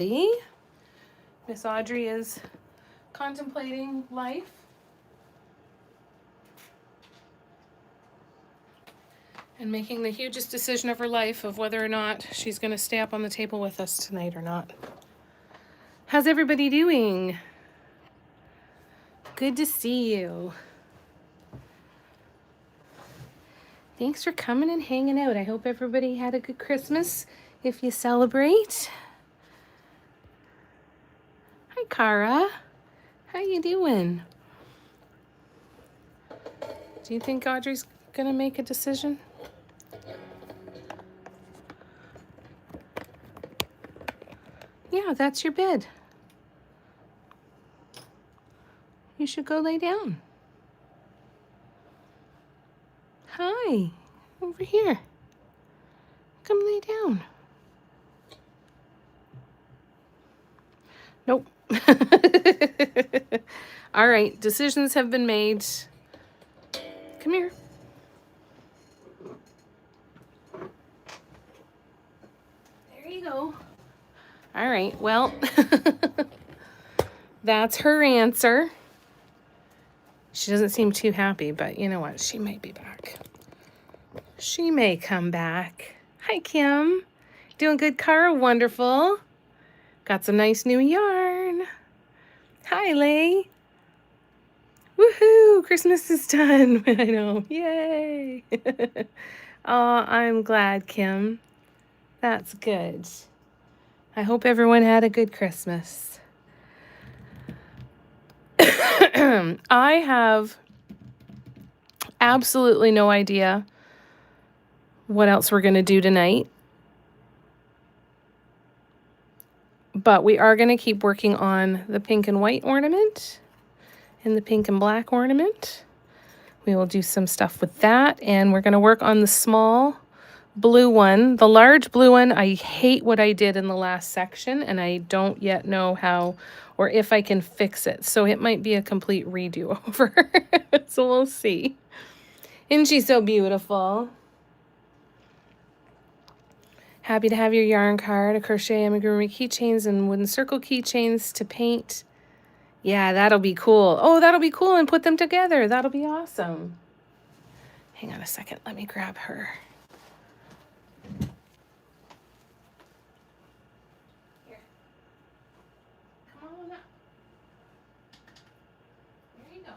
Miss Audrey is contemplating life. And making the hugest decision of her life of whether or not she's going to stay up on the table with us tonight or not. How's everybody doing? Good to see you. Thanks for coming and hanging out. I hope everybody had a good Christmas if you celebrate. Hi, Cara. How you doing? Do you think Audrey's going to make a decision? Yeah, that's your bed. You should go lay down. Hi, over here. Come lay down. Nope. All right, decisions have been made. Come here. There you go. All right, well, that's her answer. She doesn't seem too happy, but you know what? She may be back. She may come back. Hi, Kim. Doing good, Cara? Wonderful. Got some nice new yarn. Hi, Lay. Woohoo! Christmas is done. I know. Yay. Oh, I'm glad, Kim. That's good. I hope everyone had a good Christmas. I have absolutely no idea what else we're going to do tonight. But we are going to keep working on the pink and white ornament and the pink and black ornament. We will do some stuff with that. And we're going to work on the small blue one. The large blue one, I hate what I did in the last section. And I don't yet know how or if I can fix it. So it might be a complete redo over. So we'll see. Isn't she so beautiful? Happy to have your yarn card, a crochet amigurumi keychains and wooden circle keychains to paint. Yeah, that'll be cool. Oh, that'll be cool, and put them together. That'll be awesome. Hang on a second. Let me grab her. Here. Come on up. There you go.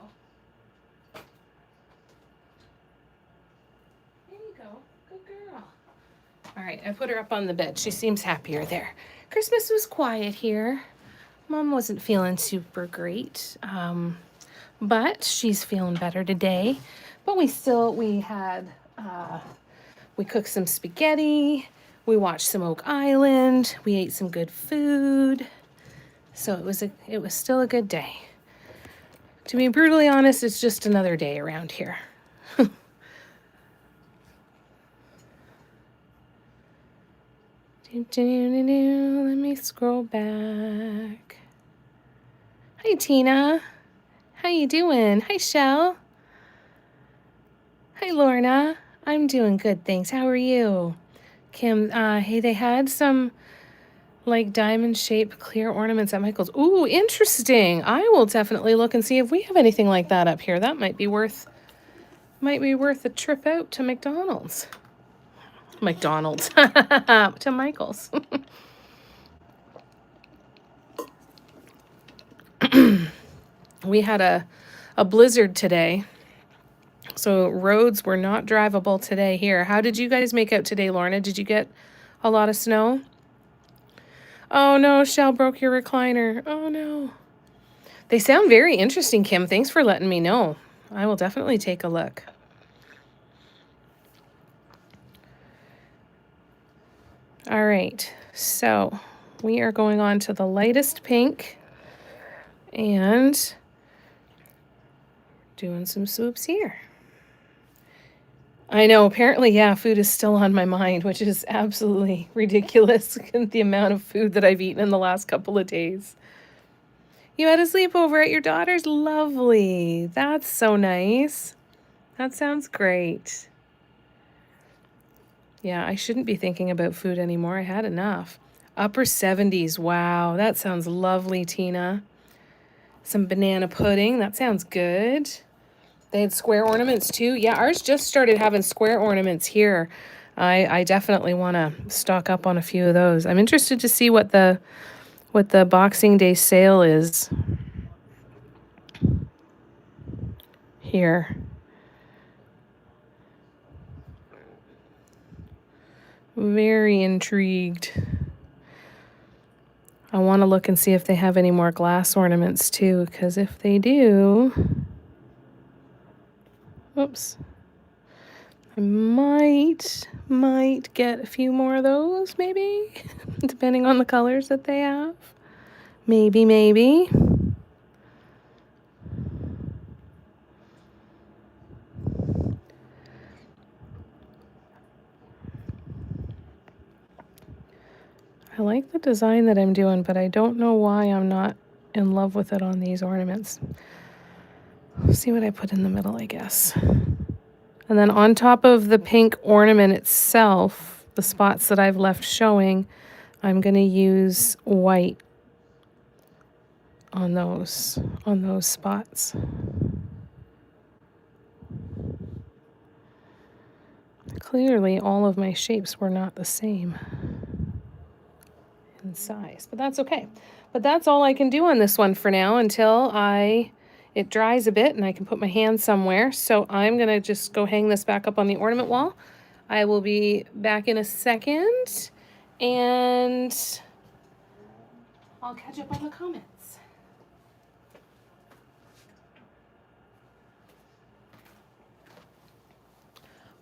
There you go. Good girl. All right, I put her up on the bed. She seems happier there. Christmas was quiet here. Mom wasn't feeling super great, but she's feeling better today. But we cooked some spaghetti. We watched some Oak Island. We ate some good food. So it was still a good day. To be brutally honest, it's just another day around here. Let me scroll back. Hi, Tina. How you doing? Hi, Shell. Hi, Lorna. I'm doing good, thanks. How are you? Kim, hey, they had some like diamond-shaped clear ornaments at Michael's. Ooh, interesting. I will definitely look and see if we have anything like that up here. That might be worth a trip out to McDonald's. To Michael's. We had a blizzard today, so roads were not drivable today here. How did you guys make out today, Lorna? Did you get a lot of snow? Oh no, Shell broke your recliner. Oh no. They sound very interesting, Kim. Thanks for letting me know. I will definitely take a look. All right, so we are going on to the lightest pink and doing some swoops here. I know, apparently, yeah, food is still on my mind, which is absolutely ridiculous, the amount of food that I've eaten in the last couple of days. You had a sleepover at your daughter's? Lovely. That's so nice. That sounds great. Yeah, I shouldn't be thinking about food anymore. I had enough. Upper 70s. Wow, that sounds lovely, Tina. Some banana pudding. That sounds good. They had square ornaments too. Yeah, ours just started having square ornaments here. I definitely want to stock up on a few of those. I'm interested to see what the Boxing Day sale is here. Very intrigued. I want to look and see if they have any more glass ornaments too, because if they do, oops, I might get a few more of those, maybe, depending on the colors that they have. Maybe. I like the design that I'm doing, but I don't know why I'm not in love with it on these ornaments. Let's see what I put in the middle, I guess. And then on top of the pink ornament itself, the spots that I've left showing, I'm going to use white on those spots. Clearly, all of my shapes were not the same in size, but that's okay. But that's all I can do on this one for now until it dries a bit and I can put my hand somewhere. So I'm going to just go hang this back up on the ornament wall. I will be back in a second and I'll catch up on the comments.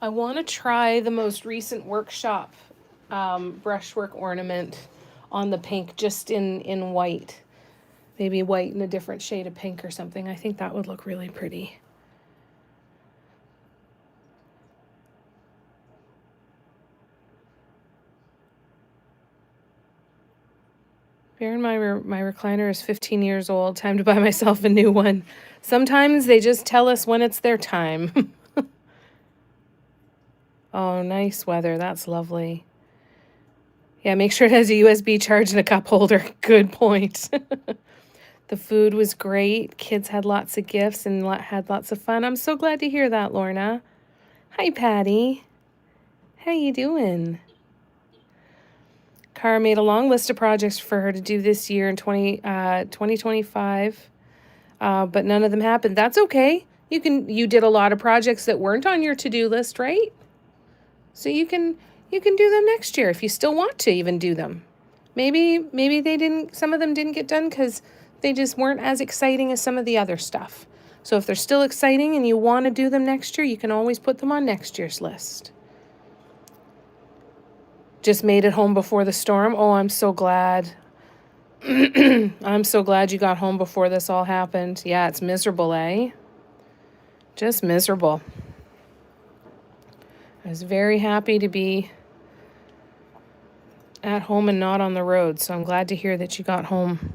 I want to try the most recent workshop brushwork ornament on the pink, just in white. Maybe white in a different shade of pink or something. I think that would look really pretty. Bear in mind, my recliner is 15 years old. Time to buy myself a new one. Sometimes they just tell us when it's their time. Oh, nice weather. That's lovely. Yeah, make sure it has a USB charge and a cup holder. Good point. The food was great. Kids had lots of gifts and had lots of fun. I'm so glad to hear that, Lorna. Hi, Patty. How you doing? Cara made a long list of projects for her to do this year in 2025, but none of them happened. That's okay. You did a lot of projects that weren't on your to-do list, right? So you can do them next year if you still want to even do them. Maybe some of them didn't get done because they just weren't as exciting as some of the other stuff. So if they're still exciting and you want to do them next year, you can always put them on next year's list. Just made it home before the storm. Oh, I'm so glad. I'm so glad you got home before this all happened. Yeah, it's miserable, eh? Just miserable. I was very happy to be at home and not on the road, so I'm glad to hear that you got home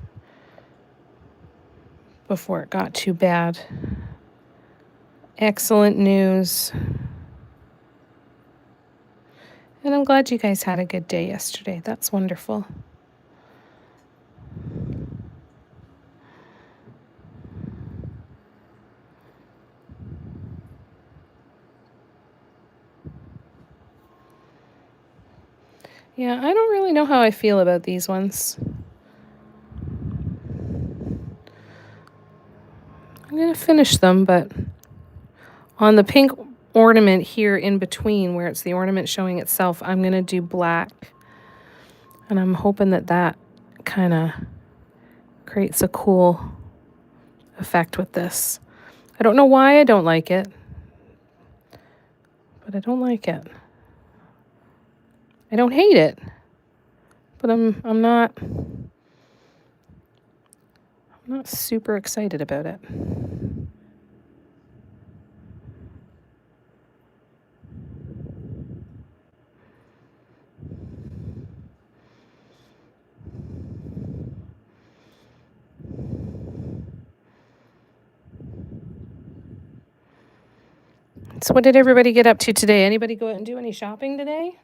before it got too bad. Excellent news. And I'm glad you guys had a good day yesterday. That's wonderful. Yeah, I don't really know how I feel about these ones. I'm going to finish them, but on the pink ornament here in between where it's the ornament showing itself, I'm going to do black. And I'm hoping that kind of creates a cool effect with this. I don't know why I don't like it, but I don't like it. I don't hate it, but I'm not super excited about it. So what did everybody get up to today? Anybody go out and do any shopping today?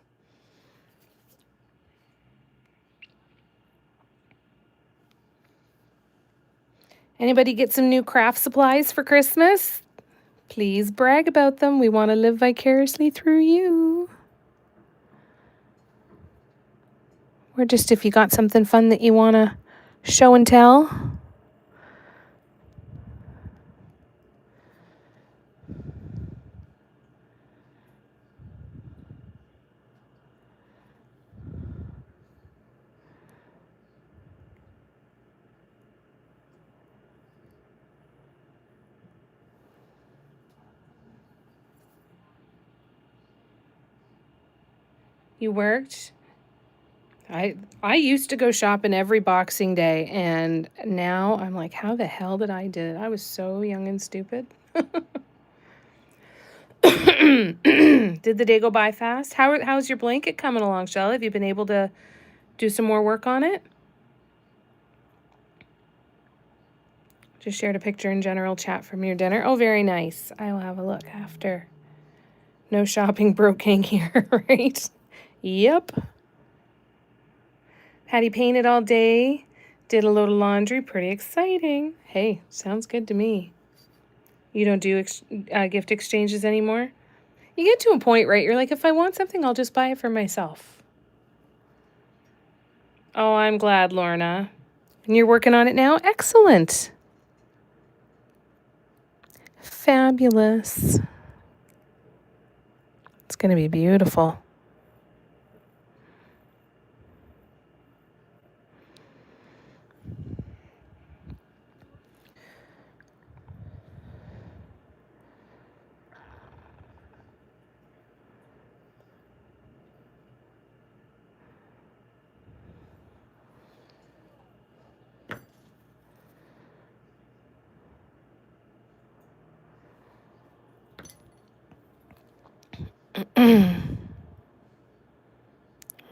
Anybody get some new craft supplies for Christmas? Please brag about them. We want to live vicariously through you. Or just if you got something fun that you want to show and tell. You worked? I used to go shopping every Boxing Day, and now I'm like, how the hell did I do it? I was so young and stupid. Did the day go by fast? How's your blanket coming along, Shelley? Have you been able to do some more work on it? Just shared a picture in general chat from your dinner. Oh, very nice. I will have a look after. No shopping broke king here, right? Yep. Patty painted all day. Did a load of laundry. Pretty exciting. Hey, sounds good to me. You don't do gift exchanges anymore? You get to a point, right? You're like, if I want something, I'll just buy it for myself. Oh, I'm glad, Lorna. And you're working on it now? Excellent. Fabulous. It's going to be beautiful.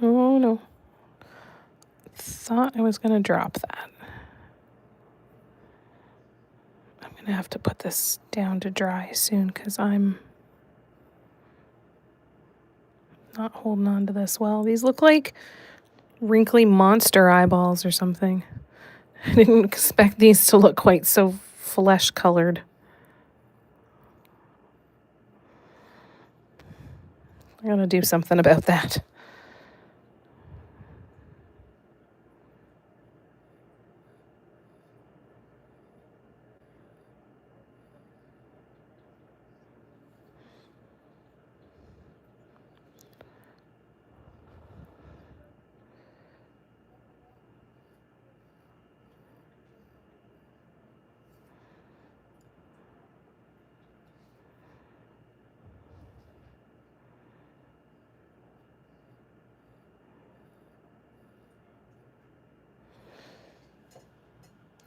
Oh, no. Thought I was going to drop that. I'm going to have to put this down to dry soon because I'm not holding on to this well. These look like wrinkly monster eyeballs or something. I didn't expect these to look quite so flesh colored. I gotta do something about that.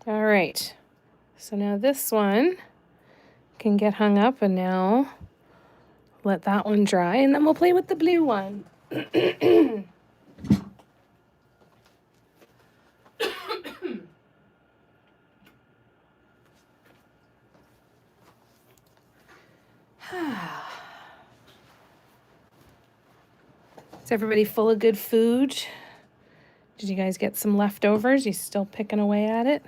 All right, so now this one can get hung up, and now let that one dry, and then we'll play with the blue one. Is everybody full of good food? Did you guys get some leftovers? You still picking away at it?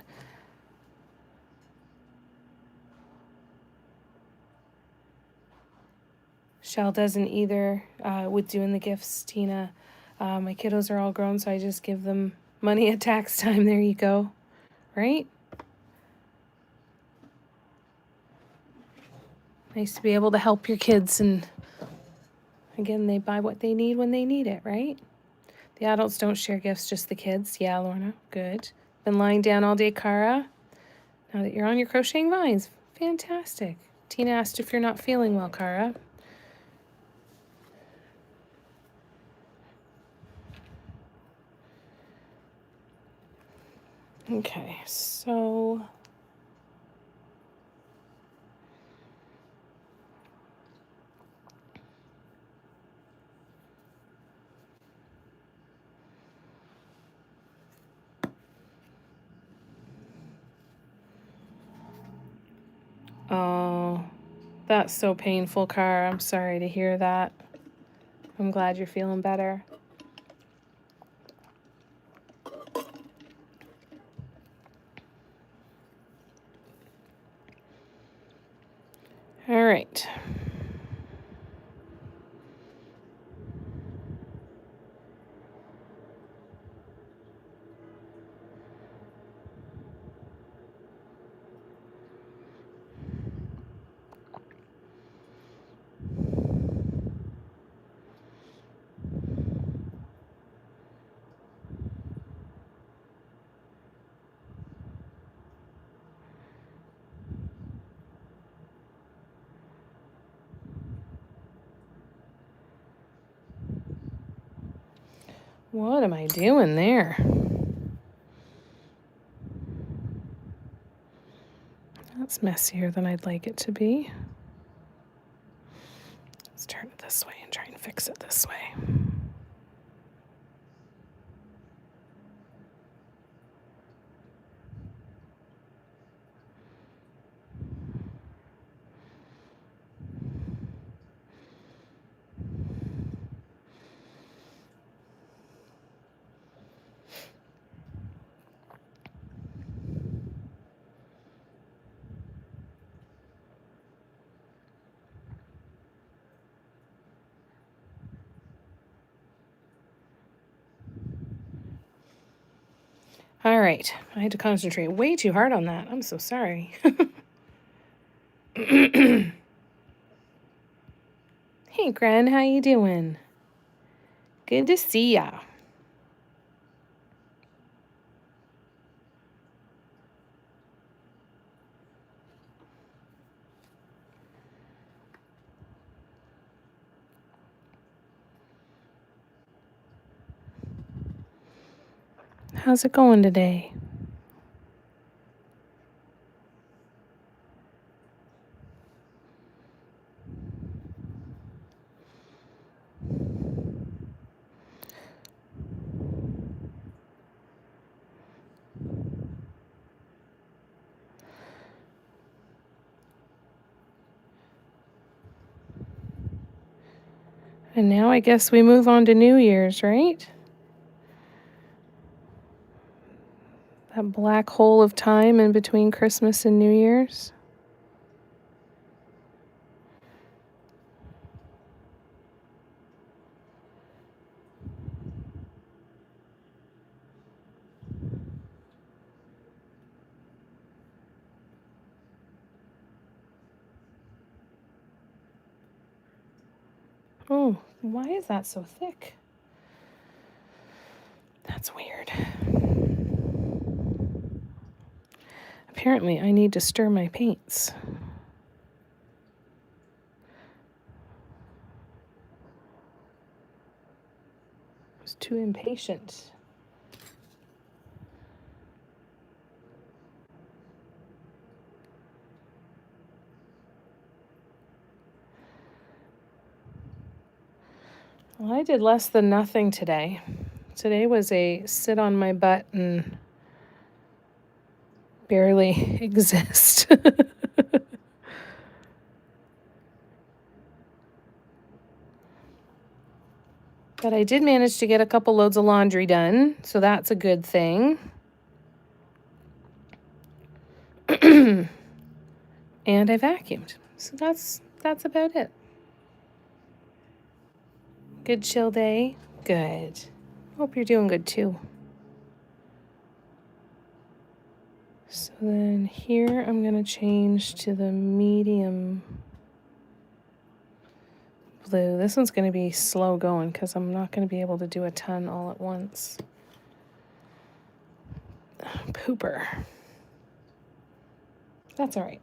Shell doesn't either with doing the gifts, Tina. My kiddos are all grown, so I just give them money at tax time. There you go. Right? Nice to be able to help your kids, and again, they buy what they need when they need it, right? The adults don't share gifts, just the kids. Yeah, Lorna, good. Been lying down all day, Cara. Now that you're on your crocheting vines, fantastic. Tina asked if you're not feeling well, Cara. Okay, so oh, that's so painful, Cara. I'm sorry to hear that. I'm glad you're feeling better. All right. What am I doing there? That's messier than I'd like it to be. Let's turn it this way and try and fix it this way. All right, I had to concentrate way too hard on that. I'm so sorry. Hey, Gren, how you doing? Good to see ya. How's it going today? And now I guess we move on to New Year's, right? That black hole of time in between Christmas and New Year's. Oh, why is that so thick? That's weird. Apparently, I need to stir my paints. I was too impatient. Well, I did less than nothing today. Today was a sit on my butt and barely exist. But I did manage to get a couple loads of laundry done, so that's a good thing. And I vacuumed. So that's about it. Good chill day? Good. Hope you're doing good too. So then here I'm going to change to the medium blue. This one's going to be slow going because I'm not going to be able to do a ton all at once. Pooper. That's all right.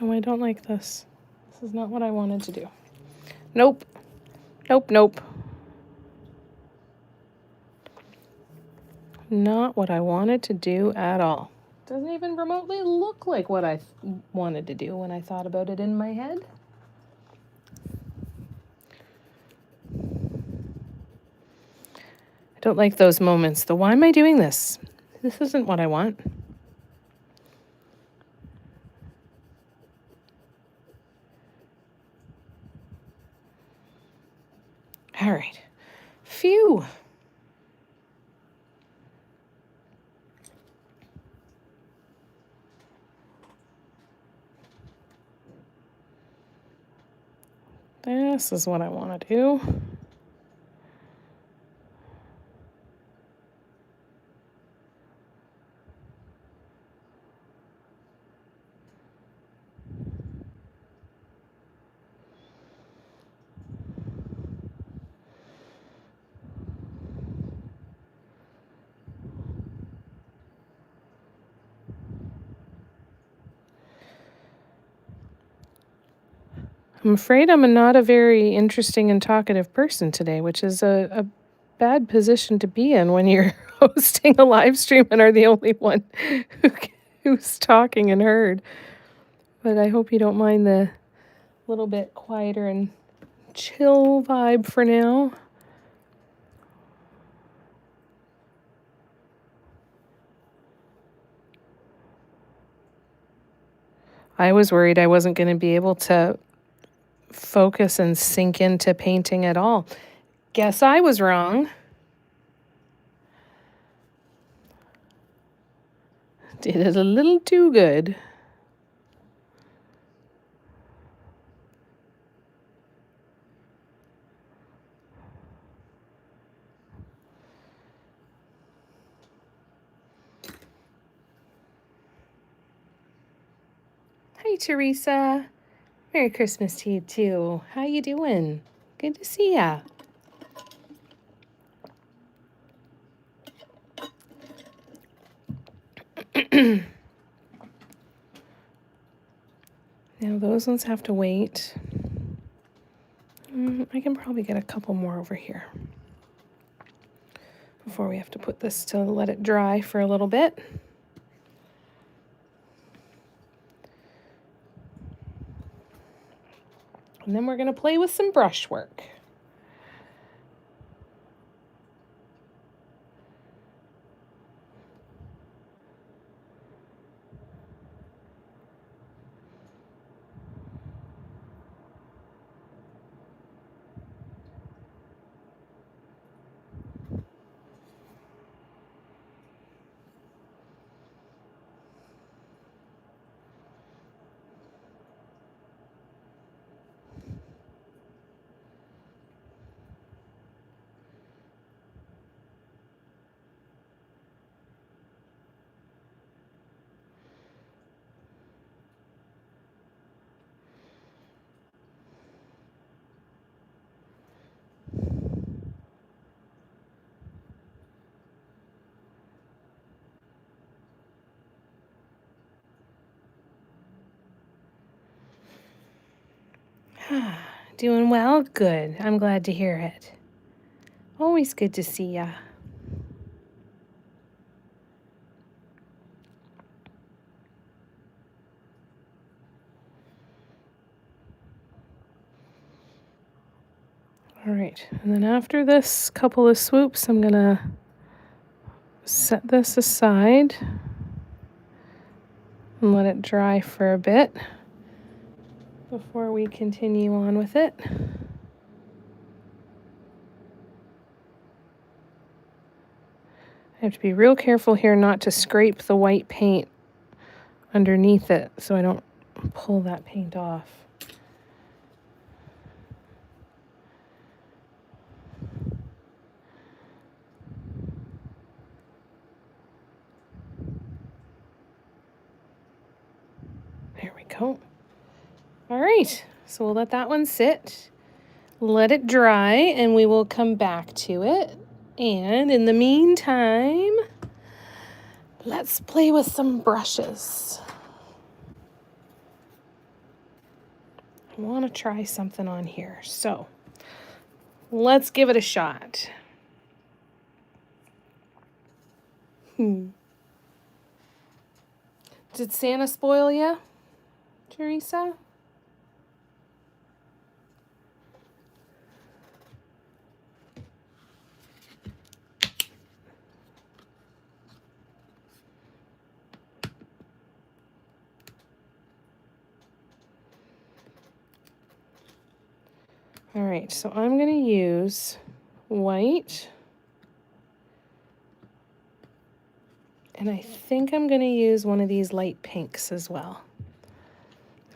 Oh, I don't like this. This is not what I wanted to do. Nope. Nope, nope. Not what I wanted to do at all. Doesn't even remotely look like what I wanted to do when I thought about it in my head. I don't like those moments. Why am I doing this? This isn't what I want. All right. Phew. This is what I want to do. I'm afraid I'm not a very interesting and talkative person today, which is a bad position to be in when you're hosting a live stream and are the only one who's talking and heard. But I hope you don't mind the little bit quieter and chill vibe for now. I was worried I wasn't going to be able to focus and sink into painting at all. Guess I was wrong. Did it a little too good. Hi, Teresa. Merry Christmas to you, too. How you doing? Good to see ya. Now, those ones have to wait. I can probably get a couple more over here before we have to put this to let it dry for a little bit. And then we're going to play with some brushwork. Doing well? Good. I'm glad to hear it. Always good to see ya. All right, and then after this couple of swoops, I'm gonna set this aside and let it dry for a bit before we continue on with it. I have to be real careful here not to scrape the white paint underneath it so I don't pull that paint off. There we go. All right, so we'll let that one sit, let it dry, and we will come back to it. And in the meantime, let's play with some brushes. I want to try something on here, so let's give it a shot. Did Santa spoil you, Teresa? All right, so I'm going to use white. And I think I'm going to use one of these light pinks as well.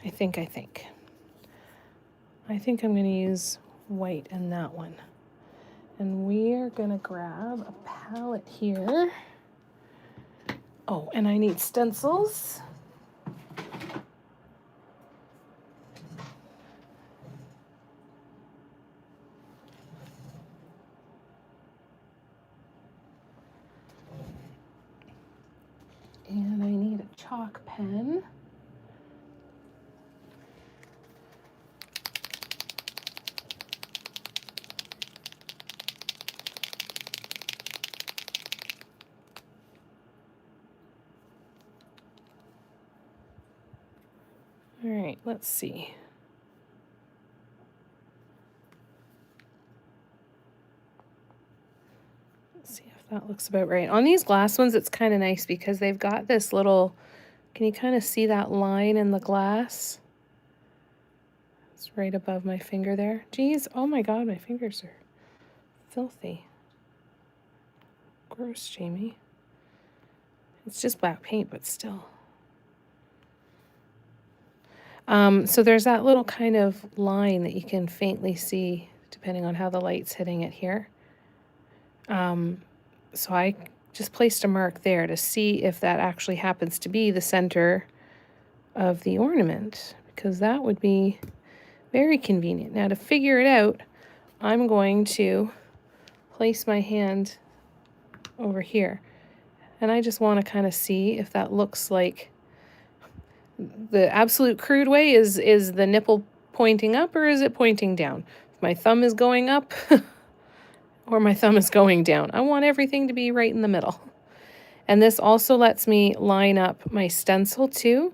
I think I'm going to use white in that one. And we are going to grab a palette here. Oh, and I need stencils. And I need a chalk pen. All right, let's see. Let's see if that looks about right. On these glass ones, it's kind of nice because they've got this little, can you kind of see that line in the glass? It's right above my finger there. Geez, oh my God, my fingers are filthy. Gross, Jamie. It's just black paint, but still. So there's that little kind of line that you can faintly see depending on how the light's hitting it here. So I just placed a mark there to see if that actually happens to be the center of the ornament, because that would be very convenient. Now to figure it out, I'm going to place my hand over here, and I just want to kind of see if that looks like the absolute crude way is the nipple pointing up or is it pointing down? If my thumb is going up or my thumb is going down. I want everything to be right in the middle. And this also lets me line up my stencil too,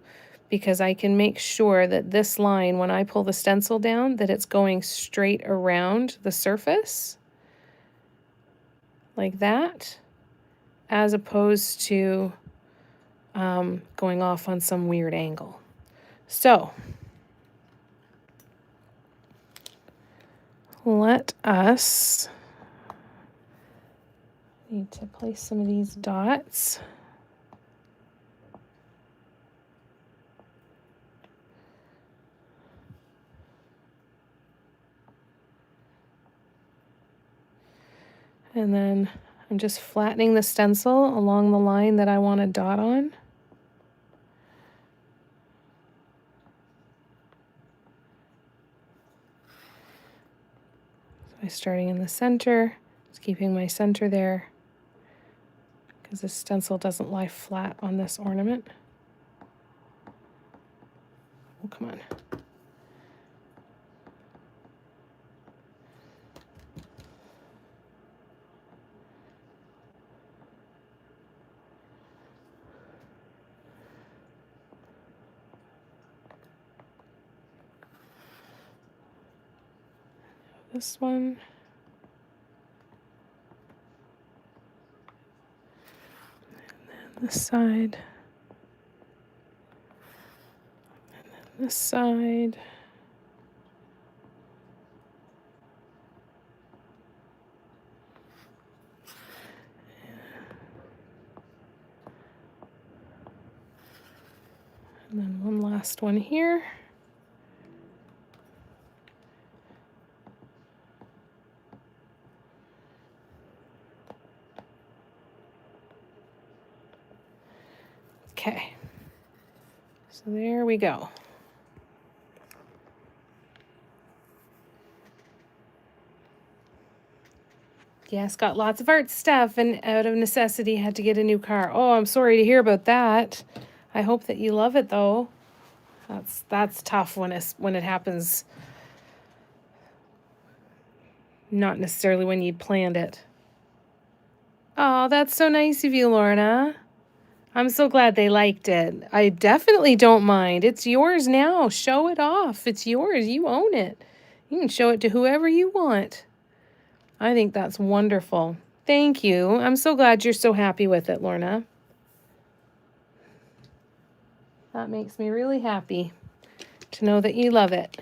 because I can make sure that this line, when I pull the stencil down, that it's going straight around the surface like that, as opposed to going off on some weird angle. So let us need to place some of these dots. And then I'm just flattening the stencil along the line that I want to dot on. So I'm starting in the center, just keeping my center there, because this stencil doesn't lie flat on this ornament. Oh, come on. This one. And then this side. And then this side. And then one last one here. Okay, so there we go. Yes, got lots of art stuff and out of necessity had to get a new car. Oh, I'm sorry to hear about that. I hope that you love it though. That's tough when it happens not necessarily when you planned it. Oh, that's so nice of you, Lorna. I'm so glad they liked it. I definitely don't mind. It's yours now. Show it off. It's yours. You own it. You can show it to whoever you want. I think that's wonderful. Thank you. I'm so glad you're so happy with it, Lorna. That makes me really happy to know that you love it.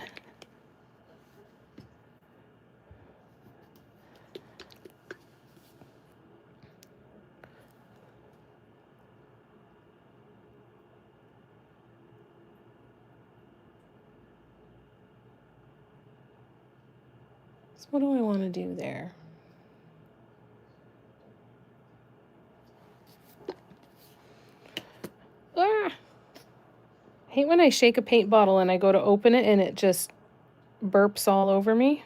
So what do I want to do there? Ah! I hate when I shake a paint bottle and I go to open it and it just burps all over me.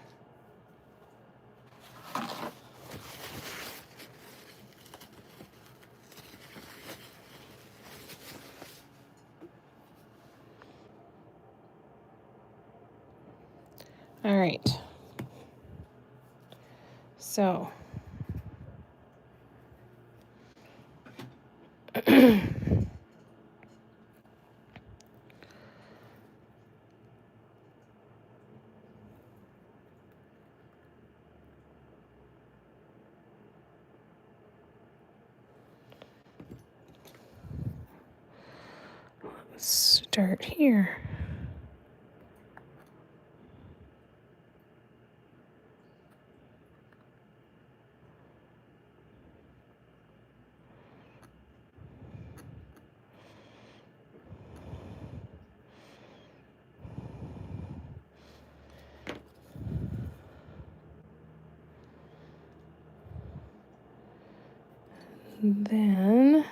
All right. So. Start here. Then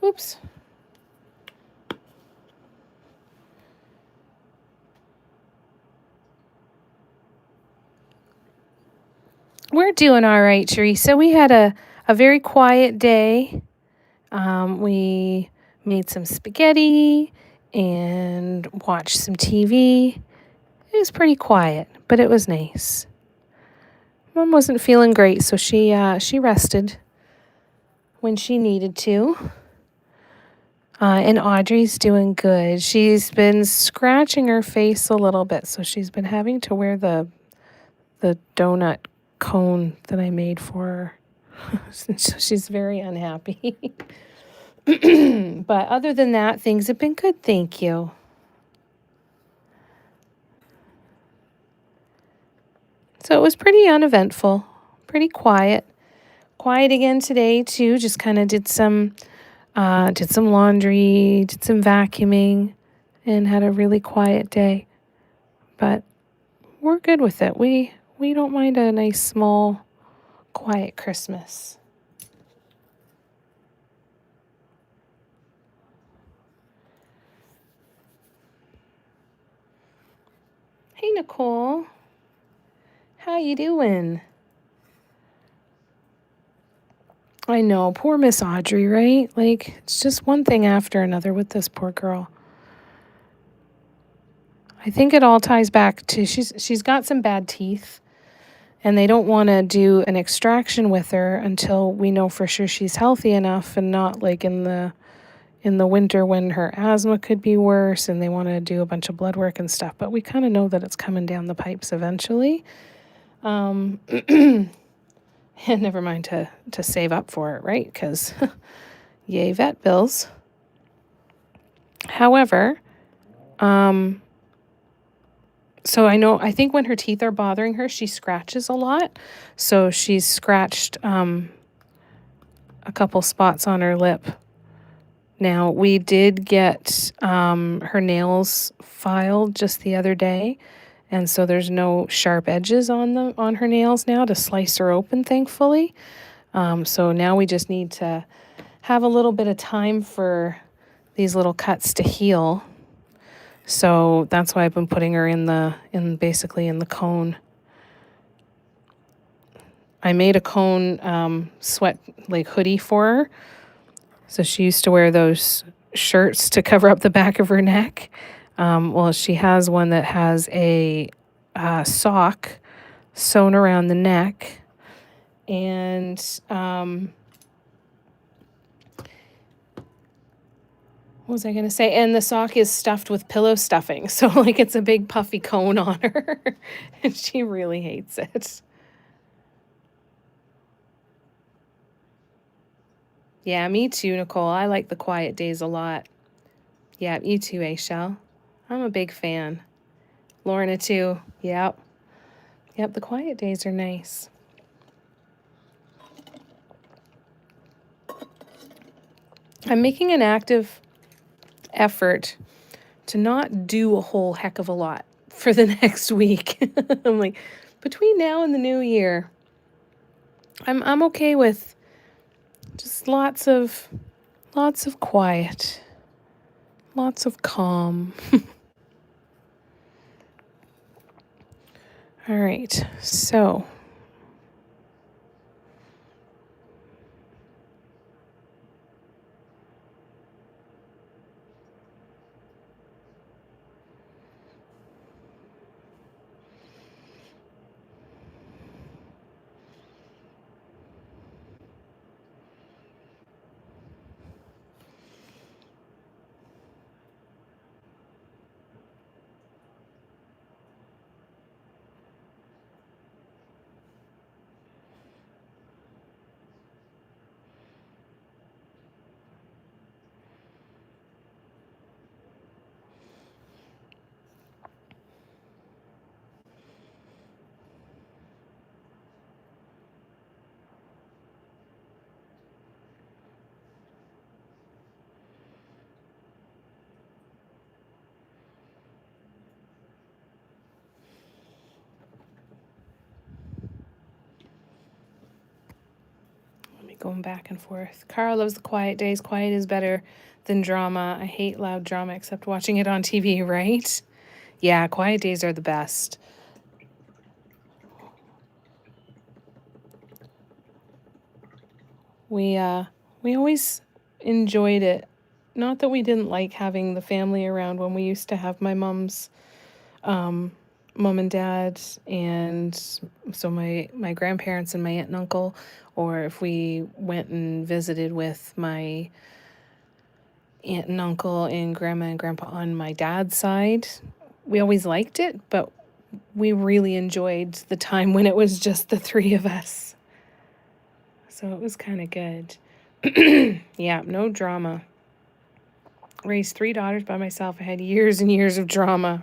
oops. We're doing all right, Teresa. We had a very quiet day. We made some spaghetti and watched some TV. It was pretty quiet, but it was nice. Mom wasn't feeling great, so she rested when she needed to. And Audrey's doing good. She's been scratching her face a little bit, so she's been having to wear the donut cone that I made for her. So she's very unhappy. But other than that, things have been good, thank you. So it was pretty uneventful, pretty quiet. Quiet again today too. Just kind of did some laundry, did some vacuuming, and had a really quiet day. But we're good with it. We don't mind a nice small quiet Christmas. Hey Nicole. How you doing? I know, poor Miss Audrey, right? Like, it's just one thing after another with this poor girl. I think it all ties back to she's got some bad teeth, and they don't want to do an extraction with her until we know for sure she's healthy enough and not like in the winter when her asthma could be worse and they want to do a bunch of blood work and stuff. But we kind of know that it's coming down the pipes eventually. And never mind to save up for it, right? Because yay, vet bills. However, so I think when her teeth are bothering her, she scratches a lot. So she's scratched a couple spots on her lip. Now, we did get her nails filed just the other day. And so there's no sharp edges on her nails now to slice her open, thankfully. So now we just need to have a little bit of time for these little cuts to heal. So that's why I've been putting her basically in the cone. I made a cone sweat like hoodie for her. So she used to wear those shirts to cover up the back of her neck. Well, she has one that has a sock sewn around the neck. And what was I going to say? And the sock is stuffed with pillow stuffing. So, like, it's a big puffy cone on her. And she really hates it. Yeah, me too, Nicole. I like the quiet days a lot. Yeah, you too, Shell. I'm a big fan. Lorna too. Yep. Yep, the quiet days are nice. I'm making an active effort to not do a whole heck of a lot for the next week. I'm like, between now and the new year, I'm okay with just lots of quiet, lots of calm. All right, so going back and forth. Cara loves the quiet days. Quiet is better than drama. I hate loud drama except watching it on TV, right? Yeah, quiet days are the best. We always enjoyed it. Not that we didn't like having the family around when we used to have my mom's mom and dad, and so my grandparents and my aunt and uncle, or if we went and visited with my aunt and uncle and grandma and grandpa on my dad's side. We always liked it, but we really enjoyed the time when it was just the three of us. So it was kind of good. Yeah, no drama. Raised 3 daughters by myself. I had years and years of drama,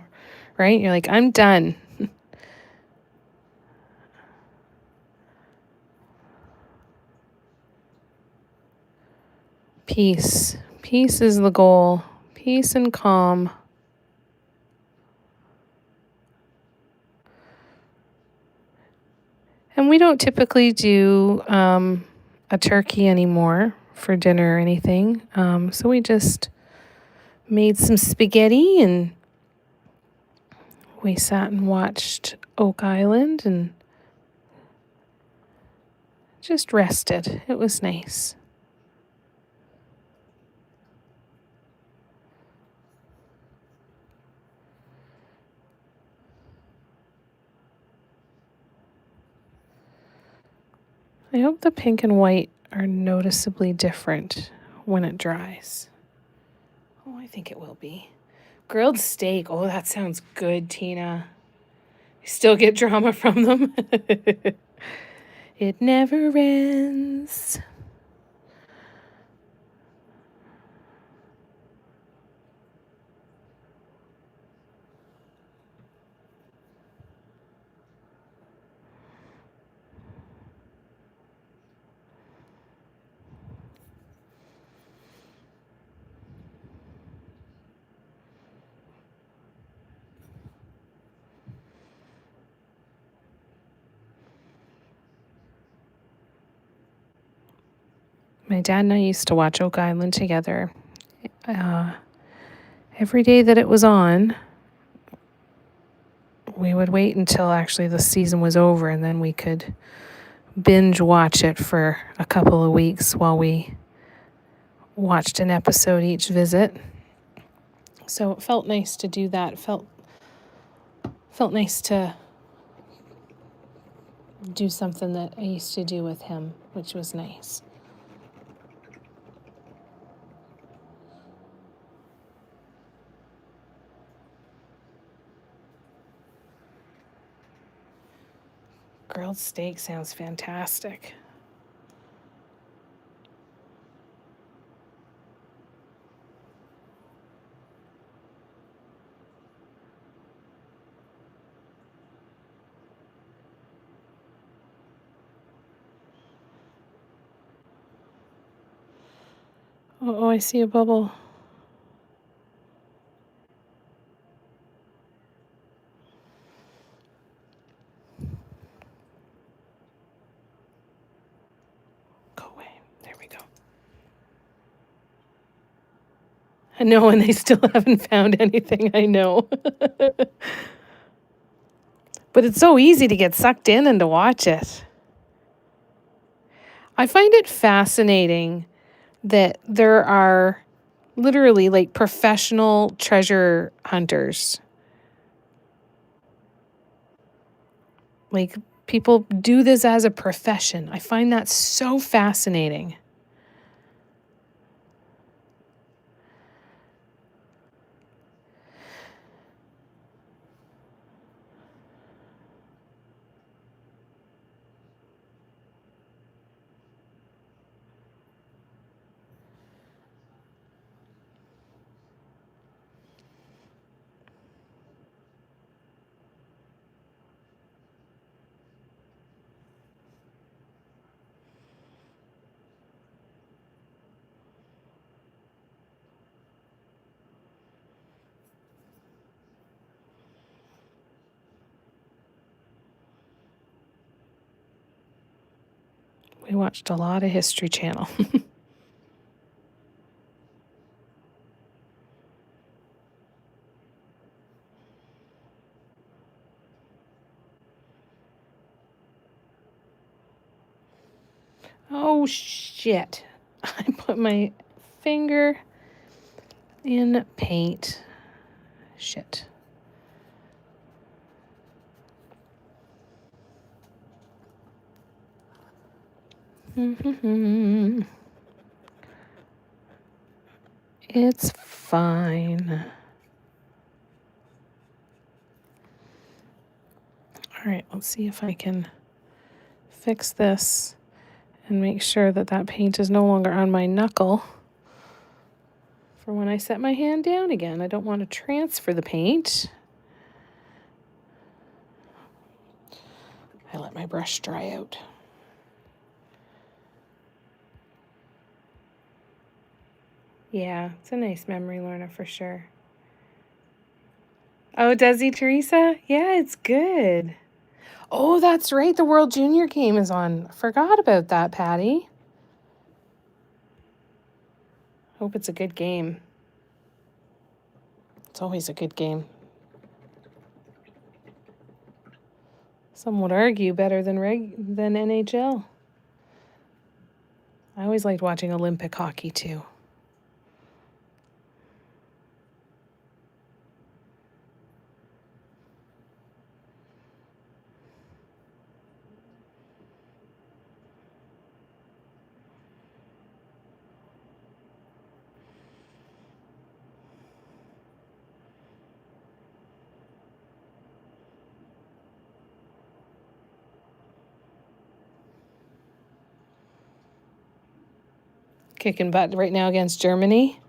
right? You're like, I'm done. Peace. Peace is the goal. Peace and calm. And we don't typically do a turkey anymore for dinner or anything. So we just made some spaghetti and we sat and watched Oak Island and just rested. It was nice. I hope the pink and white are noticeably different when it dries. Oh, I think it will be. Grilled steak. Oh, that sounds good, Tina. You still get drama from them? It never ends. My dad and I used to watch Oak Island together. Every day that it was on, we would wait until actually the season was over and then we could binge watch it for a couple of weeks while we watched an episode each visit. So it felt nice to do that. It felt nice to do something that I used to do with him, which was nice. Grilled steak sounds fantastic. Oh, I see a bubble. Go away. There we go. I know, and they still haven't found anything, I know. But it's so easy to get sucked in and to watch it. I find it fascinating that there are literally like professional treasure hunters. Like people do this as a profession. I find that so fascinating. We watched a lot of History Channel. Oh, shit. I put my finger in paint. Shit. It's fine. All right, let's see if I can fix this and make sure that that paint is no longer on my knuckle for when I set my hand down again. I don't want to transfer the paint. I let my brush dry out. Yeah, it's a nice memory, Lorna, for sure. Oh, does he, Teresa? Yeah, it's good. Oh, that's right. The World Junior game is on. Forgot about that, Patty. Hope it's a good game. It's always a good game. Some would argue better than NHL. I always liked watching Olympic hockey too. Kicking butt right now against Germany.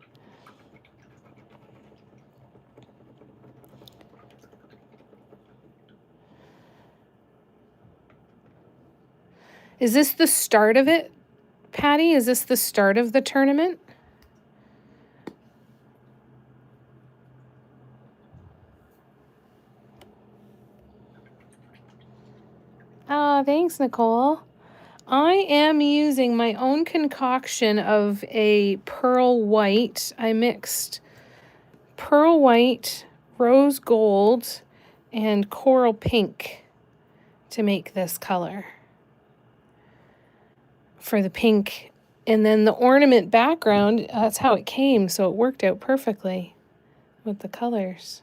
Is this the start of it, Patty? Is this the start of the tournament? Thanks, Nicole. I am using my own concoction of a pearl white. I mixed pearl white, rose gold, and coral pink to make this color. for the pink. And then the ornament background, that's how it came, so it worked out perfectly with the colors.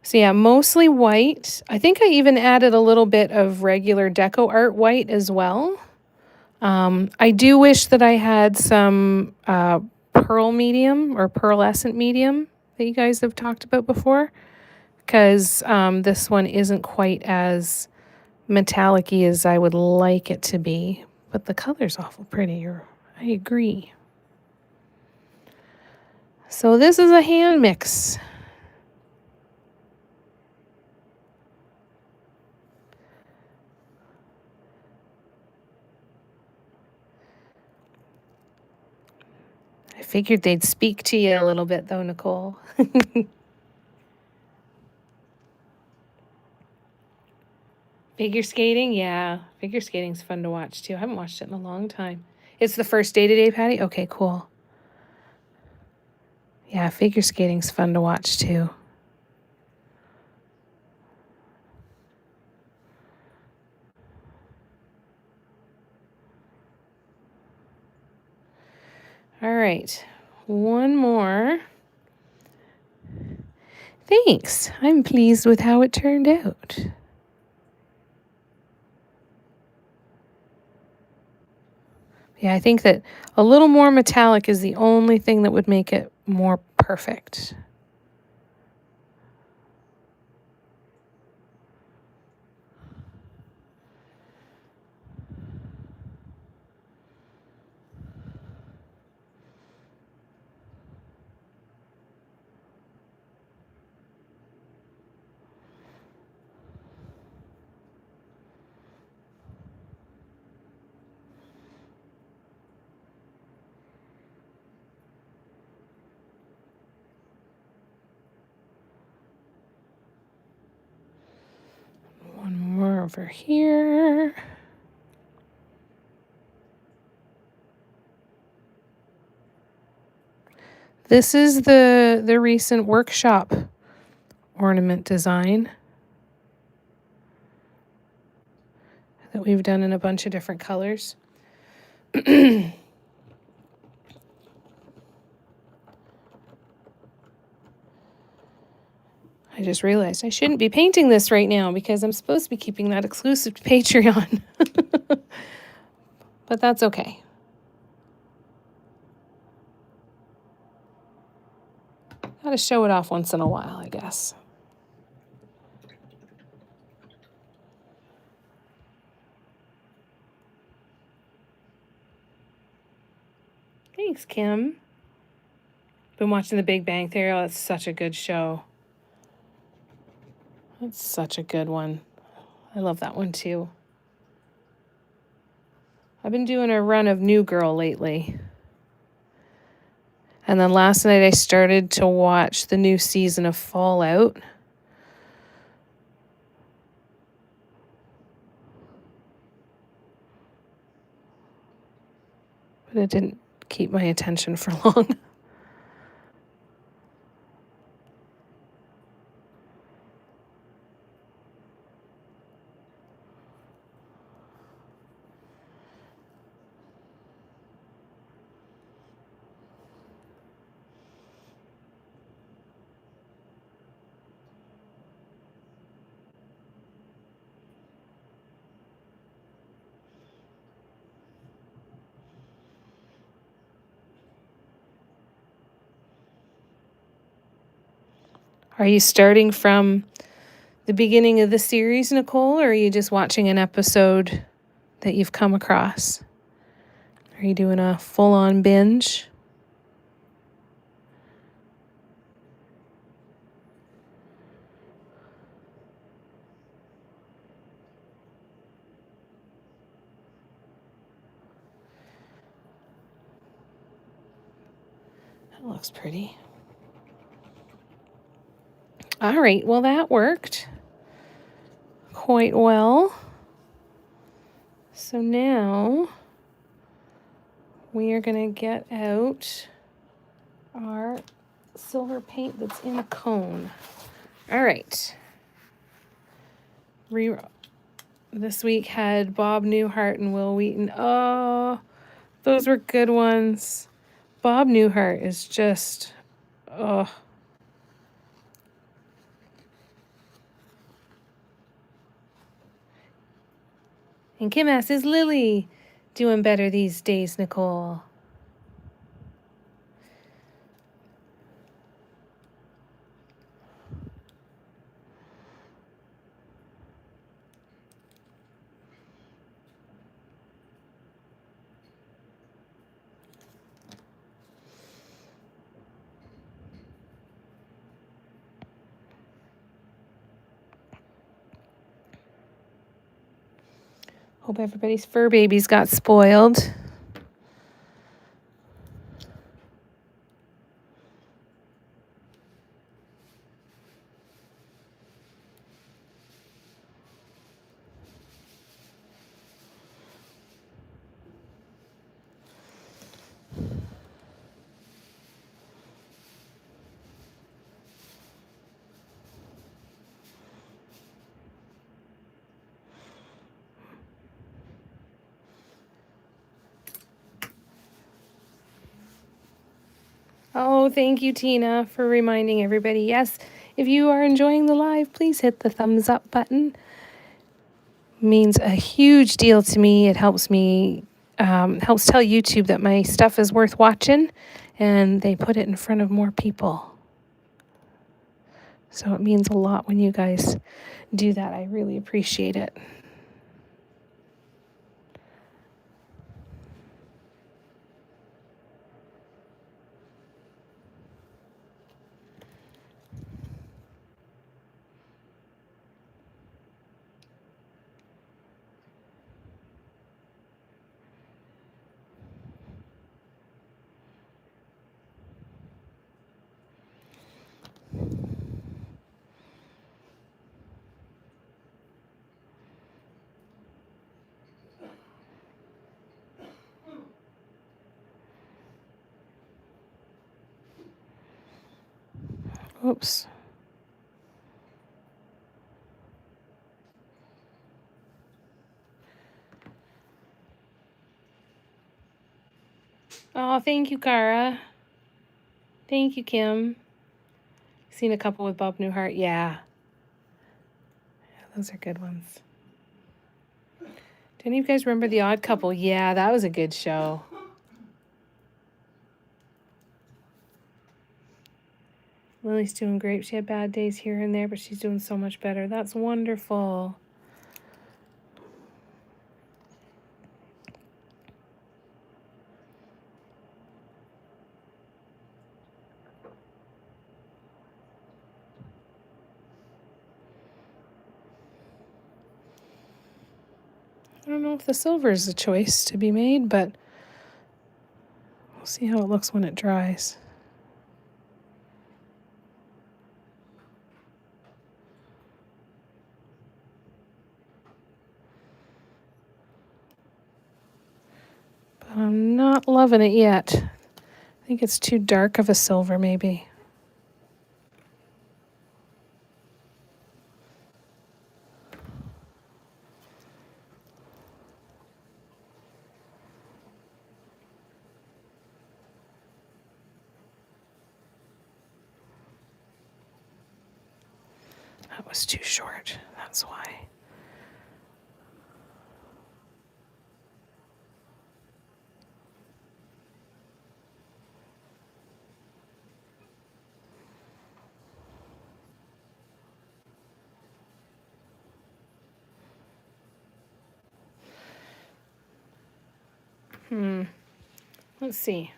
So yeah, mostly white. I think I even added a little bit of regular deco art white as well. I do wish that I had some pearl medium or pearlescent medium that you guys have talked about before, because this one isn't quite as metallic-y as I would like it to be, but the color's awful pretty. I agree. So this is a hand mix. I figured they'd speak to you a little bit though, Nicole. Figure skating? Yeah. Figure skating's fun to watch too. I haven't watched it in a long time. It's the first day today, Patty? Okay, cool. Yeah, figure skating's fun to watch too. All right. One more. Thanks. I'm pleased with how it turned out. Yeah, I think that a little more metallic is the only thing that would make it more perfect. One more over here. This is the recent workshop ornament design that we've done in a bunch of different colors. I just realized I shouldn't be painting this right now because I'm supposed to be keeping that exclusive to Patreon. But that's okay. Gotta show it off once in a while, I guess. Thanks, Kim. Been watching The Big Bang Theory. Oh, that's such a good show. That's such a good one. I love that one too. I've been doing a run of New Girl lately. And then last night I started to watch the new season of Fallout. But it didn't keep my attention for long. Are you starting from the beginning of the series, Nicole, or are you just watching an episode that you've come across? Are you doing a full-on binge? That looks pretty. All right, well, that worked quite well. So now we are going to get out our silver paint that's in a cone. All right. This week had Bob Newhart and Will Wheaton. Oh, those were good ones. Bob Newhart is just, oh. And Kim asks, is Lily doing better these days, Nicole? Hope everybody's fur babies got spoiled. Oh, thank you, Tina, for reminding everybody. Yes, if you are enjoying the live, please hit the thumbs up button. Means a huge deal to me. It helps me, helps tell YouTube that my stuff is worth watching, and they put it in front of more people. So it means a lot when you guys do that. I really appreciate it. Oops. Oh, thank you, Cara. Thank you, Kim. Seen a couple with Bob Newhart. Yeah. Those are good ones. Do any of you guys remember The Odd Couple? Yeah, that was a good show. Lily's doing great. She had bad days here and there, but she's doing so much better. That's wonderful. I don't know if the silver is a choice to be made, but we'll see how it looks when it dries. But I'm not loving it yet. I think it's too dark of a silver, maybe. That was too short. That's why. Let's see.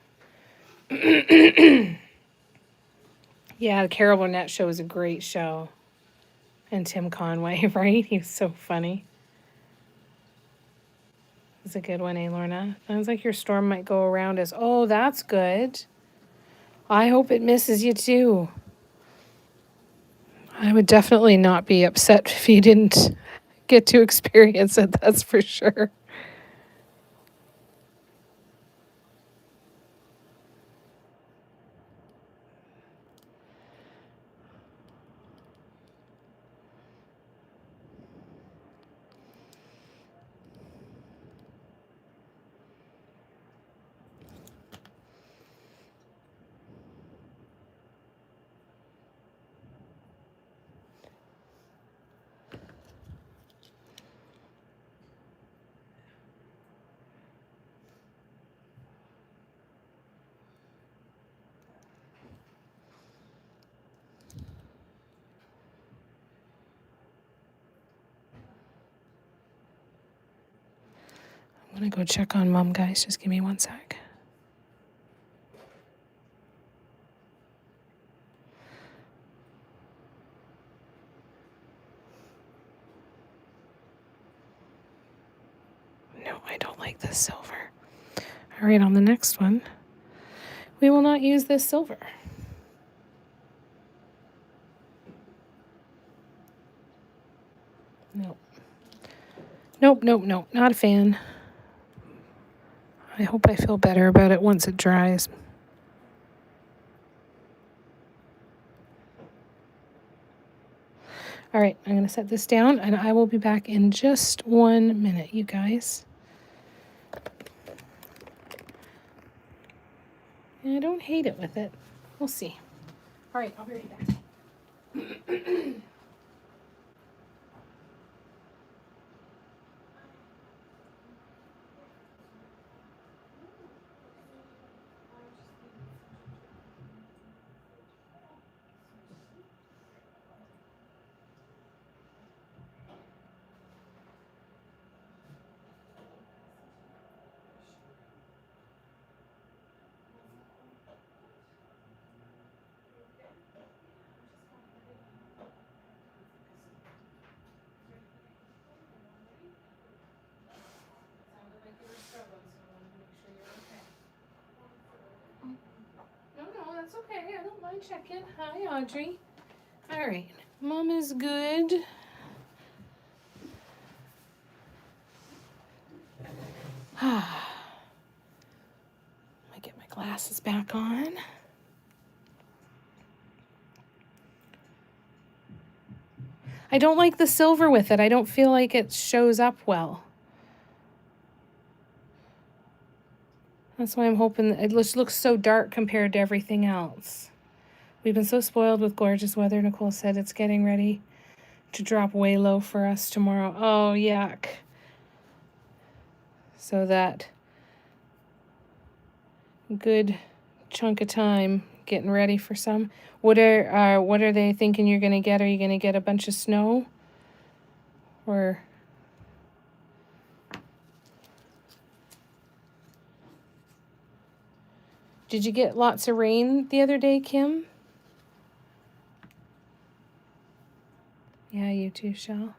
Yeah, the Carol Burnett show was a great show. And Tim Conway, right? He was so funny. It's a good one, eh, Lorna? Sounds like your storm might go around us. Oh, that's good. I hope it misses you too. I would definitely not be upset if you didn't get to experience it, that's for sure. I'm going to go check on Mom, guys. Just give me one sec. No, I don't like this silver. All right, on the next one, we will not use this silver. Nope. Nope, nope, nope. Not a fan. I hope I feel better about it once it dries. All right, I'm going to set this down, and I will be back in just 1 minute, you guys. And I don't hate it with it. We'll see. All right, I'll be right back. No, that's okay. I don't mind checking. Hi, Audrey. All right, Mom is good. I get my glasses back on. I don't like the silver with it. I don't feel like it shows up well. That's why I'm hoping it just looks so dark compared to everything else. We've been so spoiled with gorgeous weather. Nicole said it's getting ready to drop way low for us tomorrow. Oh, yuck. So that good chunk of time getting ready for some. What are they thinking you're going to get? Are you going to get a bunch of snow? Or did you get lots of rain the other day, Kim? Yeah, you too, Shell.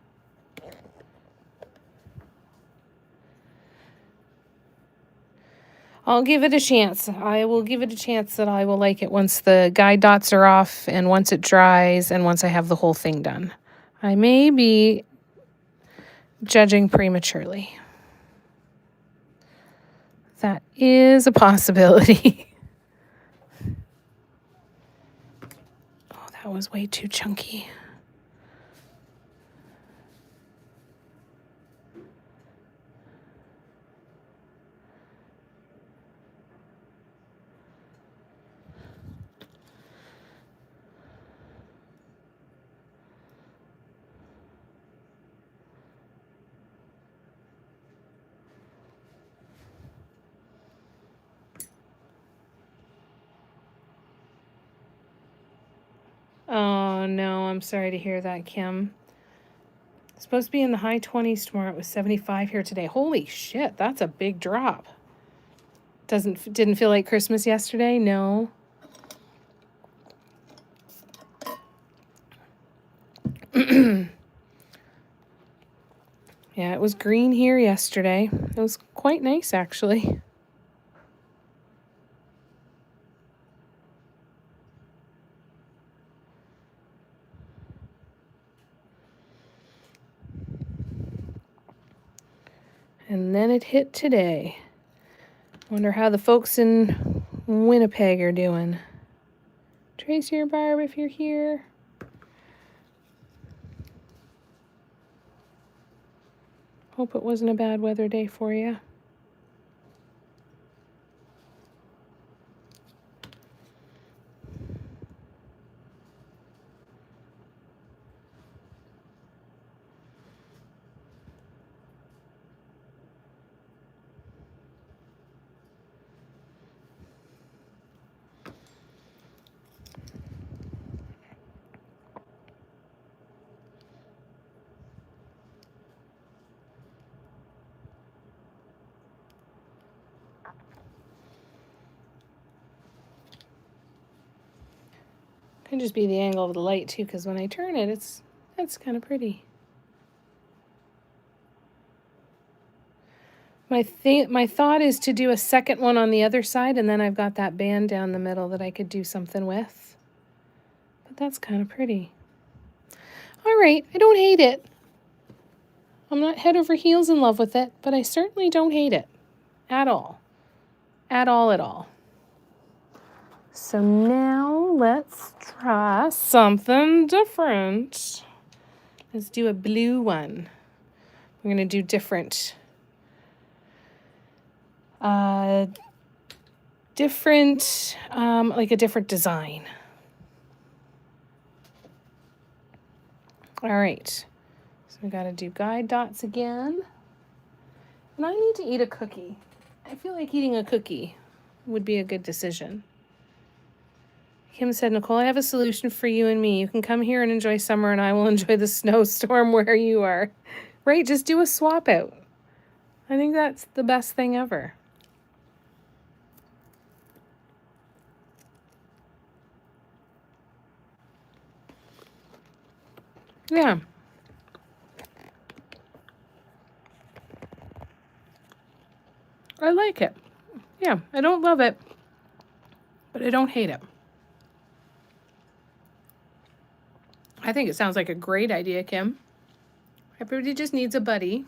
I'll give it a chance. I will give it a chance that I will like it once the guide dots are off and once it dries and once I have the whole thing done. I may be judging prematurely. That is a possibility. Oh, that was way too chunky. Oh, no, I'm sorry to hear that, Kim. It's supposed to be in the high 20s tomorrow. It was 75 here today. Holy shit, that's a big drop. Didn't feel like Christmas yesterday? No. Yeah, it was green here yesterday. It was quite nice, actually. And then it hit today. Wonder how the folks in Winnipeg are doing. Tracy or Barb, if you're here. Hope it wasn't a bad weather day for you. Could just be the angle of the light too, because when I turn it, that's kind of pretty. My thought is to do a second one on the other side, and then I've got that band down the middle that I could do something with. But that's kind of pretty. All right, I don't hate it. I'm not head over heels in love with it, but I certainly don't hate it at all. At all, at all. So now let's try something different. Let's do a blue one. We're going to do different. Like a different design. All right. So we got to do guide dots again. And I need to eat a cookie. I feel like eating a cookie would be a good decision. Kim said, Nicole, I have a solution for you and me. You can come here and enjoy summer, and I will enjoy the snowstorm where you are. Right? Just do a swap out. I think that's the best thing ever. Yeah. I like it. Yeah, I don't love it, but I don't hate it. I think it sounds like a great idea, Kim. Everybody just needs a buddy.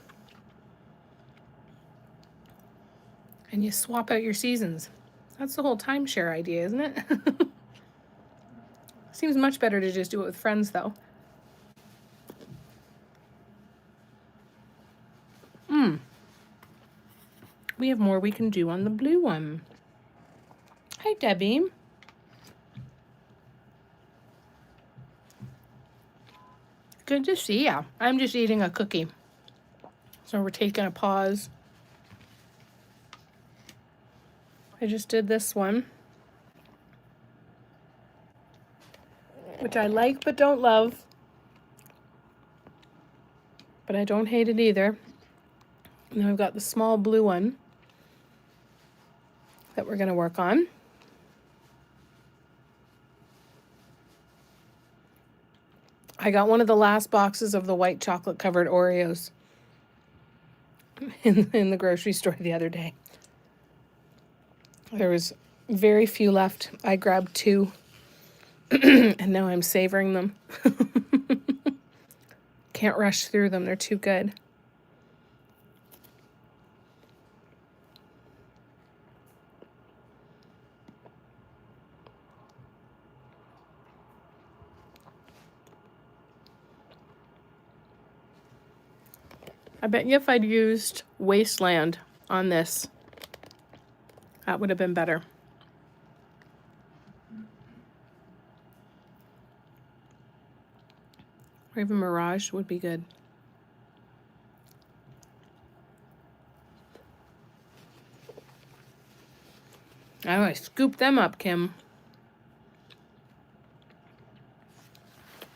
And you swap out your seasons. That's the whole timeshare idea, isn't it? Seems much better to just do it with friends, though. We have more we can do on the blue one. Hi, Debbie. Good to see ya. I'm just eating a cookie. So we're taking a pause. I just did this one, which I like but don't love. But I don't hate it either. And then I've got the small blue one that we're going to work on. I got one of the last boxes of the white chocolate covered Oreos in the grocery store the other day. There was very few left. I grabbed 2 and now I'm savoring them. Can't rush through them. They're too good. I bet you if I'd used Wasteland on this, that would have been better. Or even Mirage would be good. Oh, I scooped them up, Kim.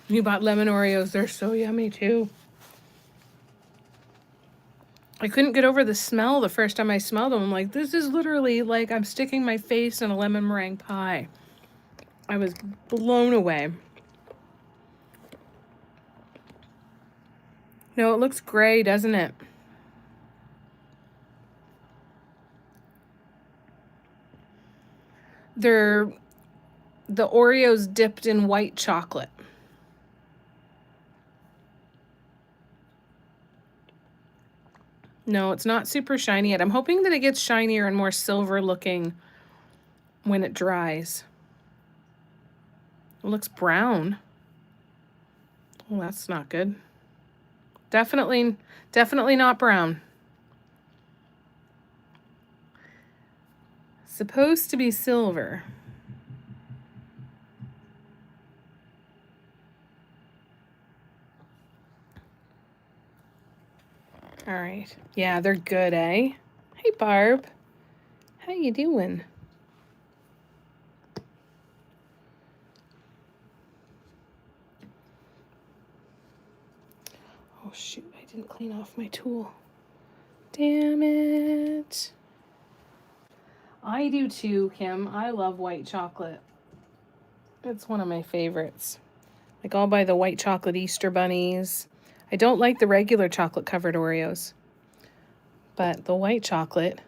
You bought lemon Oreos. They're so yummy, too. I couldn't get over the smell the first time I smelled them. I'm like, this is literally like I'm sticking my face in a lemon meringue pie. I was blown away. No, it looks gray, doesn't it? They're the Oreos dipped in white chocolate. No, it's not super shiny yet. I'm hoping that it gets shinier and more silver looking when it dries. It looks brown. Well, that's not good. Definitely not brown. Supposed to be silver. All right. Yeah, they're good, eh? Hey, Barb. How you doing? Oh, shoot. I didn't clean off my tool. Damn it. I do too, Kim. I love white chocolate. It's one of my favorites. Like, I'll buy the white chocolate Easter bunnies. I don't like the regular chocolate covered Oreos, but the white chocolate,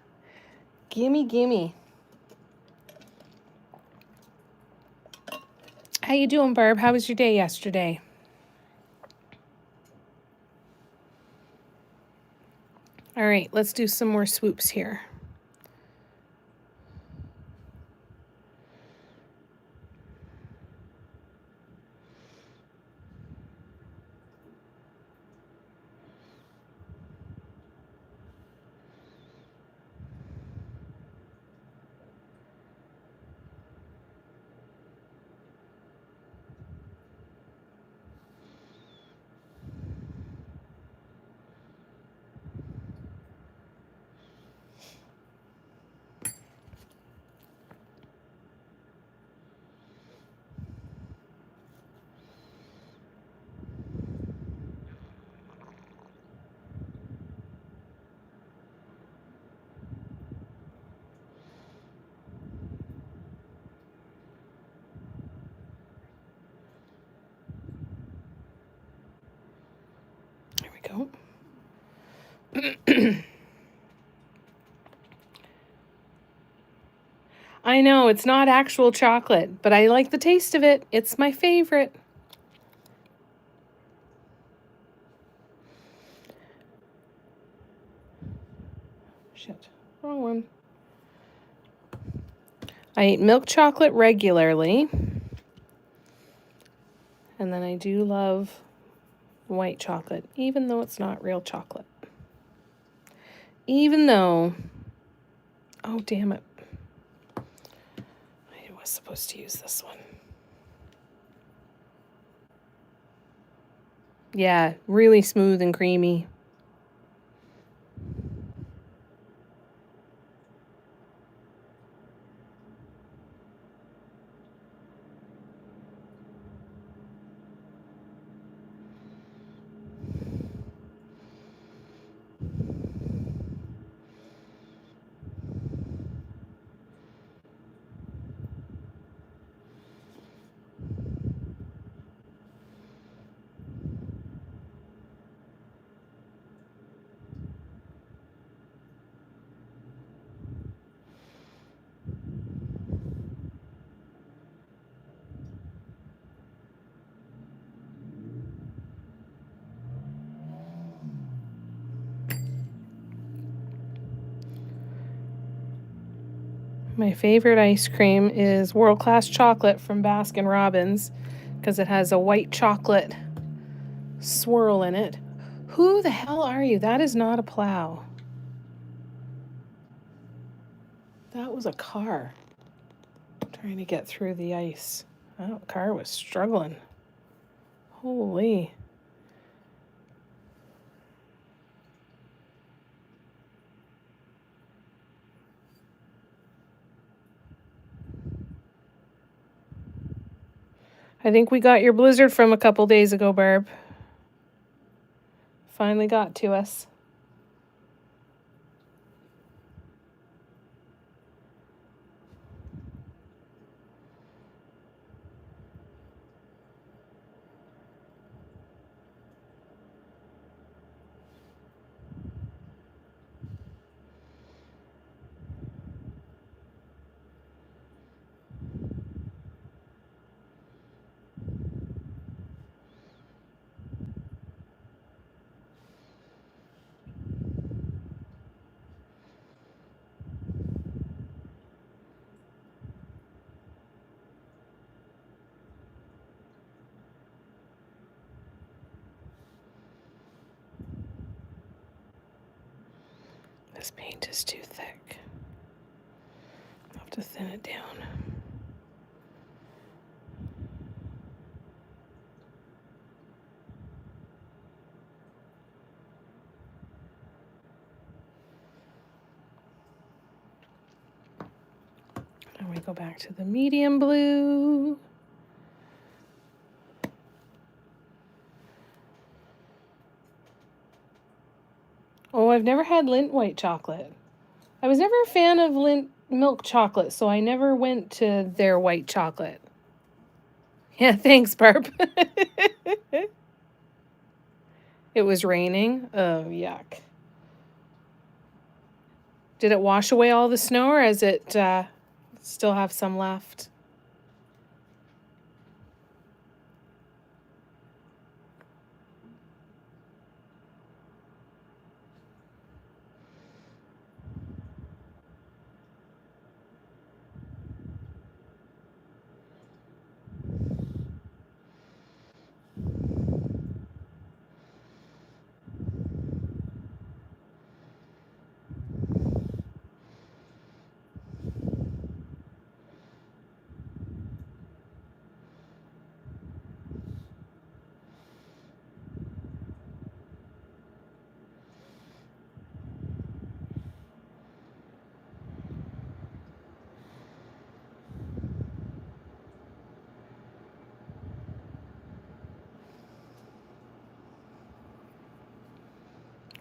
gimme, gimme. How you doing, Barb? How was your day yesterday? All right, let's do some more swoops here. There we go. I know, it's not actual chocolate, but I like the taste of it. It's my favorite. Shit, wrong one. I eat milk chocolate regularly. And then I do love white chocolate, even though it's not real chocolate. Even though, oh, damn it. I was supposed to use this one. Yeah, really smooth and creamy. My favorite ice cream is World Class Chocolate from Baskin Robbins because it has a white chocolate swirl in it. Who the hell are you? That is not a plow. That was a car trying to get through the ice. That car was struggling. Holy. I think we got your blizzard from a couple days ago, Barb. Finally got to us. This paint is too thick. I'll have to thin it down. And we go back to the medium blue. Oh, I've never had Lindt white chocolate. I was never a fan of Lindt milk chocolate, so I never went to their white chocolate. Yeah, thanks, Barb. It was raining. Oh, yuck. Did it wash away all the snow, or is it still have some left?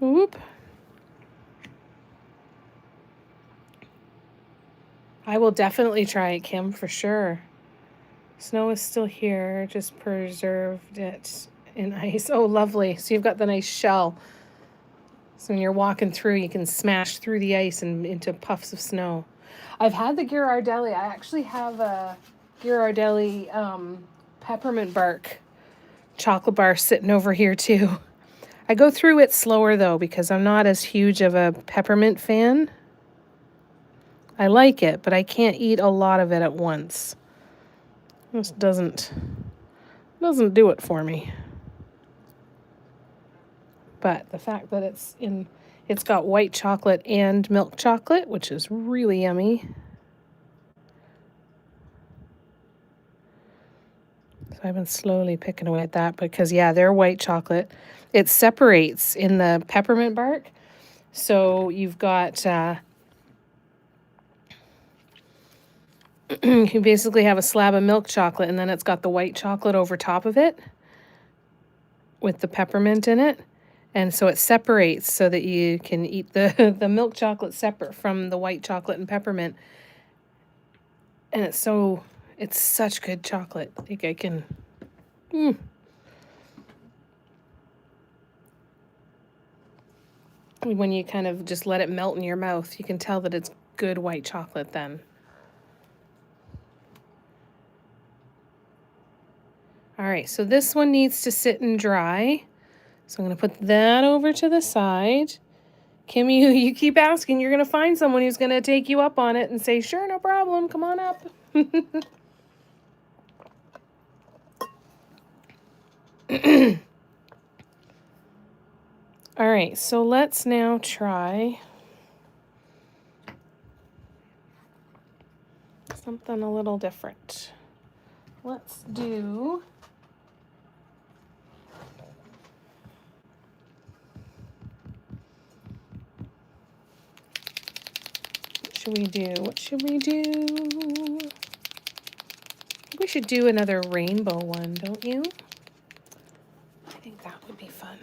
Whoop. I will definitely try it, Kim, for sure. Snow is still here, just preserved it in ice. Oh, lovely. So you've got the nice shell. So when you're walking through, you can smash through the ice and into puffs of snow. I've had the Ghirardelli. I actually have a Ghirardelli peppermint bark chocolate bar sitting over here too. I go through it slower though because I'm not as huge of a peppermint fan. I like it, but I can't eat a lot of it at once. This doesn't do it for me. But the fact that it's got white chocolate and milk chocolate, which is really yummy. So I've been slowly picking away at that because, yeah, they're white chocolate. It separates in the peppermint bark. So you've got, you basically have a slab of milk chocolate, and then it's got the white chocolate over top of it with the peppermint in it. And so it separates so that you can eat the milk chocolate separate from the white chocolate and peppermint. And it's such good chocolate. Like I can... When you kind of just let it melt in your mouth, you can tell that it's good white chocolate then. All right, so this one needs to sit and dry. So I'm going to put that over to the side. Kim, you keep asking. You're going to find someone who's going to take you up on it and say, sure, no problem. Come on up. All right, so let's now try something a little different. Let's do... What should we do? I think we should do another rainbow one, don't you? I think that would be fun.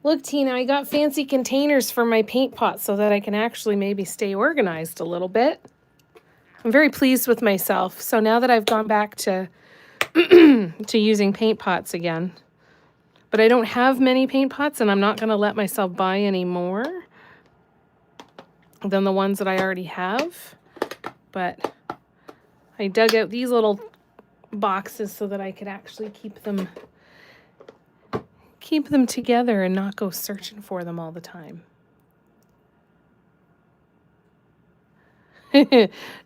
Look, Tina, I got fancy containers for my paint pot so that I can actually maybe stay organized a little bit. I'm very pleased with myself. So now that I've gone back to to using paint pots again, but I don't have many paint pots, and I'm not going to let myself buy any more than the ones that I already have. But I dug out these little boxes so that I could actually keep them together and not go searching for them all the time.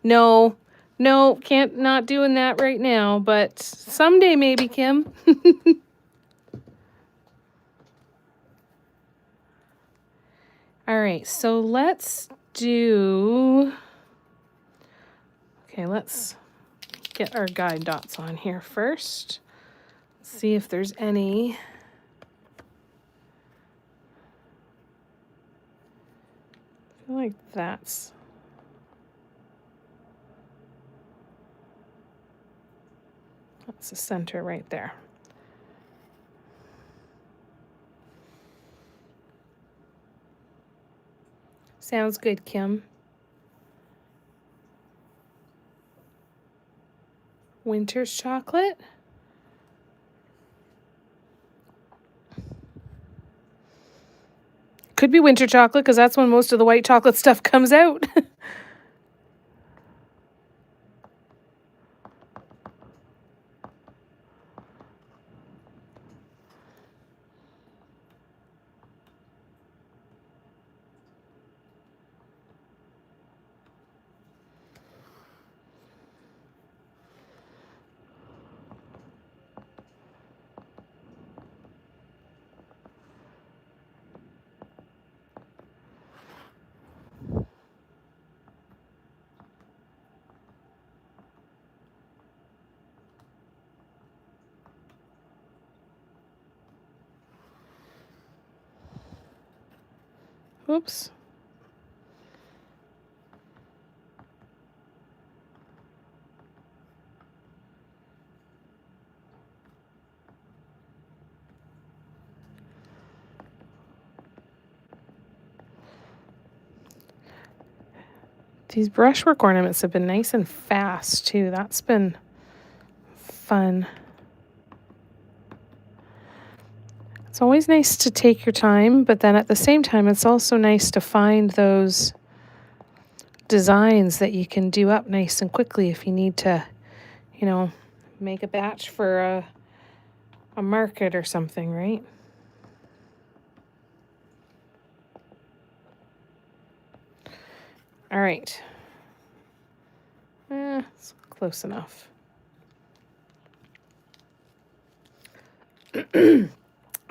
No, not doing that right now, but someday maybe, Kim. All right, so let's get our guide dots on here first. See if there's any. I feel like that's the center right there. Sounds good, Kim. Winter's chocolate. Could be winter chocolate because that's when most of the white chocolate stuff comes out. Oops. These brushwork ornaments have been nice and fast too. That's been fun. It's always nice to take your time, but then at the same time, it's also nice to find those designs that you can do up nice and quickly if you need to, you know, make a batch for a market or something, right? All right. It's close enough.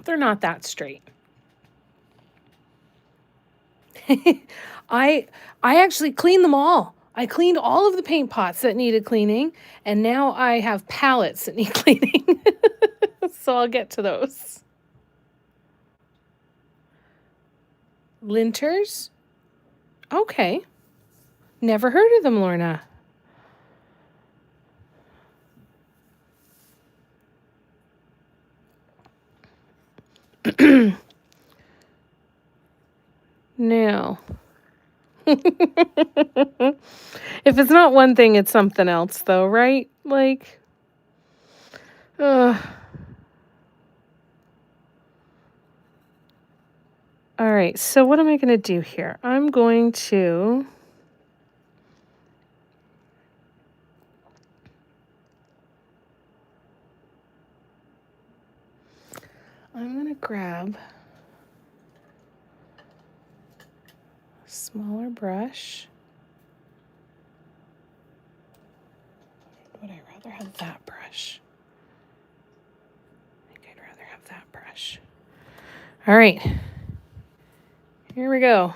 They're not that straight. I actually cleaned them all. I cleaned all of the paint pots that needed cleaning, and now I have palettes that need cleaning. So I'll get to those. Linters? Okay. Never heard of them, Lorna. No. If it's not one thing, it's something else, though, right? Like, all right, so what am I going to do here? I'm going to grab a smaller brush. Would I rather have that brush? I think I'd rather have that brush. All right, here we go.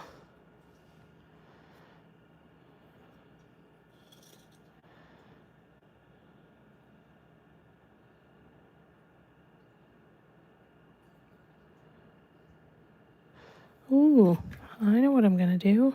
Ooh, I know what I'm going to do.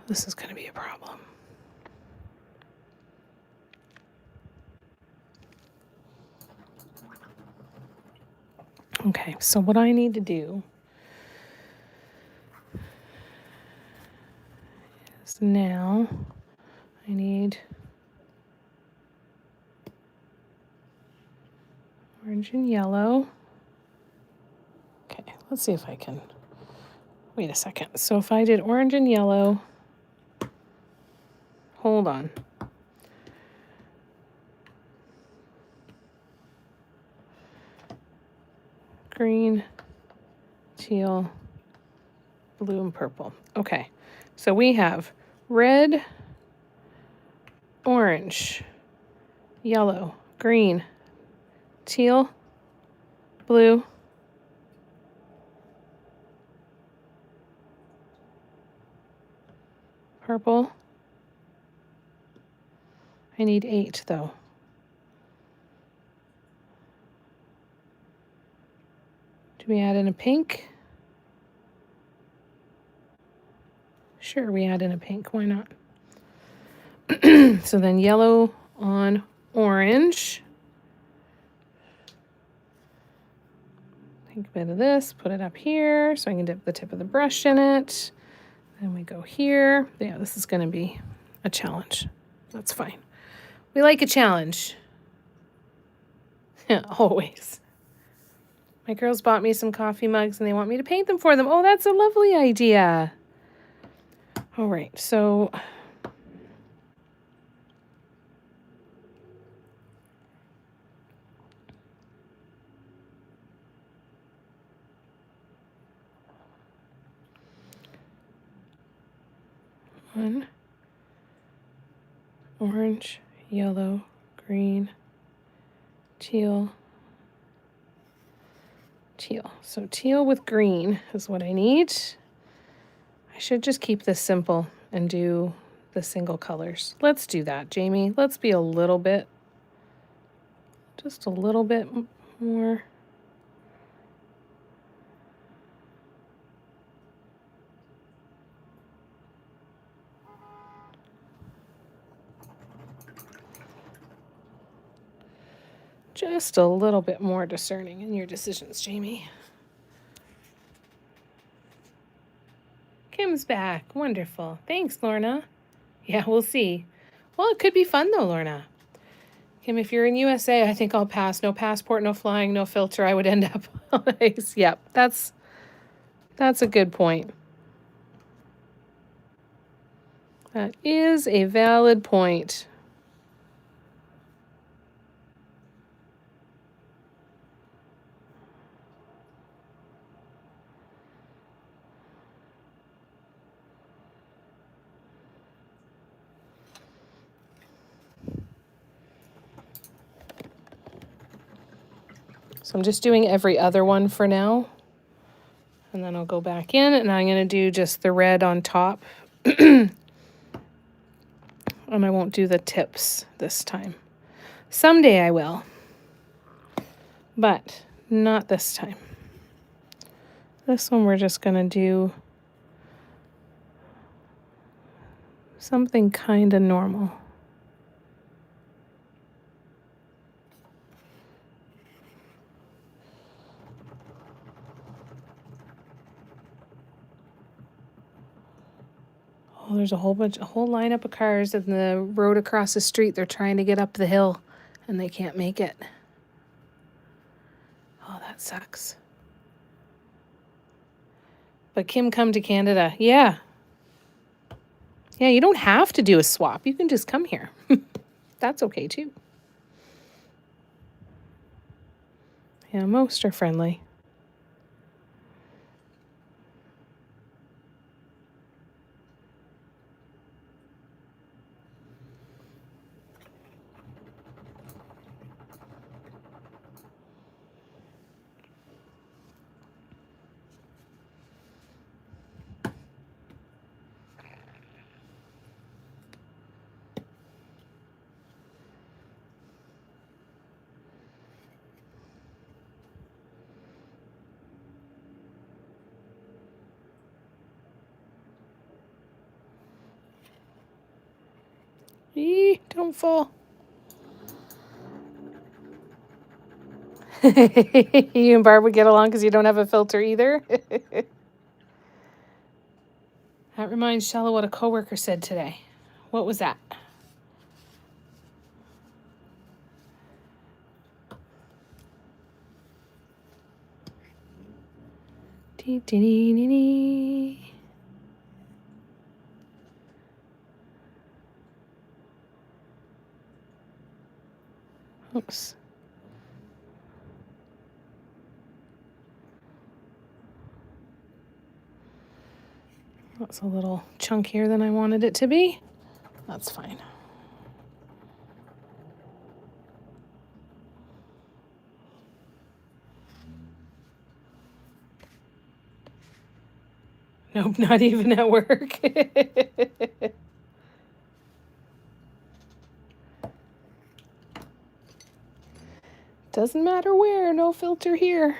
This is going to be a problem. Okay, so what I need to do is now I need orange and yellow. Okay, let's see if I can. Wait a second. So if I did orange and yellow, hold on. Green, teal, blue, and purple. Okay, so we have red, orange, yellow, green, teal, blue, purple. I need 8 though. Do we add in a pink? Sure, we add in a pink. Why not? So then yellow on orange. Take a bit of this, put it up here so I can dip the tip of the brush in it. Then we go here. Yeah, this is going to be a challenge. That's fine. We like a challenge. Always. My girls bought me some coffee mugs and they want me to paint them for them. Oh, that's a lovely idea. All right, so one, orange, yellow, green, teal, teal. So teal with green is what I need. I should just keep this simple and do the single colors. Let's do that, Jamie. Let's be a little bit, just a little bit more. Just a little bit more discerning in your decisions, Jamie. Kim's back. Wonderful. Thanks, Lorna. Yeah, we'll see. Well, it could be fun, though, Lorna. Kim, if you're in USA, I think I'll pass. No passport, no flying, no filter. I would end up on ice. Yep, that's a good point. That is a valid point. So I'm just doing every other one for now. And then I'll go back in and I'm going to do just the red on top. And I won't do the tips this time. Someday I will. But not this time. This one we're just going to do something kind of normal. Oh, there's a whole lineup of cars in the road across the street. They're trying to get up the hill and they can't make it. Oh, that sucks. But Kim, come to Canada. Yeah. Yeah, you don't have to do a swap. You can just come here. That's okay too. Yeah, most are friendly. Don't fall. You and Barb would get along because you don't have a filter either. That reminds Shella what a coworker said today. What was that? Oops. That's a little chunkier than I wanted it to be. That's fine. Nope, not even at work. Doesn't matter where, no filter here.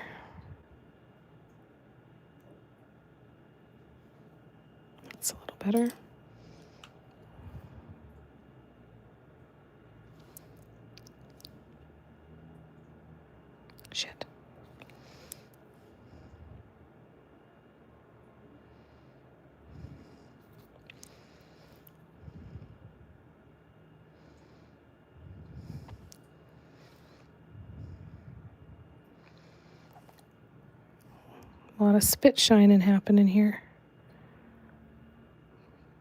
That's a little better. Shit. A lot of spit shining happening here.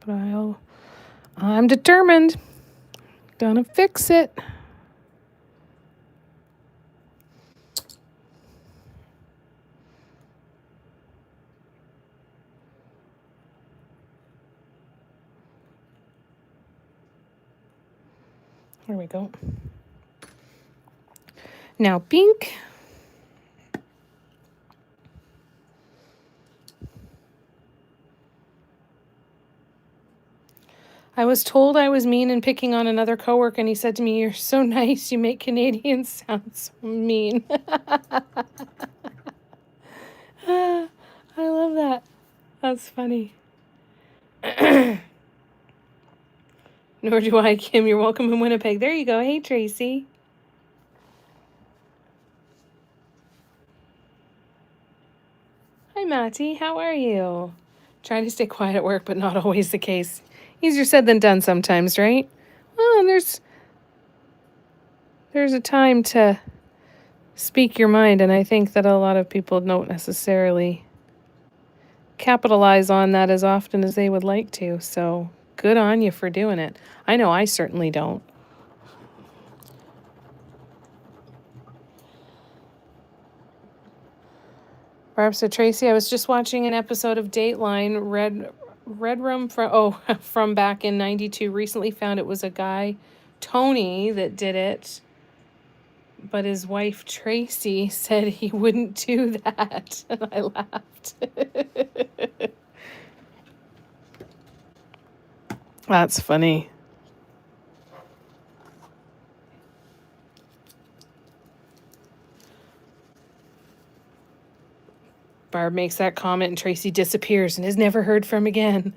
But I'm determined. Gonna fix it. There we go. Now pink. I was told I was mean and picking on another coworker, and he said to me, "You're so nice, you make Canadians sound so mean." I love that. That's funny. Nor do I, Kim. You're welcome in Winnipeg. There you go. Hey, Tracy. Hi, Matty. How are you? Trying to stay quiet at work, but not always the case. Easier said than done sometimes, right? Well, and there's a time to speak your mind, and I think that a lot of people don't necessarily capitalize on that as often as they would like to. So good on you for doing it. I know I certainly don't. Barb said, Tracy, I was just watching an episode of Dateline, Red Room from back in 92. Recently found it was a guy, Tony, that did it. But his wife, Tracy, said he wouldn't do that. And I laughed. That's funny. Barb makes that comment and Tracy disappears and is never heard from again.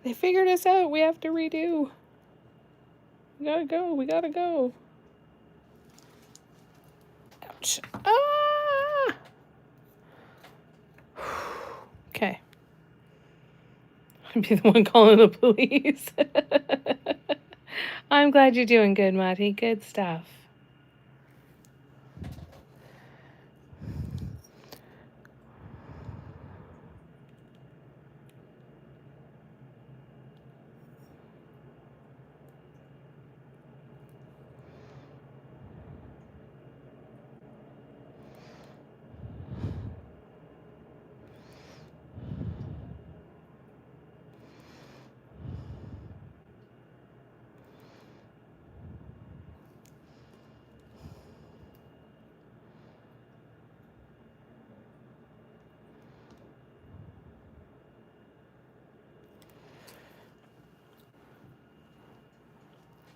They figured us out. We have to redo. We gotta go. We gotta go. Ouch. Ah! Okay. I'd be the one calling the police. I'm glad you're doing good, Matty. Good stuff.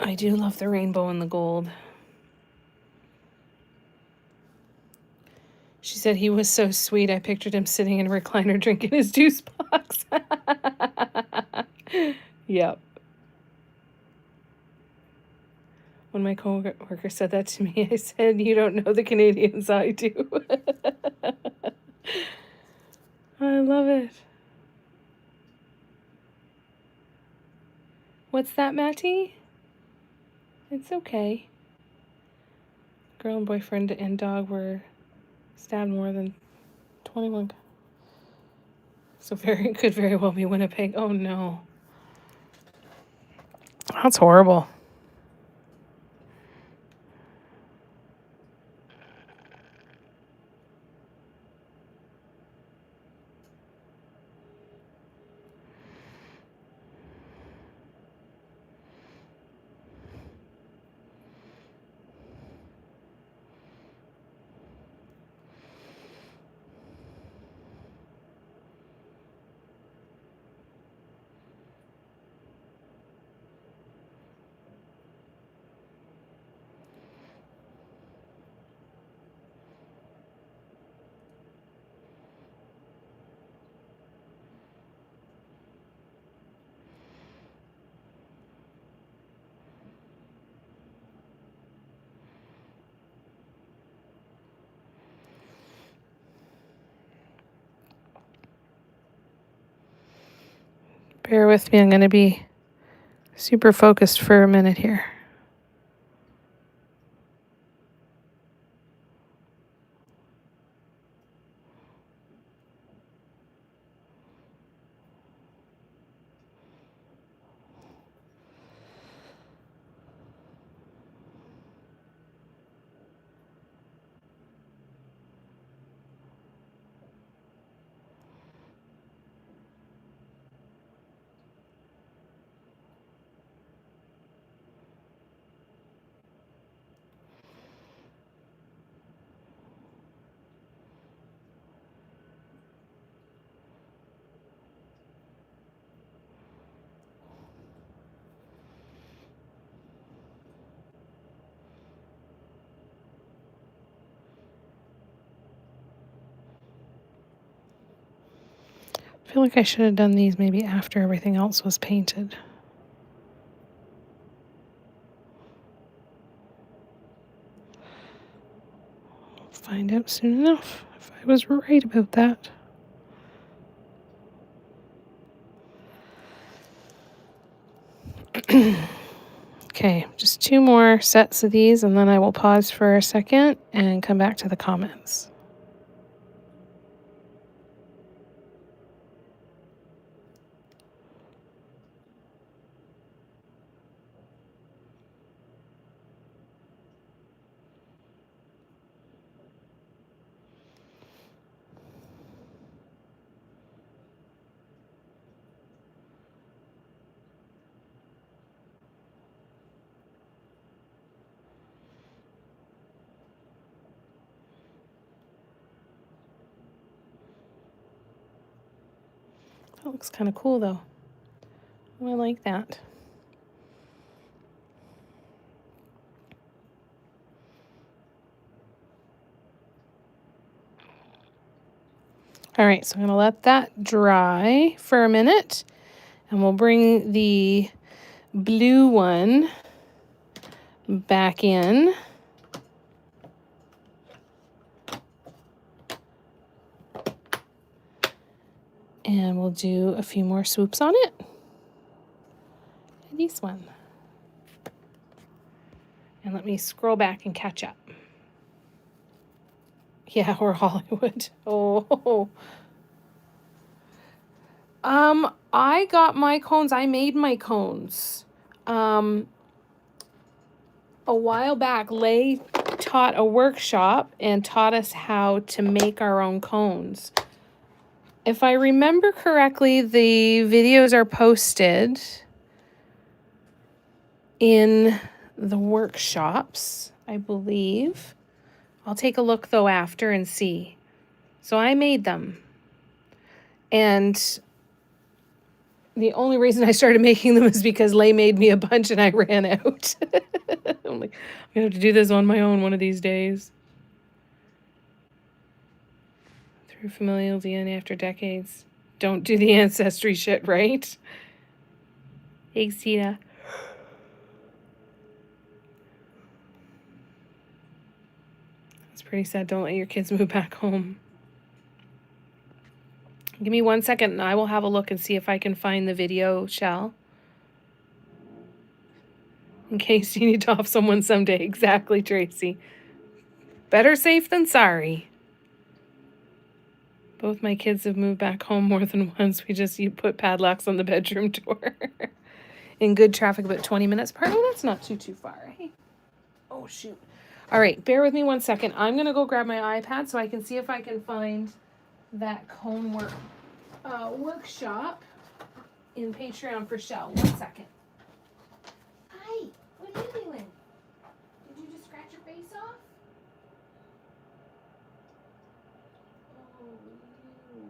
I do love the rainbow and the gold. She said he was so sweet. I pictured him sitting in a recliner drinking his juice box. Yep. When my coworker said that to me, I said, "You don't know the Canadians I do." I love it. What's that, Matty? It's okay. Girl and boyfriend and dog were stabbed more than 21. So could very well be Winnipeg. Oh no. That's horrible. Bear with me, I'm going to be super focused for a minute here. I feel like I should have done these maybe after everything else was painted. I'll find out soon enough if I was right about that. Okay, just 2 more sets of these and then I will pause for a second and come back to the comments. That looks kind of cool though. I like that. All right, so I'm going to let that dry for a minute, and we'll bring the blue one back in. And we'll do a few more swoops on it. And this one. And let me scroll back and catch up. Yeah, or Hollywood. Oh. I got my cones. I made my cones. A while back, Lay taught a workshop and taught us how to make our own cones. If I remember correctly, the videos are posted in the workshops, I believe. I'll take a look though after and see. So I made them. And the only reason I started making them is because Lay made me a bunch and I ran out. I'm like, I'm gonna have to do this on my own one of these days. Through familial DNA after decades. Don't do the ancestry shit, right? Thanks, Tina. It's pretty sad. Don't let your kids move back home. Give me 1 second and I will have a look and see if I can find the video, Shell. In case you need to off someone someday. Exactly, Tracy. Better safe than sorry. Both my kids have moved back home more than once. You put padlocks on the bedroom door. In good traffic, about 20 minutes apart. Oh, that's not too far. Hey. Oh, shoot. All right, bear with me 1 second. I'm going to go grab my iPad so I can see if I can find that cone workshop in Patreon for Shell. 1 second. Hi, what are you doing? Did you just scratch your face off? Oh, you.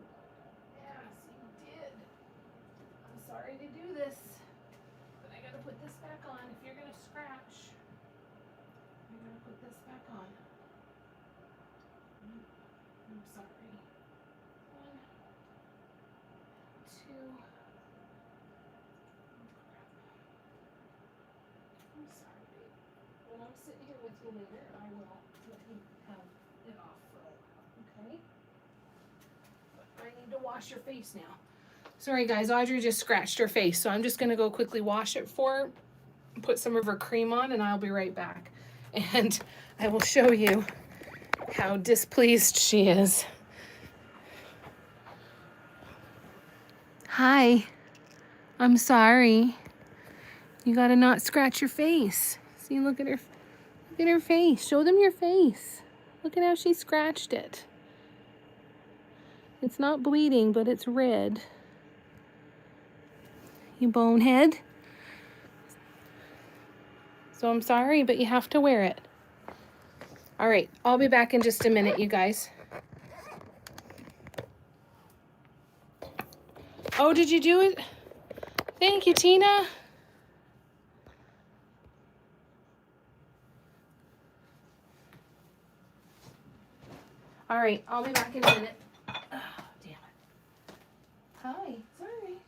Yes, you did. I'm sorry to do this, but I gotta put this back on. If you're gonna scratch, I gotta put this back on. I'm sorry. 1, 2. I'm sorry, babe. When I'm sitting here with you later, I will let you have it off for a while, okay? But I need to wash your face now. Sorry guys, Audrey just scratched her face, so I'm just gonna go quickly wash it for her, put some of her cream on, and I'll be right back. And I will show you how displeased she is. Hi, I'm sorry. You gotta not scratch your face. See, look at her face. Show them your face. Look at how she scratched it. It's not bleeding, but it's red. You bonehead. So I'm sorry, but you have to wear it. All right, I'll be back in just a minute, you guys. Oh, did you do it? Thank you, Tina. All right, I'll be back in a minute. Oh, damn it. Hi, sorry.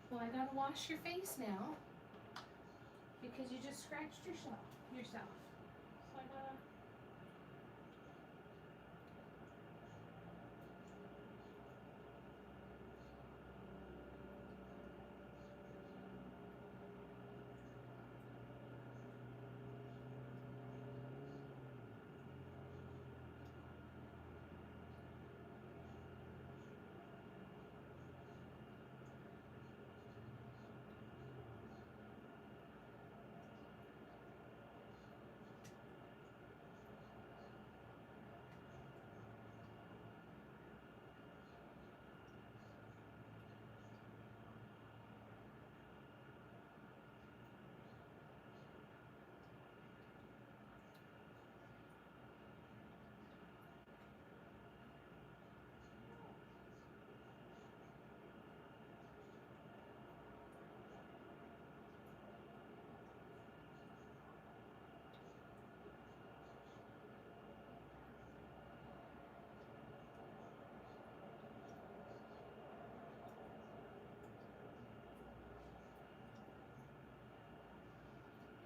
Well, I gotta wash your face now because you just scratched yourself. So I gotta.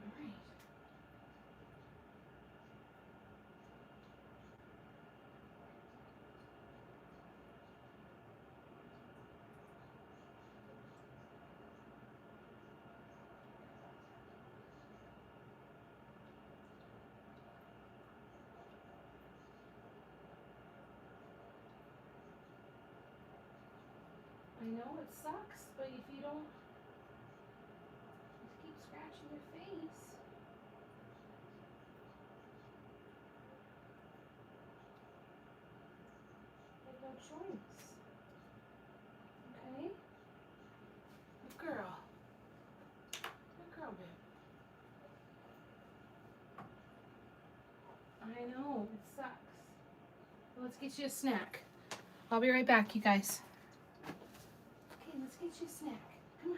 All right. I know it sucks, but if you don't just keep scratching your face, you have no choice. Okay? Good girl. Good girl, babe. I know, it sucks. Well, let's get you a snack. I'll be right back, you guys. Okay, let's get you a snack. Come on.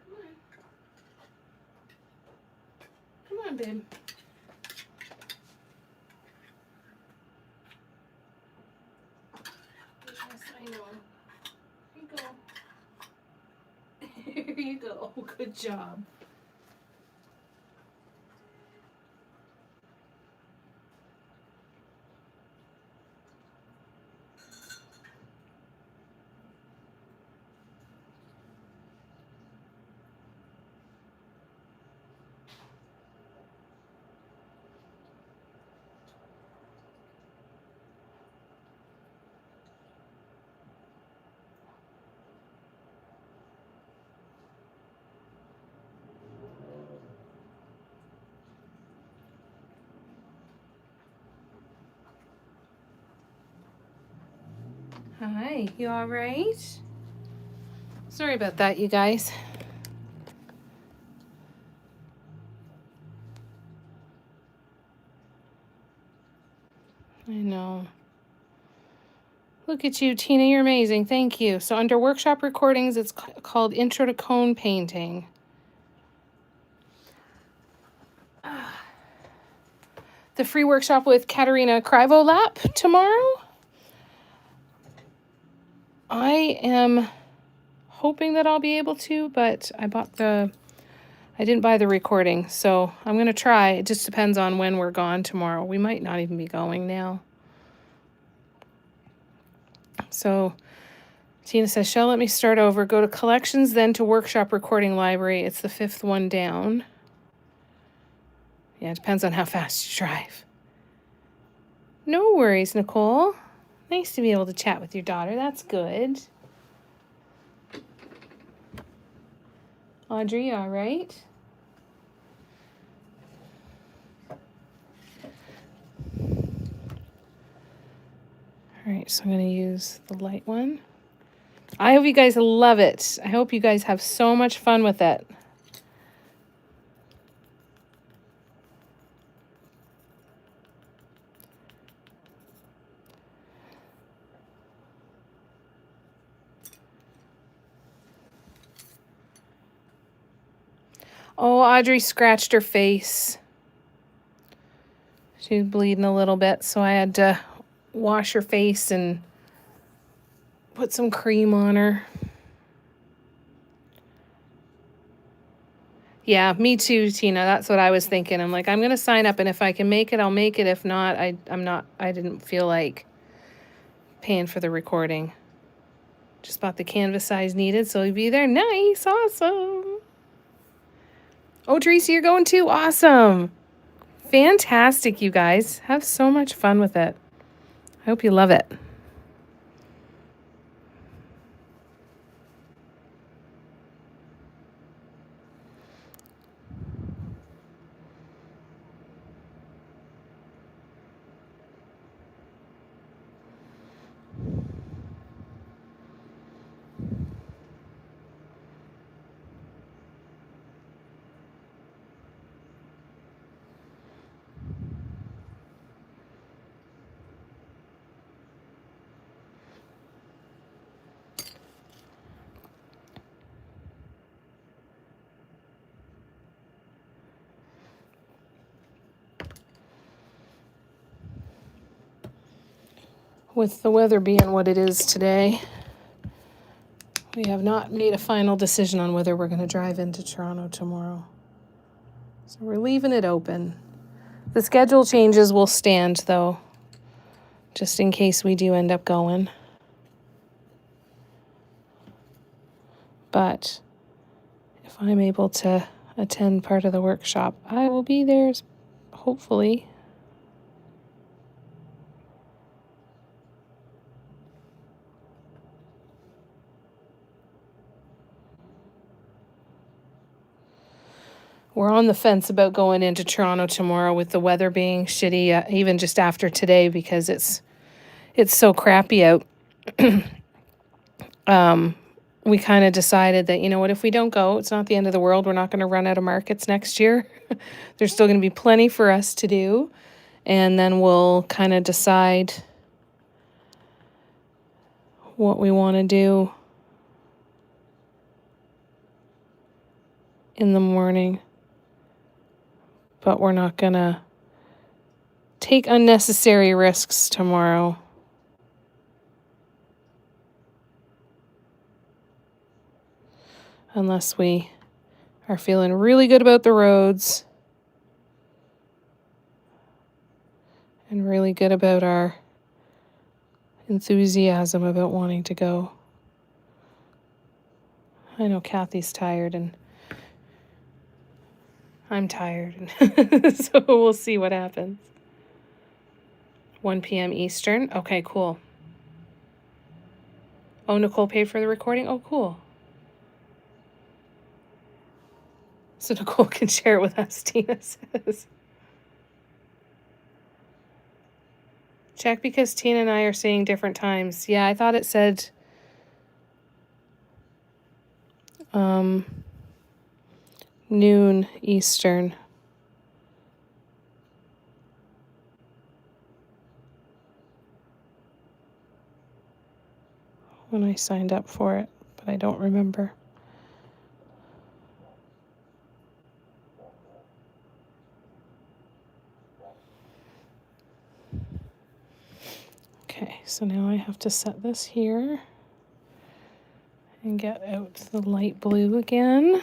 Come on. Come on, babe. Yes, I know. Here you go. Here you go. Good job. Hi, you all right? Sorry about that, you guys. I know. Look at you, Tina, you're amazing. Thank you. So under workshop recordings, it's called Intro to Cone Painting. The free workshop with Katerina Krivolap tomorrow. I am hoping that I'll be able to, but I didn't buy the recording, so I'm going to try. It just depends on when we're gone tomorrow. We might not even be going now. So Tina says, Shell, let me start over. Go to collections, then to workshop recording library. It's the 5th one down. Yeah, it depends on how fast you drive. No worries, Nicole. Nice to be able to chat with your daughter. That's good. Audrey, all right? All right, so I'm going to use the light one. I hope you guys love it. I hope you guys have so much fun with it. Oh, Audrey scratched her face. She was bleeding a little bit, so I had to wash her face and put some cream on her. Yeah, me too, Tina. That's what I was thinking. I'm like, I'm going to sign up, and if I can make it, I'll make it. If not, I didn't feel like paying for the recording. Just bought the canvas size needed, so you'll be there. Nice. Awesome. Oh, Tracy, you're going too? Awesome. Fantastic, you guys. Have so much fun with it. I hope you love it. With the weather being what it is today, we have not made a final decision on whether we're going to drive into Toronto tomorrow. So we're leaving it open. The schedule changes will stand, though, just in case we do end up going. But if I'm able to attend part of the workshop, I will be there, hopefully. We're on the fence about going into Toronto tomorrow with the weather being shitty, even just after today, because it's so crappy out. We kind of decided that, you know what, if we don't go, it's not the end of the world. We're not going to run out of markets next year. There's still going to be plenty for us to do. And then we'll kind of decide what we want to do in the morning. But we're not going to take unnecessary risks tomorrow. Unless we are feeling really good about the roads and really good about our enthusiasm about wanting to go. I know Kathy's tired and I'm tired, so we'll see what happens. 1 p.m. Eastern. Okay, cool. Oh, Nicole paid for the recording? Oh, cool. So Nicole can share it with us, Tina says. Check because Tina and I are saying different times. Yeah, I thought it said noon Eastern. When I signed up for it, but I don't remember. Okay, so now I have to set this here and get out the light blue again.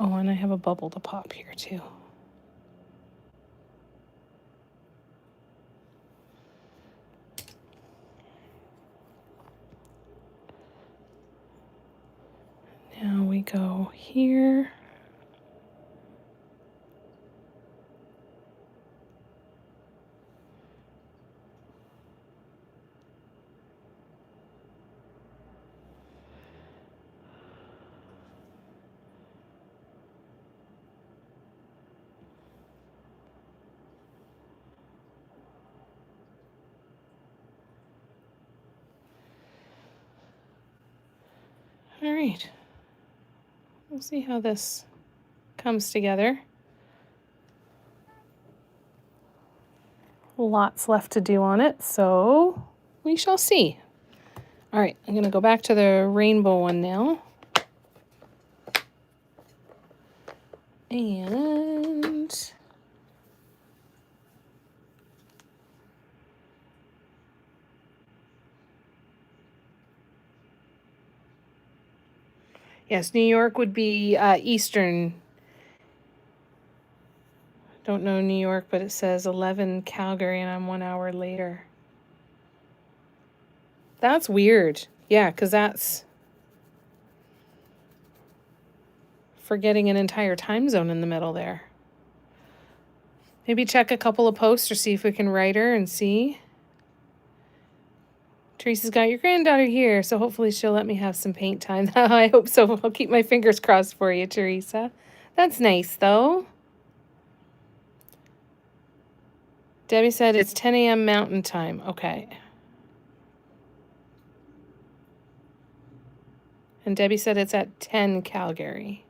Oh, and I have a bubble to pop here too. Now we go here. All right. We'll see how this comes together. Lots left to do on it, so we shall see. All right, I'm going to go back to the rainbow one now. And yes, New York would be Eastern. Don't know New York, but it says 11 Calgary, and I'm 1 hour later. That's weird. Yeah, because that's forgetting an entire time zone in the middle there. Maybe check a couple of posts or see if we can write her and see. Teresa's got your granddaughter here, so hopefully she'll let me have some paint time. I hope so. I'll keep my fingers crossed for you, Teresa. That's nice, though. Debbie said it's 10 a.m. Mountain Time. Okay. And Debbie said it's at 10 Calgary.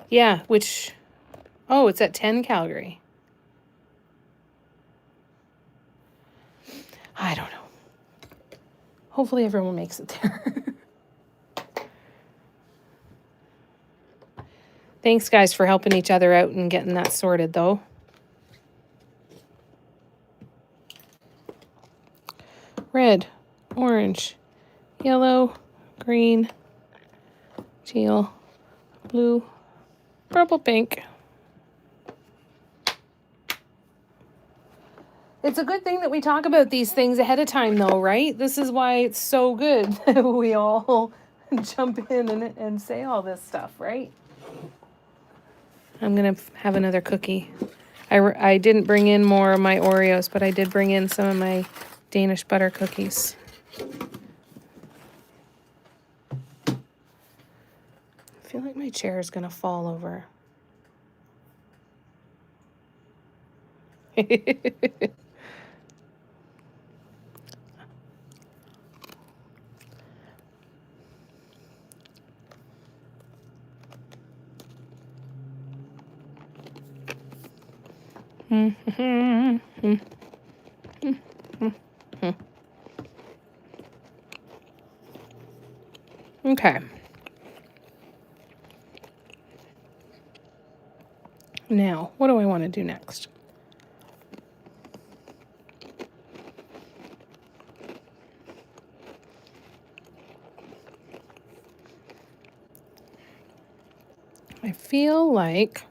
Yeah, which... Oh, it's at 10 Calgary. I don't know. Hopefully everyone makes it there. Thanks, guys, for helping each other out and getting that sorted, though. Red, orange, yellow, green, teal, blue, purple, pink. It's a good thing that we talk about these things ahead of time, though, right? This is why it's so good that we all jump in and say all this stuff, right? I'm going to have another cookie. I didn't bring in more of my Oreos, but I did bring in some of my Danish butter cookies. I feel like my chair is going to fall over. Okay. Now, what do I want to do next? I feel like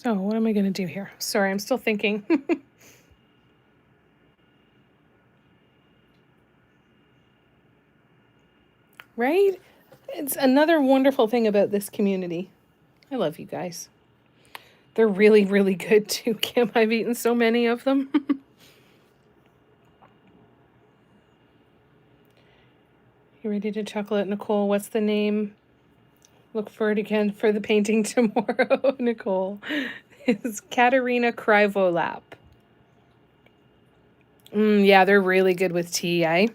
Oh, what am I going to do here? Sorry, I'm still thinking. Right? It's another wonderful thing about this community. I love you guys. They're really, really good too, Kim. I've eaten so many of them. You ready to chuckle at Nicole? What's the name? Look for it again for the painting tomorrow, Nicole. It's Katerina Krivolap. Yeah, they're really good with tea, eh?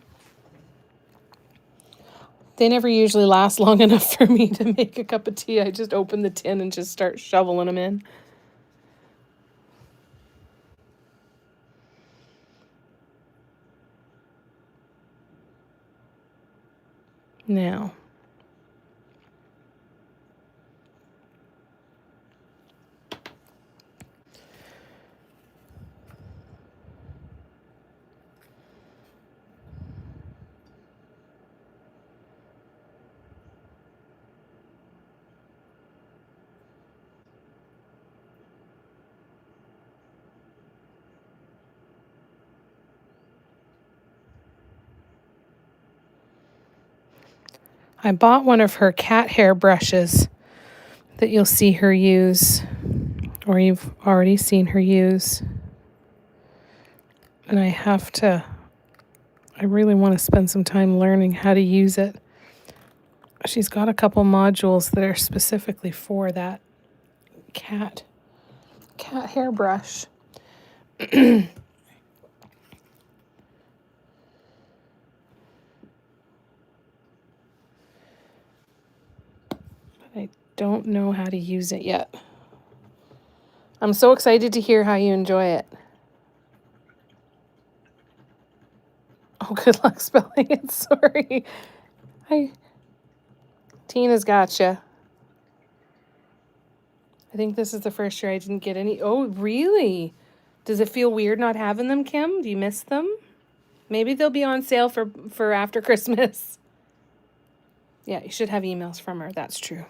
They never usually last long enough for me to make a cup of tea. I just open the tin and just start shoveling them in. Now, I bought one of her cat hair brushes that you'll see her use, or you've already seen her use. And I really want to spend some time learning how to use it. She's got a couple modules that are specifically for that cat hairbrush. I don't know how to use it yet. I'm so excited to hear how you enjoy it. Oh, good luck spelling it. Sorry. Tina's gotcha. I think this is the first year I didn't get any. Oh, really? Does it feel weird not having them, Kim? Do you miss them? Maybe they'll be on sale for after Christmas. Yeah, you should have emails from her. That's true.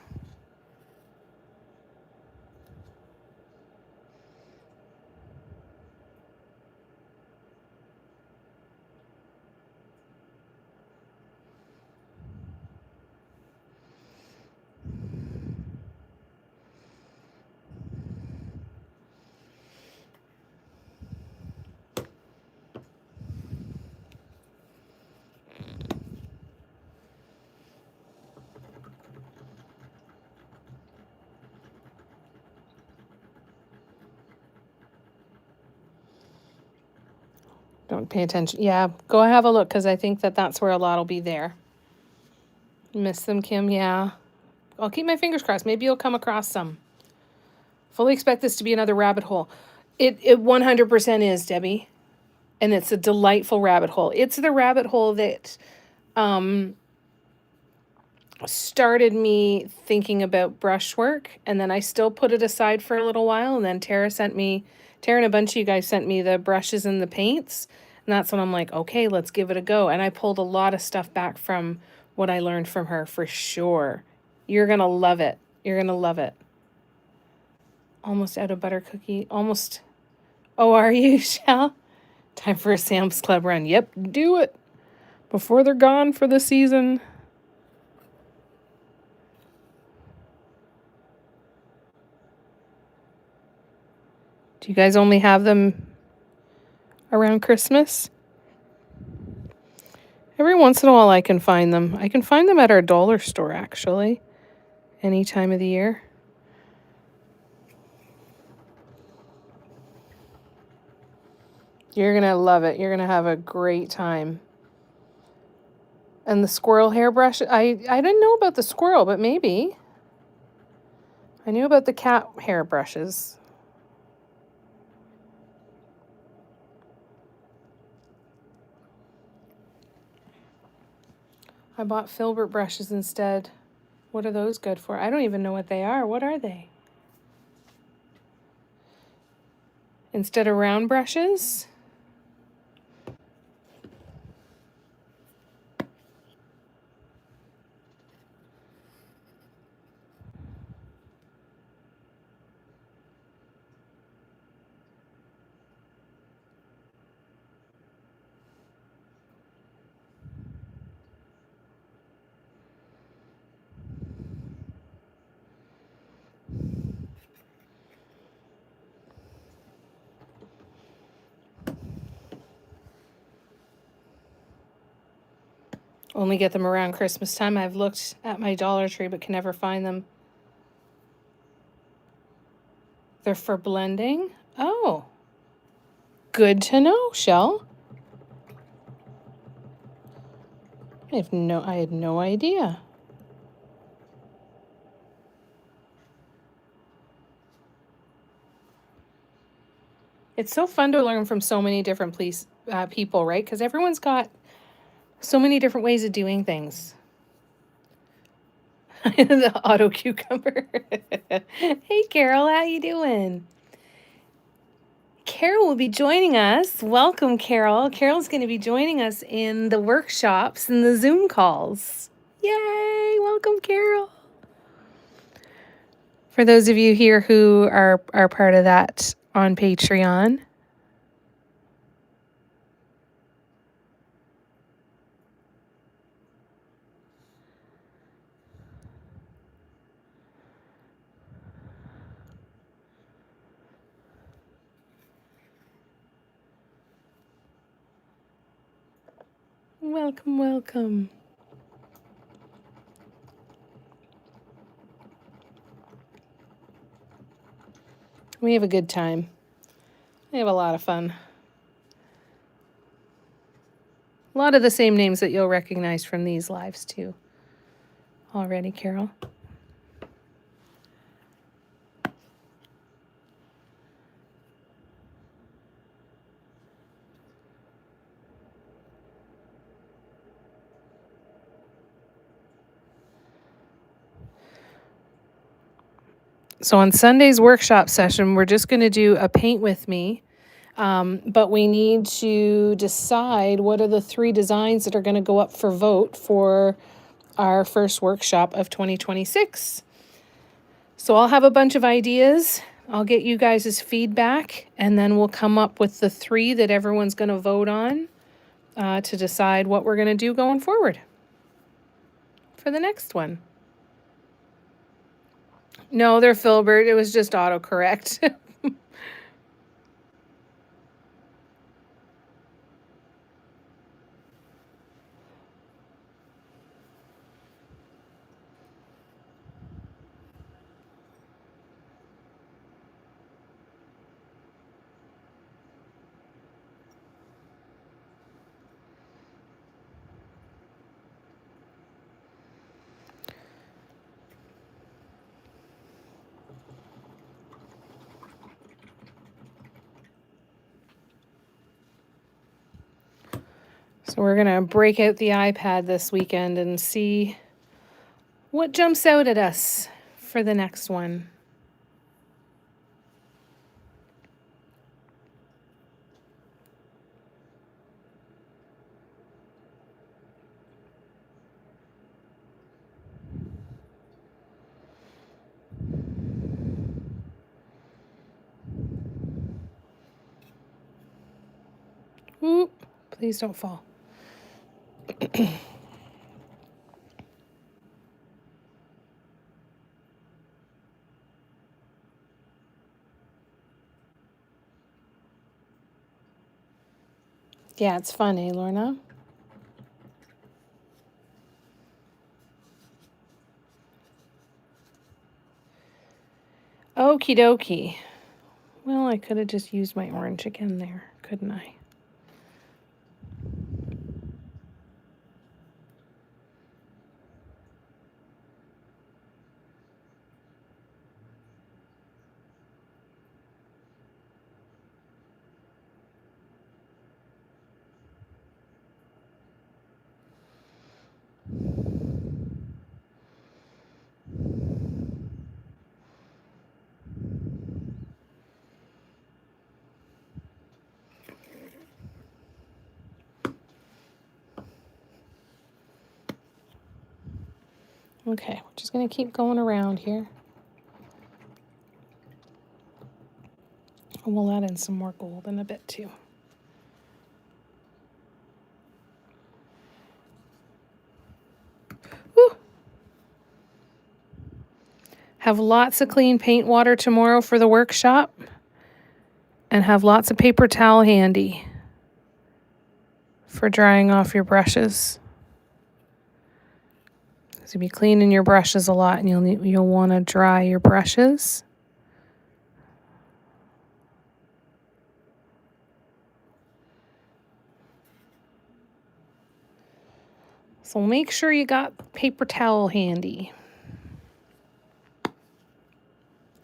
Don't pay attention. Yeah, go have a look because I think that's where a lot will be there. Miss them, Kim? Yeah. I'll keep my fingers crossed. Maybe you'll come across some. Fully expect this to be another rabbit hole. It 100% is, Debbie. And it's a delightful rabbit hole. It's the rabbit hole that started me thinking about brushwork, and then I still put it aside for a little while, and then Tara and a bunch of you guys sent me the brushes and the paints, and that's when I'm like, okay, let's give it a go. And I pulled a lot of stuff back from what I learned from her for sure. You're gonna love it. You're gonna love it. Almost out of butter cookie. Almost. Oh, are you, Shell? Time for a Sam's Club run. Yep, do it before they're gone for the season. Do you guys only have them around Christmas? Every once in a while I can find them. I can find them at our dollar store, actually, any time of the year. You're going to love it. You're going to have a great time. And the squirrel hairbrush, I didn't know about the squirrel, but maybe. I knew about the cat hairbrushes. I bought filbert brushes instead. What are those good for? I don't even know what they are. What are they? Instead of round brushes? Only get them around Christmas time. I've looked at my Dollar Tree but can never find them. They're for blending? Oh. Good to know, Shell. I had no idea. It's so fun to learn from so many different people, right? Because everyone's got so many different ways of doing things. The auto cucumber. Hey, Carol, how you doing? Carol will be joining us. Welcome, Carol. Carol's going to be joining us in the workshops and the Zoom calls. Yay! Welcome, Carol. For those of you here who are part of that on Patreon, welcome, welcome. We have a good time. We have a lot of fun. A lot of the same names that you'll recognize from these lives too. Already, Carol. So on Sunday's workshop session, we're just going to do a paint with me. But we need to decide what are the 3 designs that are going to go up for vote for our first workshop of 2026. So I'll have a bunch of ideas. I'll get you guys' feedback, and then we'll come up with the 3 that everyone's going to vote on to decide what we're going to do going forward for the next one. No, they're Filbert. It was just autocorrect. So we're going to break out the iPad this weekend and see what jumps out at us for the next one. Ooh, please don't fall. Yeah, it's fun, eh, Lorna? Okie dokie. Well, I could have just used my orange again there, couldn't I? Okay, we're just going to keep going around here. And we'll add in some more gold in a bit too. Whew. Have lots of clean paint water tomorrow for the workshop. And have lots of paper towel handy for drying off your brushes. So be cleaning your brushes a lot, and you'll want to dry your brushes. So make sure you got paper towel handy.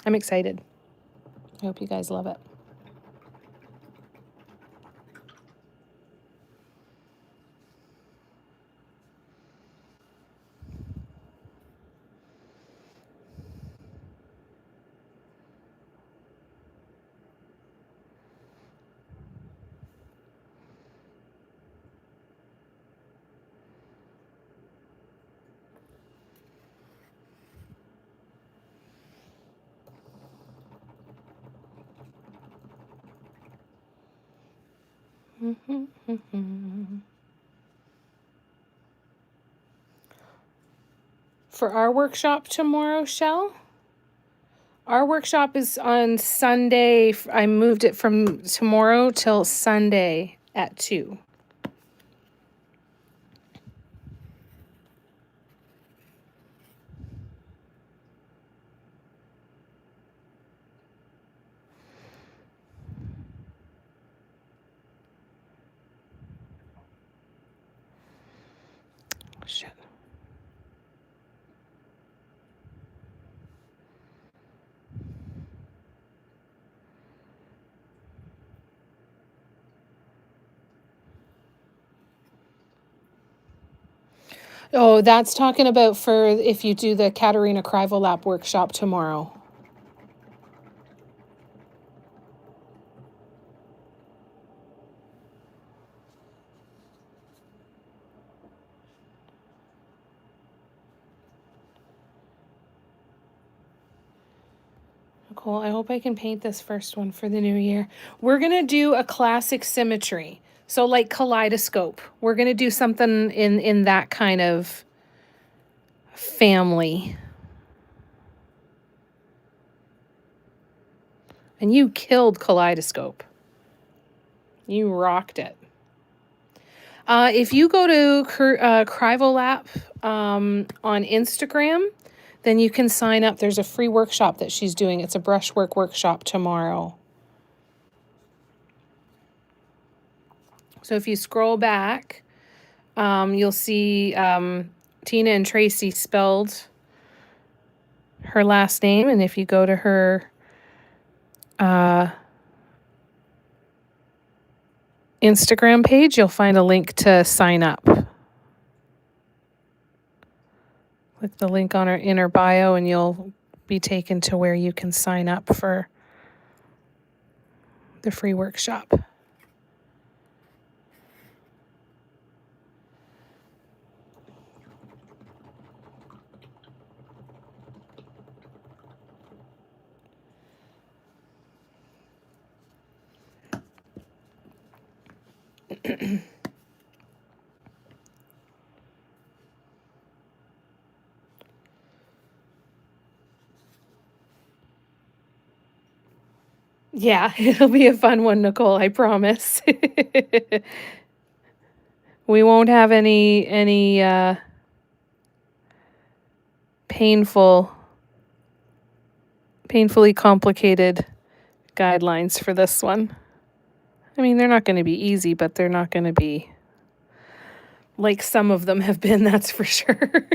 I'm excited. I hope you guys love it. For our workshop tomorrow, Shell, our workshop is on Sunday. I moved it from tomorrow till Sunday at 2. Shit. Oh, that's talking about for if you do the Katerina Krivolap workshop tomorrow. Cool. I hope I can paint this first one for the new year. We're going to do a classic symmetry. So like kaleidoscope. We're going to do something in that kind of family. And you killed kaleidoscope. You rocked it. If you go to Krivolap on Instagram, then you can sign up. There's a free workshop that she's doing. It's a brushwork workshop tomorrow. So if you scroll back, you'll see Tina and Tracy spelled her last name. And if you go to her Instagram page, you'll find a link to sign up. Click the link on in her bio and you'll be taken to where you can sign up for the free workshop. Yeah, it'll be a fun one, Nicole, I promise. We won't have any painfully complicated guidelines for this one. I mean, they're not going to be easy, but they're not going to be like some of them have been, that's for sure.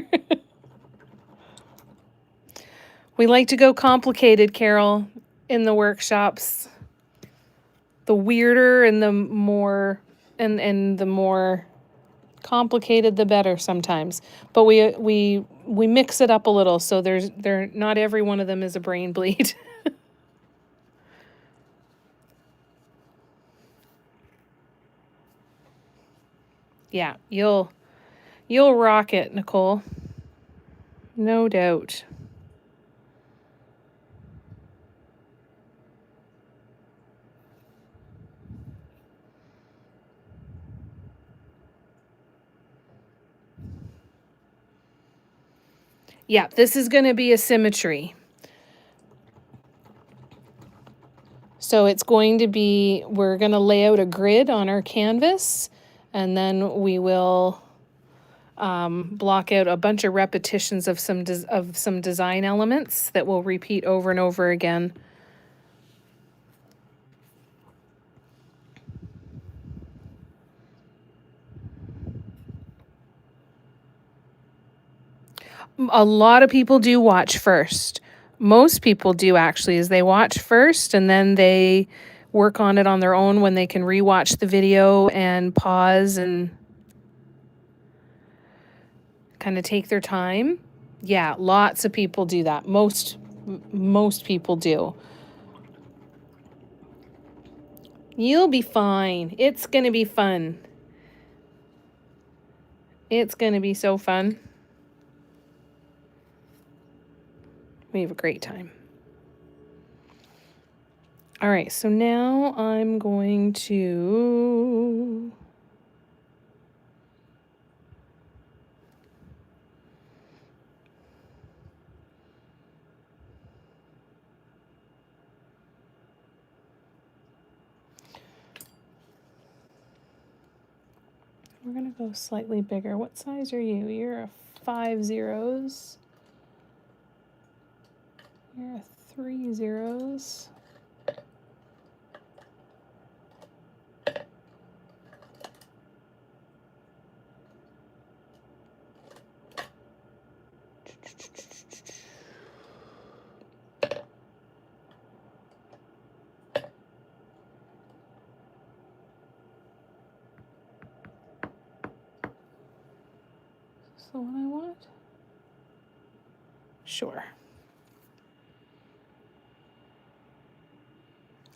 We like to go complicated, Carol, in the workshops. The weirder and the more and the more complicated, the better sometimes. But we mix it up a little, so not every one of them is a brain bleed. Yeah, you'll rock it, Nicole. No doubt. Yeah, this is going to be a symmetry. So it's going to be, we're going to lay out a grid on our canvas, and then we will block out a bunch of repetitions of some design elements that will repeat over and over again. A lot of people do watch first. Most people do actually, is they watch first and then they work on it on their own when they can rewatch the video and pause and kind of take their time. Yeah, lots of people do that. Most people do. You'll be fine. It's going to be fun. It's going to be so fun. We have a great time. All right, so now I'm going to we're going to go slightly bigger. What size are you? You're a 5 zeros. You're a 3 zeros. Is this the one I want? Sure.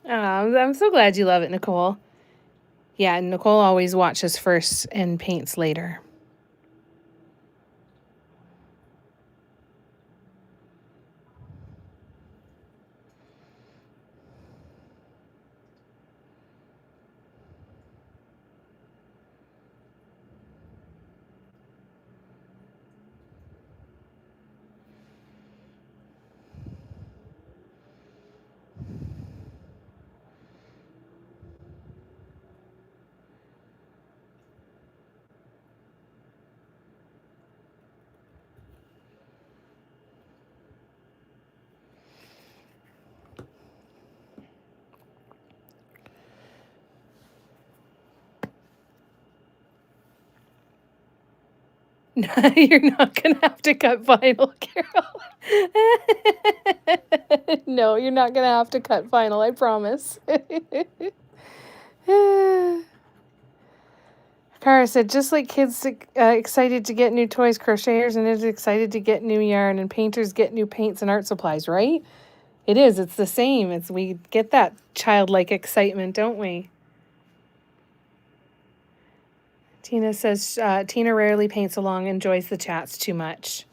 Oh, I'm so glad you love it, Nicole. Yeah, Nicole always watches first and paints later. You're not going to have to cut vinyl, Carol. No, you're not going to have to cut vinyl, I promise. Kara said, just like kids excited to get new toys, crocheters and is excited to get new yarn, and painters get new paints and art supplies, right? It is. It's the same. We get that childlike excitement, don't we? Tina says, Tina rarely paints along, enjoys the chats too much.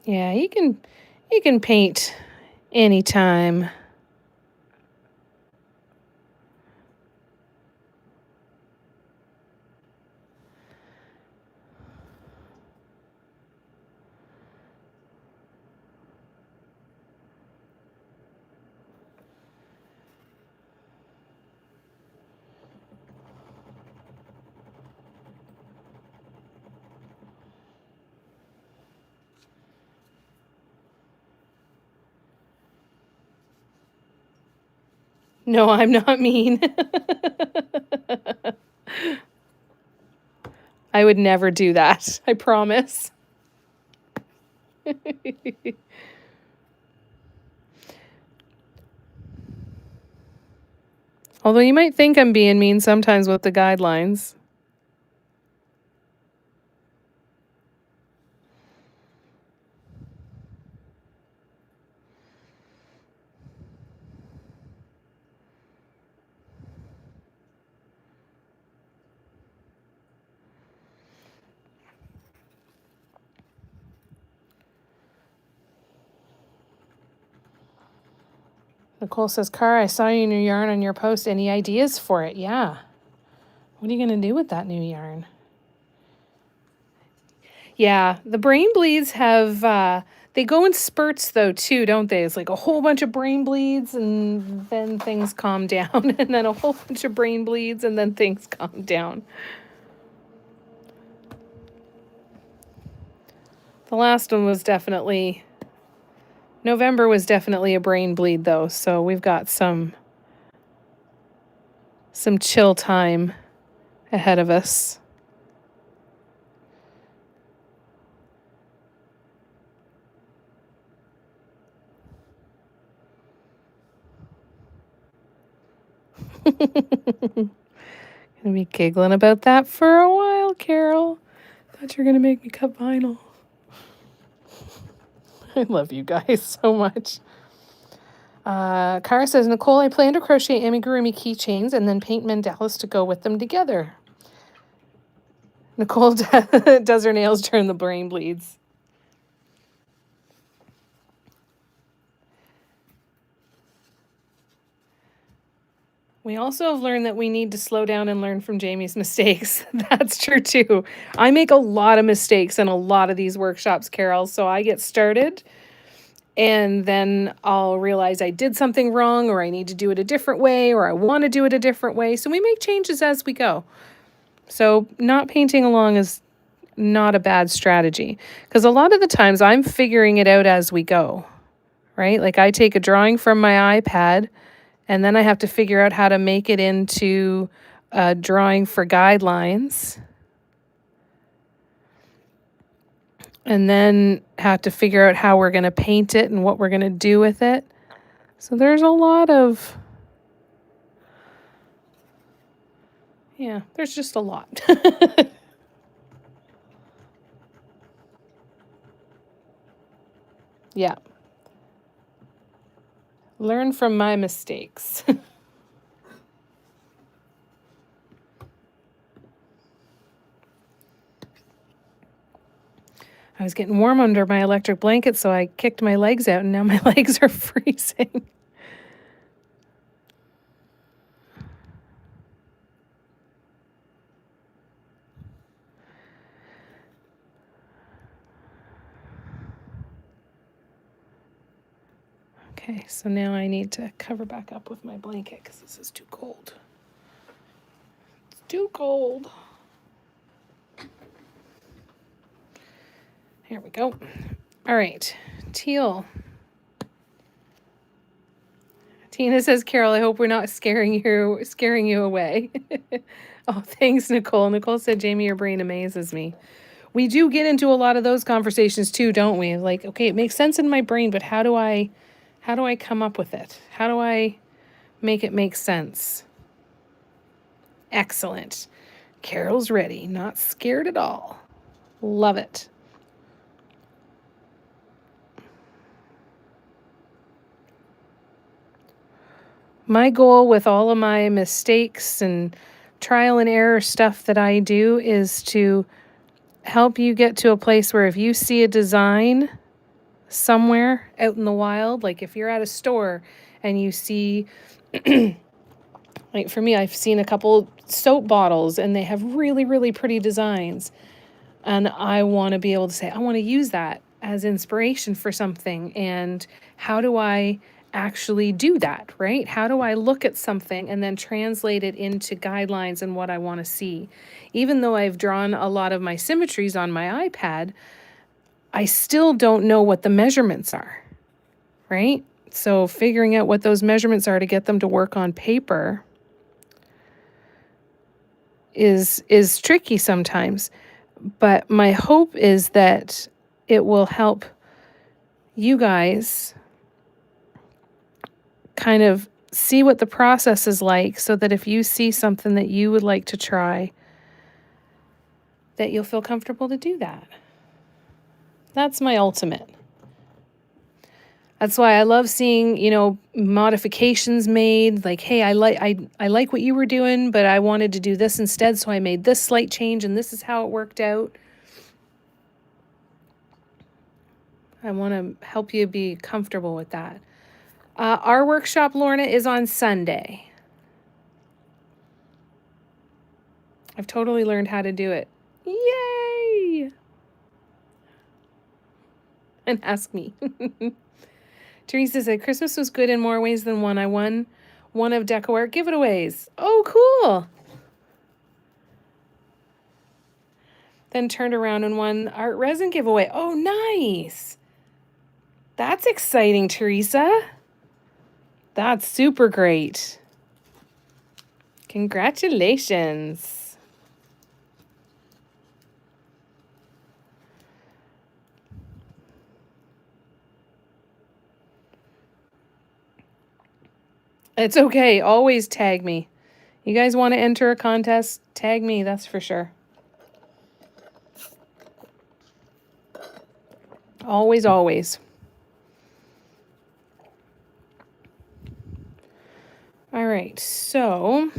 Yeah, you can paint anytime. No, I'm not mean. I would never do that. I promise. Although you might think I'm being mean sometimes with the guidelines. Nicole says, Cara, I saw your new yarn on your post. Any ideas for it? Yeah. What are you going to do with that new yarn? Yeah, the brain bleeds have, They go in spurts though too, don't they? It's like a whole bunch of brain bleeds and then things calm down, and then a whole bunch of brain bleeds and then things calm down. The last one was definitely, November was definitely a brain bleed though, so we've got some chill time ahead of us. Gonna be giggling about that for a while, Carol. Thought you were gonna make me cut vinyl. I love you guys so much. Kara says, Nicole, I plan to crochet amigurumi keychains and then paint mandalas to go with them together. Nicole does her nails during the brain bleeds. We also have learned that we need to slow down and learn from Jamie's mistakes. That's true too. I make a lot of mistakes in a lot of these workshops, Carol, so I get started and then I'll realize I did something wrong, or I need to do it a different way, or I want to do it a different way. So we make changes as we go. So not painting along is not a bad strategy, because a lot of the times I'm figuring it out as we go, right? Like I take a drawing from my iPad and then I have to figure out how to make it into a drawing for guidelines. And then have to figure out how we're going to paint it and what we're going to do with it. So there's a lot of, yeah, there's just a lot. Yeah. Learn from my mistakes. I was getting warm under my electric blanket, so I kicked my legs out, and now my legs are freezing. Okay, so now I need to cover back up with my blanket because this is too cold. It's too cold. Here we go. All right, teal. Tina says, Carol, I hope we're not scaring you away. Oh, thanks, Nicole. Nicole said, Jamie, your brain amazes me. We do get into a lot of those conversations too, don't we? Like, okay, it makes sense in my brain, but how do I come up with it? How do I make it make sense? Excellent. Carol's ready, not scared at all. Love it. My goal with all of my mistakes and trial and error stuff that I do is to help you get to a place where if you see a design somewhere out in the wild, like if you're at a store and you see, like for me, I've seen a couple soap bottles and they have really, really pretty designs. And I want to be able to say, I want to use that as inspiration for something. And how do I actually do that, right? How do I look at something and then translate it into guidelines and what I want to see? Even though I've drawn a lot of my symmetries on my iPad, I still don't know what the measurements are, right? So figuring out what those measurements are to get them to work on paper is tricky sometimes. But my hope is that it will help you guys kind of see what the process is like, so that if you see something that you would like to try, that you'll feel comfortable to do that. That's my ultimate. That's why I love seeing, modifications made, like, hey, I like what you were doing, but I wanted to do this instead, so I made this slight change and this is how it worked out. I want to help you be comfortable with that. Our workshop, Lorna, is on Sunday. I've totally learned how to do it. Yay! and ask me. Teresa said, Christmas was good in more ways than one. I won one of DecoArt giveaways. Oh, cool. Then turned around and won art resin giveaway. Oh, nice. That's exciting, Teresa. That's super great. Congratulations. It's okay. Always tag me. You guys want to enter a contest? Tag me, that's for sure. Always, always. All right, so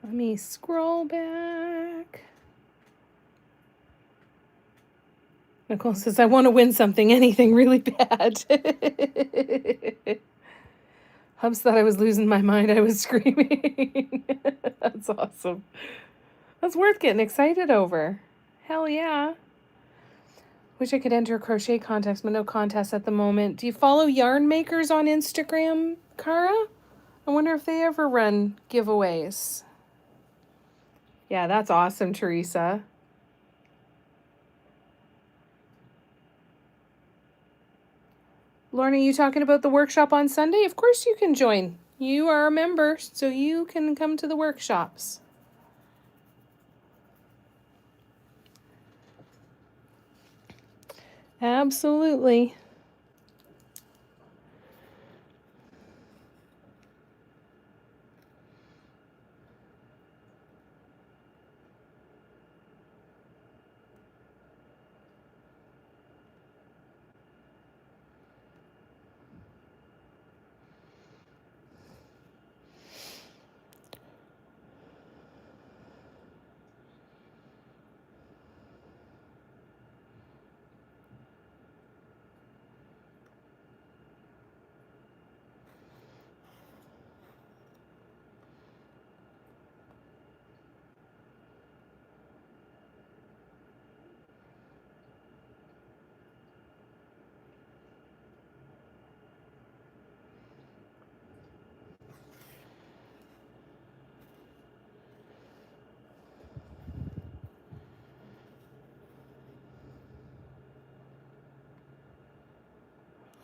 let me scroll back. Nicole says, I want to win something, anything really bad. Hubs thought I was losing my mind. I was screaming. That's awesome. That's worth getting excited over. Hell yeah. Wish I could enter a crochet contest, but no contest at the moment. Do you follow yarn makers on Instagram, Cara? I wonder if they ever run giveaways. Yeah, that's awesome, Teresa. Lorna, you talking about the workshop on Sunday? Of course you can join. You are a member, so you can come to the workshops. Absolutely.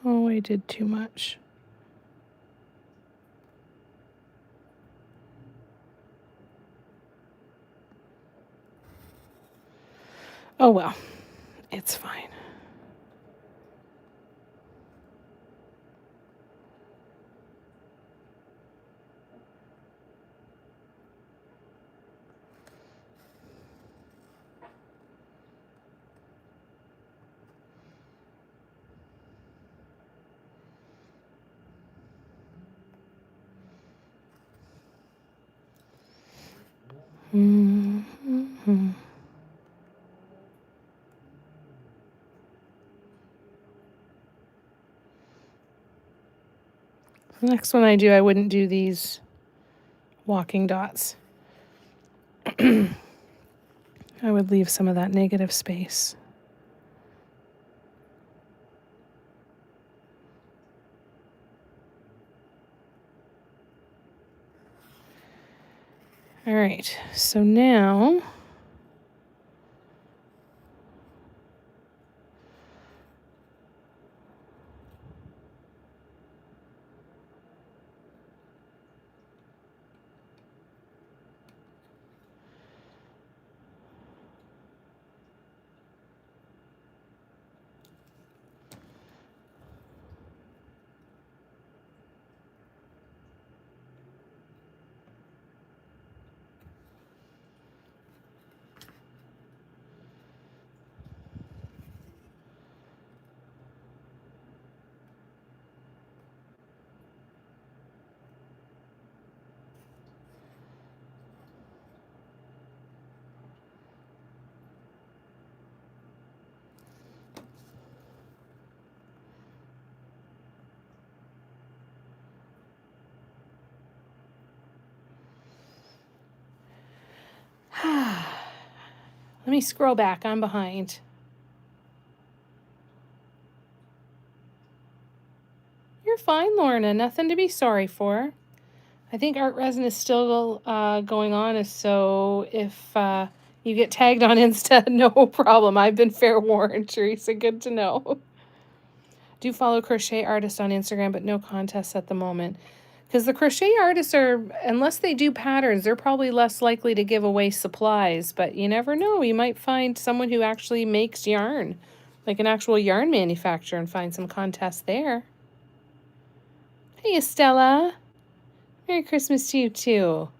Oh, I did too much. Oh well, it's fine. Mm-hmm. The next one I do, I wouldn't do these walking dots. I would leave some of that negative space. All right, so now let me scroll back. I'm behind. You're fine, Lorna. Nothing to be sorry for. I think art resin is still going on, so if you get tagged on Insta, no problem. I've been fair warned, Teresa. Good to know. Do follow crochet artists on Instagram, but no contests at the moment. Because the crochet artists are, unless they do patterns, they're probably less likely to give away supplies. But you never know. You might find someone who actually makes yarn, like an actual yarn manufacturer, and find some contests there. Hey, Estella. Merry Christmas to you, too.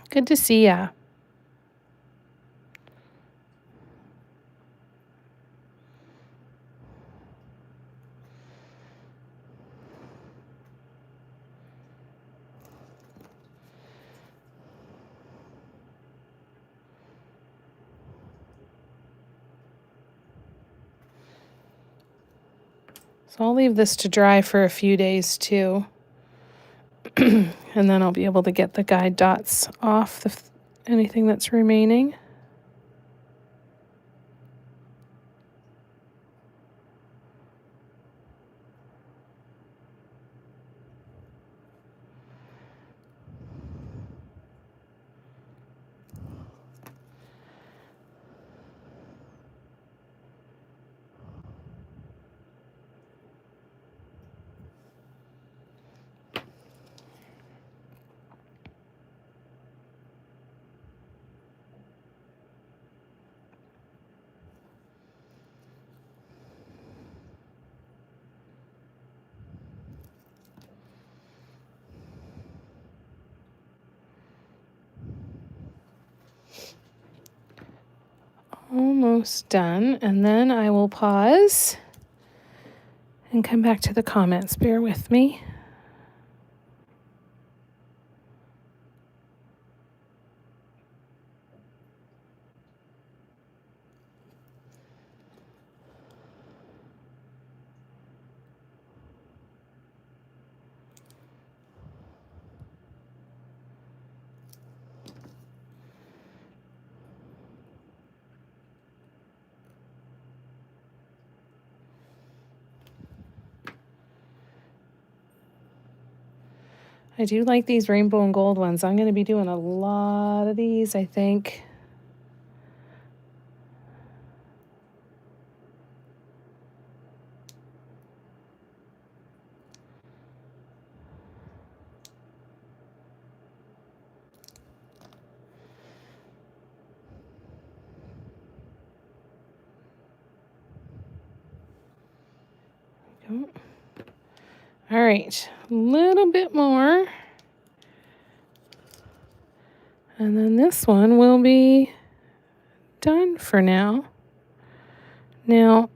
Good to see ya. So I'll leave this to dry for a few days, too. And then I'll be able to get the guide dots off anything that's remaining. Almost done, and then I will pause and come back to the comments. Bear with me. I do like these rainbow and gold ones. I'm going to be doing a lot of these, I think. All right, a little bit more. And then this one will be done for now. Now,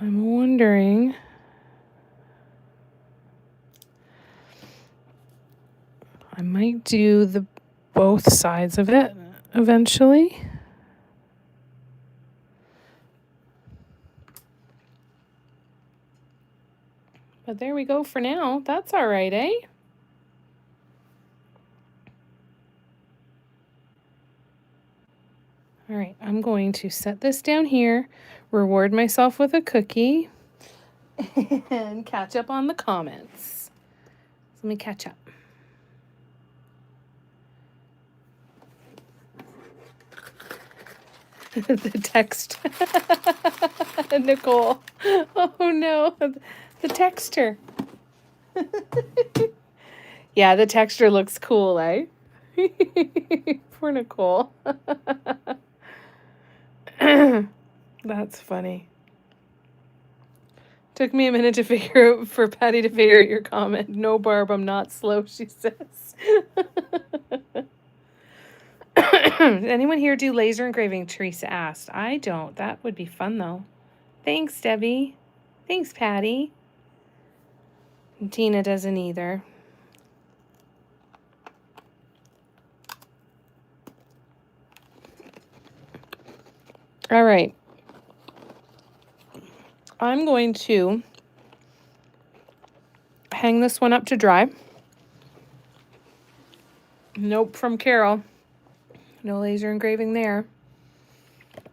I'm wondering, I might do both sides of it eventually. But there we go for now. That's all right, eh? All right, I'm going to set this down here, reward myself with a cookie, and catch up on the comments. Let me catch up. The text. Nicole. Oh no, the texter. Yeah, the texture looks cool, eh? Poor Nicole. That's funny. Took me a minute to figure out, for Patty to figure out your comment. No, Barb, I'm not slow, she says. Anyone here do laser engraving? Teresa asked. I don't. That would be fun, though. Thanks, Debbie. Thanks, Patty. And Tina doesn't either. All right. I'm going to hang this one up to dry. Nope, from Carol. No laser engraving there.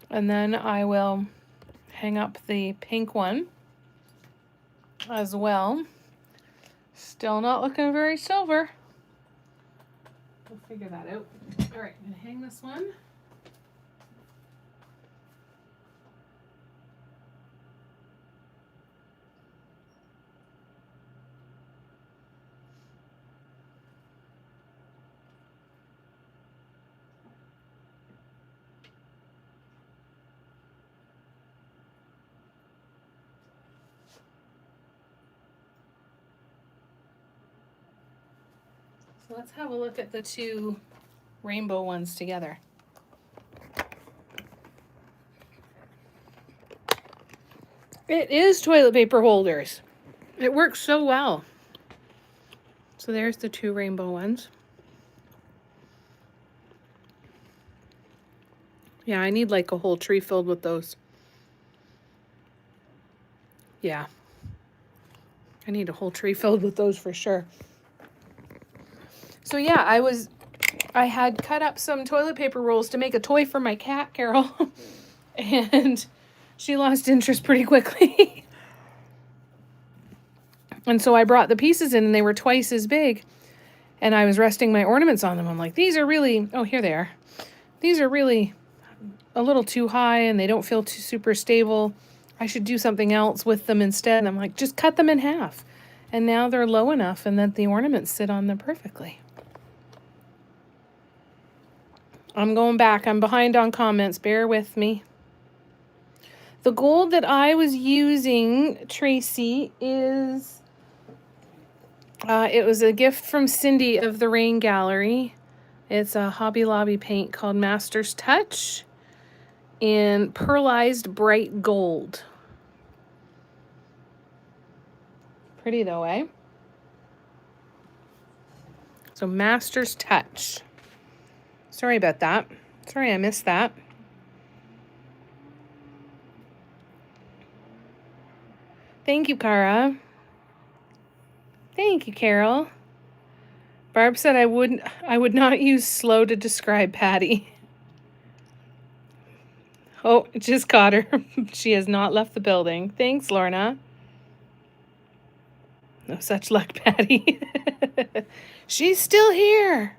And then I will hang up the pink one as well. Still not looking very silver. We'll figure that out. All right, I'm going to hang this one. So let's have a look at the two rainbow ones together. It is toilet paper holders. It works so well. So there's the two rainbow ones. Yeah, I need like a whole tree filled with those. Yeah. I need a whole tree filled with those for sure. So yeah, I had cut up some toilet paper rolls to make a toy for my cat, Carol. And she lost interest pretty quickly. And so I brought the pieces in and they were twice as big. And I was resting my ornaments on them. I'm like, these are really, oh, here they are. These are really a little too high and they don't feel too super stable. I should do something else with them instead. And I'm like, just cut them in half. And now they're low enough and that the ornaments sit on them perfectly. I'm going back. I'm behind on comments. Bear with me. The gold that I was using, Tracy, is... it was a gift from Cindy of the Rain Gallery. It's a Hobby Lobby paint called Master's Touch in pearlized bright gold. Pretty though, eh? So Master's Touch. Sorry about that. Sorry I missed that. Thank you, Cara. Thank you, Carol. Barb said I would not use slow to describe Patty. Oh, just caught her. She has not left the building. Thanks, Lorna. No such luck, Patty. She's still here.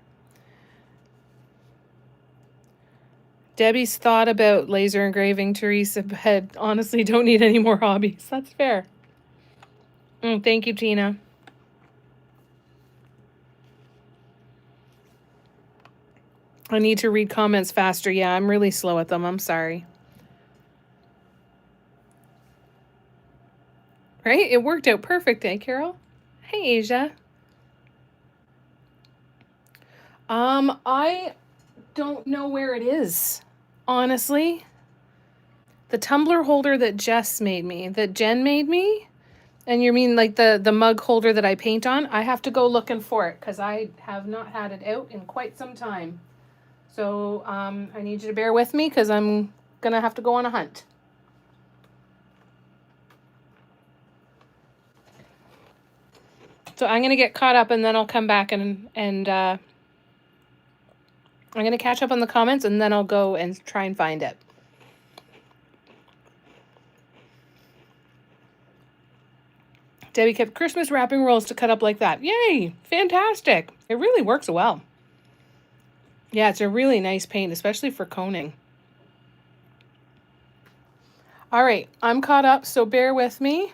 Debbie's thought about laser engraving, Teresa, but honestly don't need any more hobbies. That's fair. Thank you, Tina. I need to read comments faster. Yeah, I'm really slow at them. I'm sorry. Right? It worked out perfect, eh, Carol? Hey, Asia. I don't know where it is, honestly. The tumbler holder that Jen made me, and you mean like the mug holder that I paint on? I have to go looking for it because I have not had it out in quite some time. So I need you to bear with me because I'm gonna have to go on a hunt. So I'm gonna get caught up and then I'll come back and I'm gonna catch up on the comments and then I'll go and try and find it. Debbie kept Christmas wrapping rolls to cut up like that. Yay! Fantastic! It really works well. Yeah, it's a really nice paint, especially for coning. All right, I'm caught up, so bear with me.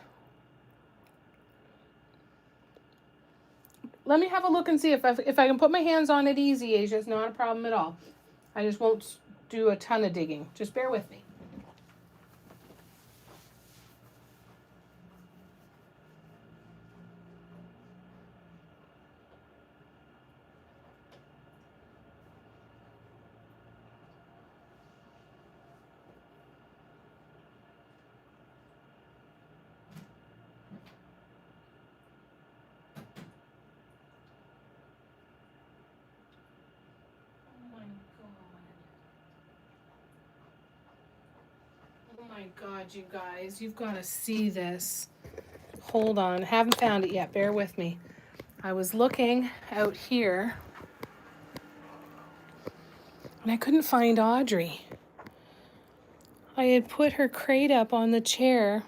Let me have a look and see if I can put my hands on it easy, Asia. It's not a problem at all. I just won't do a ton of digging. Just bear with me. Oh my God, you guys, you've got to see this. Hold on, haven't found it yet. Bear with me. I was looking out here and I couldn't find Audrey. I had put her crate up on the chair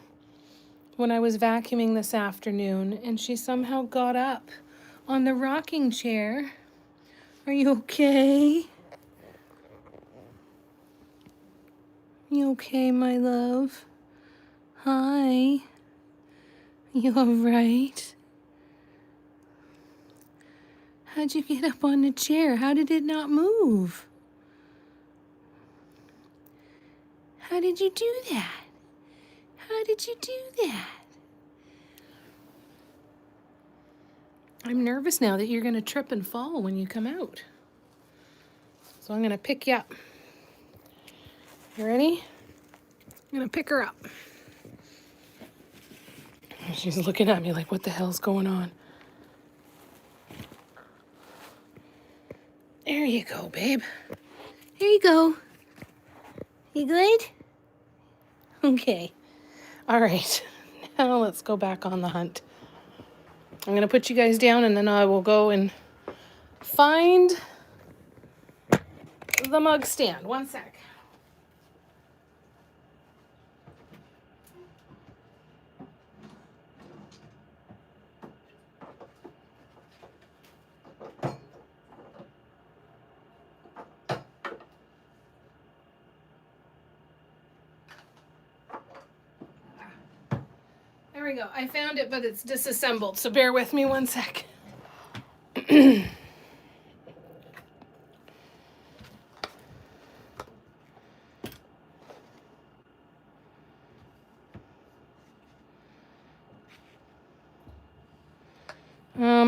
when I was vacuuming this afternoon and she somehow got up on the rocking chair. Are you okay? You okay, my love? Hi. You all right? How'd you get up on the chair? How did it not move? How did you do that? How did you do that? I'm nervous now that you're going to trip and fall when you come out. So I'm going to pick you up. You ready? I'm going to pick her up. She's looking at me like, what the hell's going on? There you go, babe. There you go. You good? Okay. All right. Now let's go back on the hunt. I'm going to put you guys down and then I will go and find the mug stand. One sec. There we go. I found it, but it's disassembled, so bear with me one sec.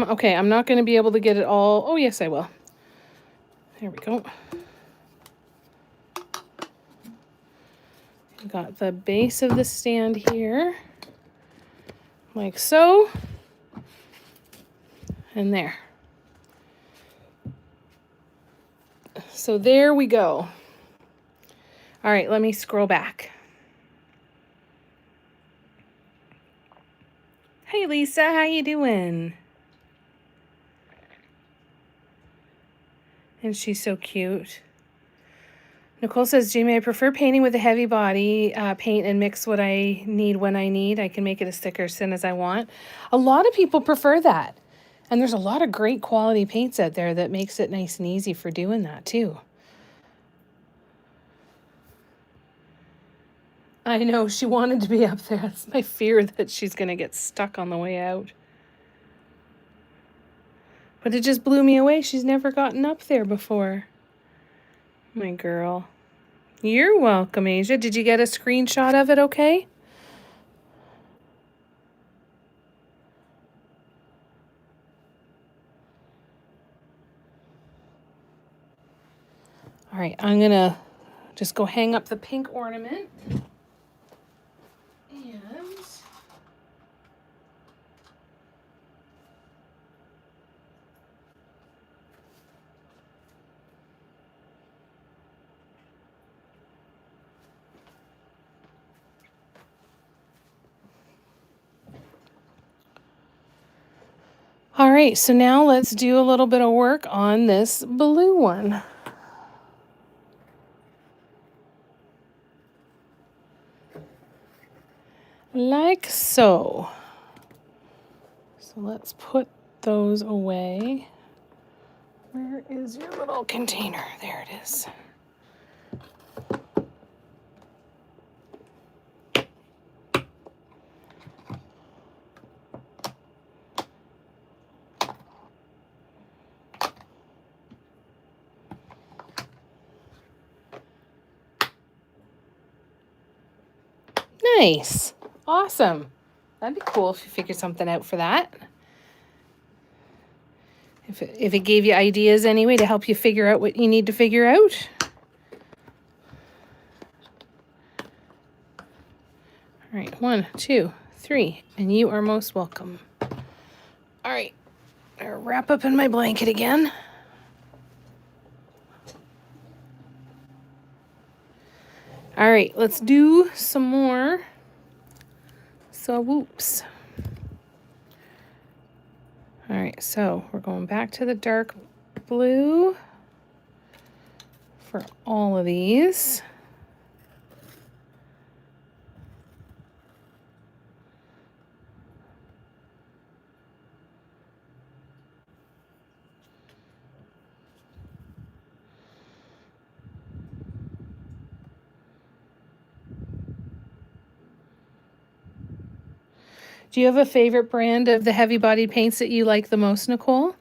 Okay, I'm not going to be able to get it all. Oh, yes, I will. There we go. Got the base of the stand here, like so, and there. So there we go. All right, let me scroll back. Hey, Lisa, how you doing? And she's so cute. Nicole says, Jamie, I prefer painting with a heavy body paint and mix what I need when I need. I can make it as thick or thin as I want. A lot of people prefer that. And there's a lot of great quality paints out there that makes it nice and easy for doing that too. I know, she wanted to be up there. That's my fear, that she's going to get stuck on the way out. But it just blew me away. She's never gotten up there before. My girl. You're welcome, Asia. Did you get a screenshot of it okay? All right, I'm gonna just go hang up the pink ornament. And all right, so now let's do a little bit of work on this blue one. Like so. So let's put those away. Where is your little container? There it is. Nice. Awesome. That'd be cool if you figured something out for that. If it gave you ideas anyway to help you figure out what you need to figure out. All right, 1, 2, 3, and you are most welcome. All right, I'll wrap up in my blanket again. All right, let's do some more whoops. All right, so we're going back to the dark blue for all of these. Do you have a favorite brand of the heavy-bodied paints that you like the most, Nicole?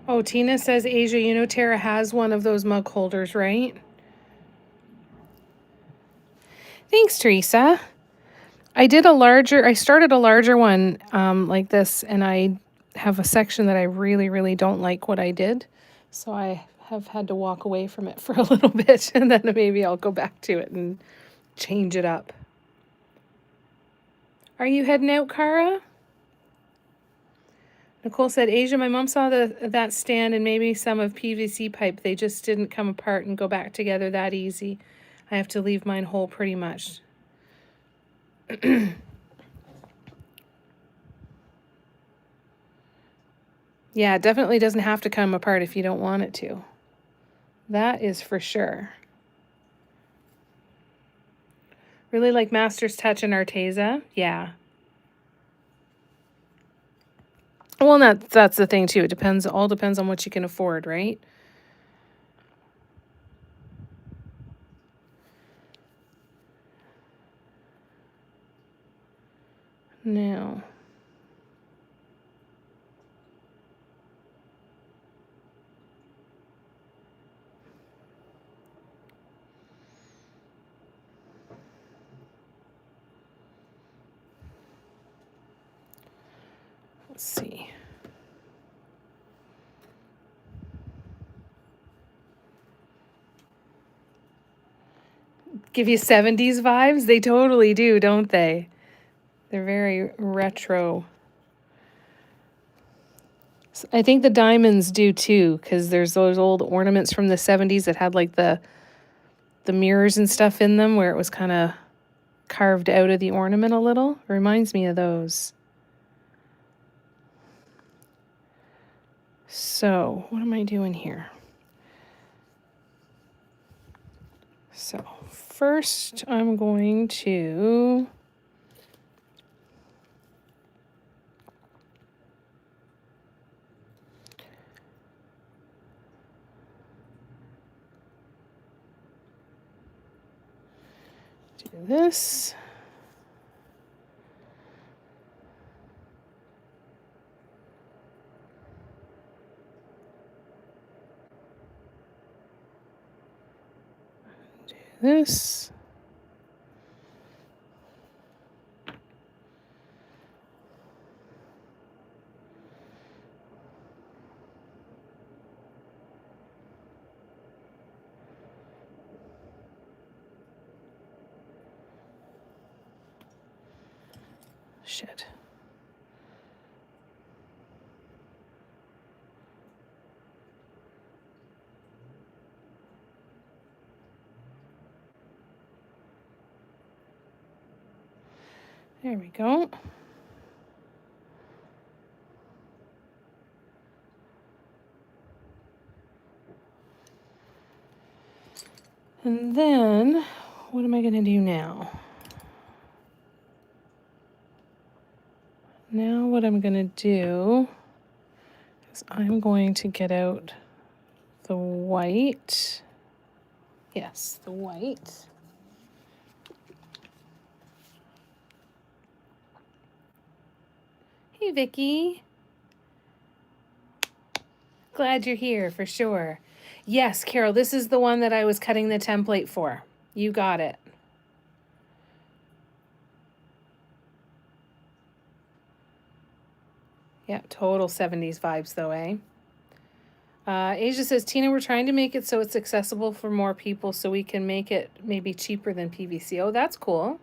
Oh, Tina says, Asia, you know Tara has one of those mug holders, right? Thanks, Teresa. I started a larger one like this, and I have a section that I really, really don't like what I did. So I have had to walk away from it for a little bit, and then maybe I'll go back to it and change it up. Are you heading out, Cara? Nicole said, Asia, my mom saw that stand and maybe some of PVC pipe. They just didn't come apart and go back together that easy. I have to leave mine whole pretty much. Yeah, it definitely doesn't have to come apart if you don't want it to. That is for sure. Really like Master's Touch and Arteza? Yeah. Well, that's the thing too. It all depends on what you can afford, right? Now, let's see. Give you 70s vibes? They totally do, don't they? They're very retro. I think the diamonds do too, because there's those old ornaments from the 70s that had like the mirrors and stuff in them where it was kind of carved out of the ornament a little. It reminds me of those. So what am I doing here? So first I'm going to do this. Do this. Shit. There we go. And then, what am I going to do now? Now what I'm going to do is I'm going to get out the white. Yes, the white. Hey, Vicky. Glad you're here for sure. Yes, Carol, this is the one that I was cutting the template for. You got it. Yeah, total 70s vibes though, eh? Asia says, Tina, we're trying to make it so it's accessible for more people so we can make it maybe cheaper than PVC. Oh, that's cool.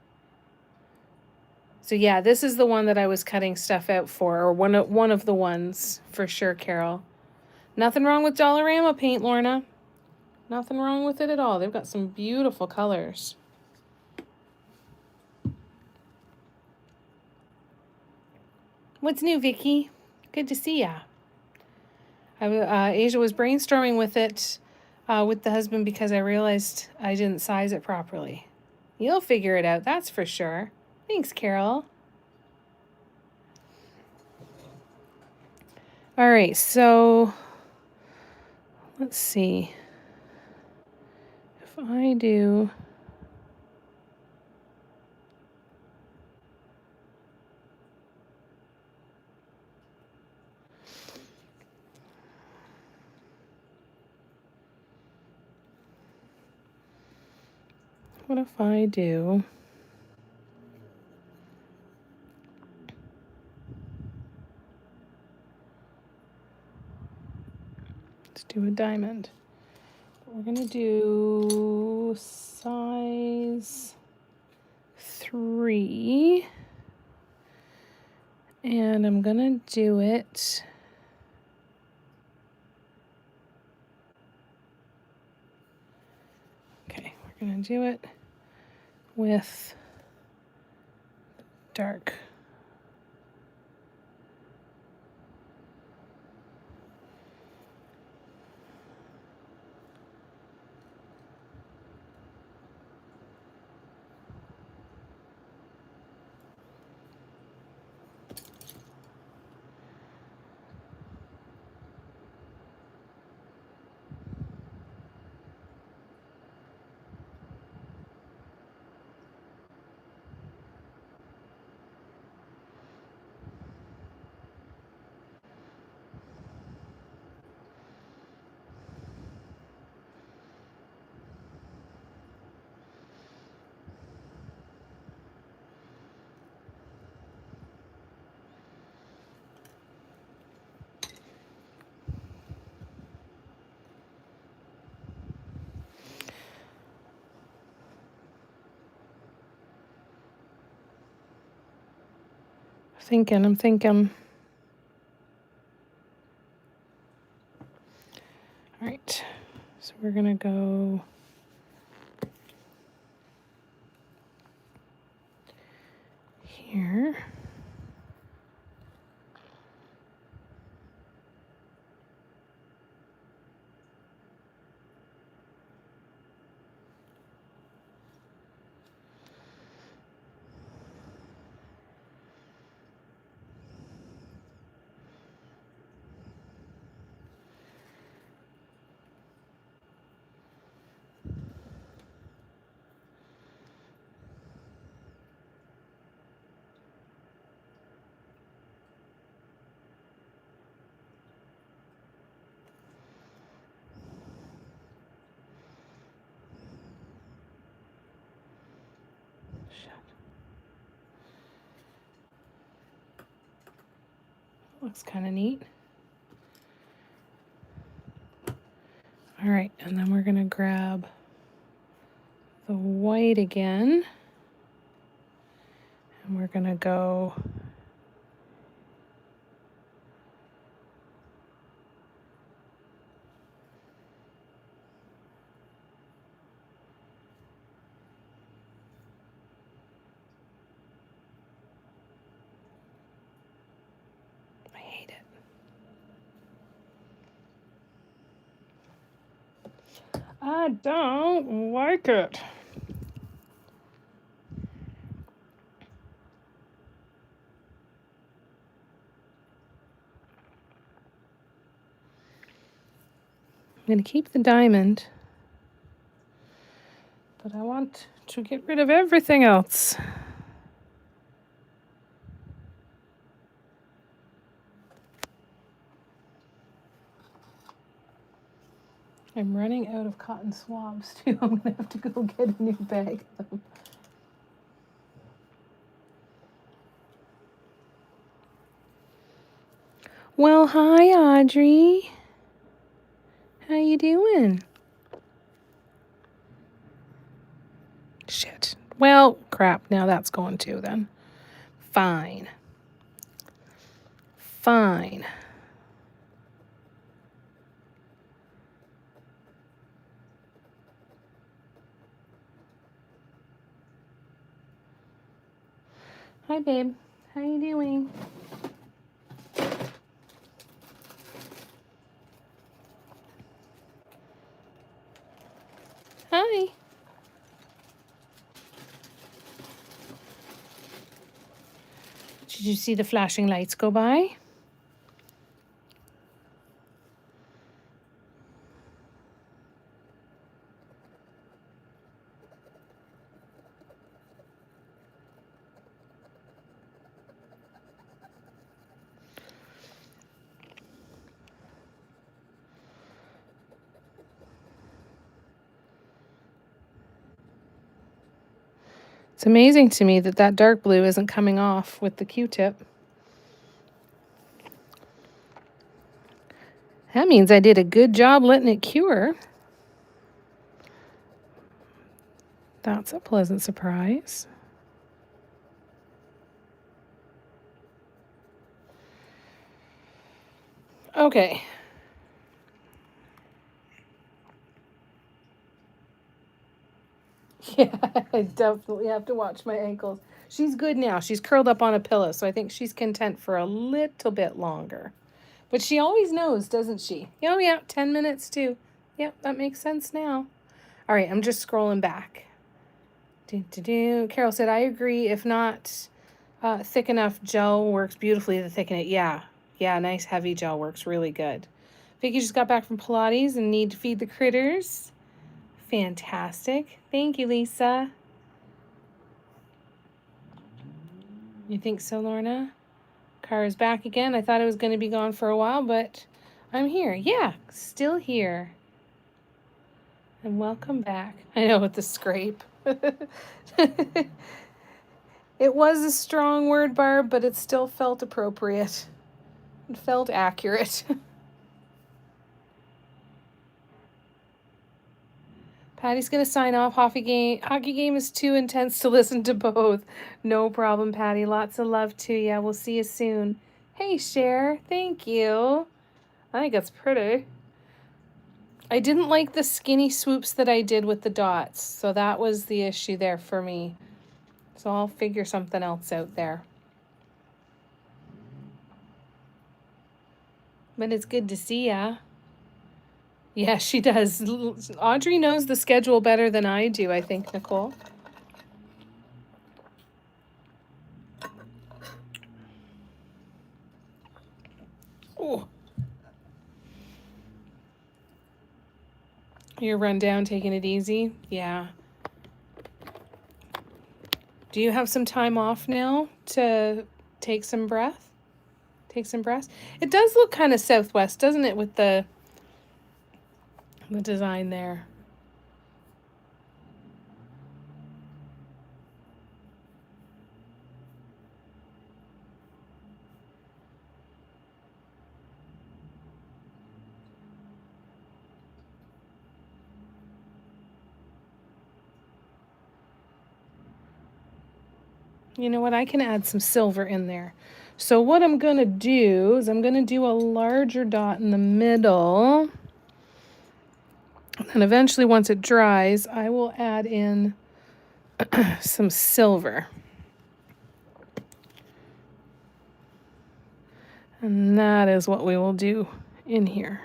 So yeah, this is the one that I was cutting stuff out for, or one of the ones for sure, Carol. Nothing wrong with Dollarama paint, Lorna. Nothing wrong with it at all. They've got some beautiful colors. What's new, Vicky? Good to see ya. Asia was brainstorming with it with the husband because I realized I didn't size it properly. You'll figure it out, that's for sure. Thanks, Carol. All right, so let's see. If I do... What if I do... Let's do a diamond. We're going to do size 3. And I'm going to do it... Okay, we're going to do it with dark. I'm thinking. All right, so we're gonna go here. Looks kind of neat. All right, and then we're gonna grab the white again, and we're gonna go I hate it. I don't like it. I'm going to keep the diamond, but I want to get rid of everything else. I'm running out of cotton swabs too. I'm going to have to go get a new bag of them. Well, hi, Audrey. How you doing? Shit. Well, crap. Now that's going too then. Fine. Fine. Hi, babe. How you doing? Hi. Did you see the flashing lights go by? It's amazing to me that that dark blue isn't coming off with the Q-tip. That means I did a good job letting it cure. That's a pleasant surprise. Okay. Yeah, I definitely have to watch my ankles. She's good now. She's curled up on a pillow, so I think she's content for a little bit longer. But she always knows, doesn't she? Oh, yeah, 10 minutes too. Yep, that makes sense now. All right, I'm just scrolling back. Carol said, I agree. If not thick enough, gel works beautifully to thicken it. Yeah, nice heavy gel works really good. Vicky just got back from Pilates and need to feed the critters. Fantastic. Thank you, Lisa. You think so, Lorna? Car is back again. I thought I was going to be gone for a while, but I'm here. Yeah, still here. And welcome back. I know, with the scrape. It was a strong word, Barb, but it still felt appropriate. It felt accurate. Patty's going to sign off. Hockey game is too intense to listen to both. No problem, Patty. Lots of love to you. We'll see you soon. Hey, Cher. Thank you. I think that's pretty. I didn't like the skinny swoops that I did with the dots, so that was the issue there for me. So I'll figure something else out there. But it's good to see ya. Yeah, she does. Audrey knows the schedule better than I do, I think, Nicole. Oh. You're run down, taking it easy? Yeah. Do you have some time off now to take some breath? Take some breaths? It does look kind of southwest, doesn't it, with the design there? You know what? I can add some silver in there. So what I'm going to do is I'm going to do a larger dot in the middle. And eventually, once it dries, I will add in some silver. And that is what we will do in here.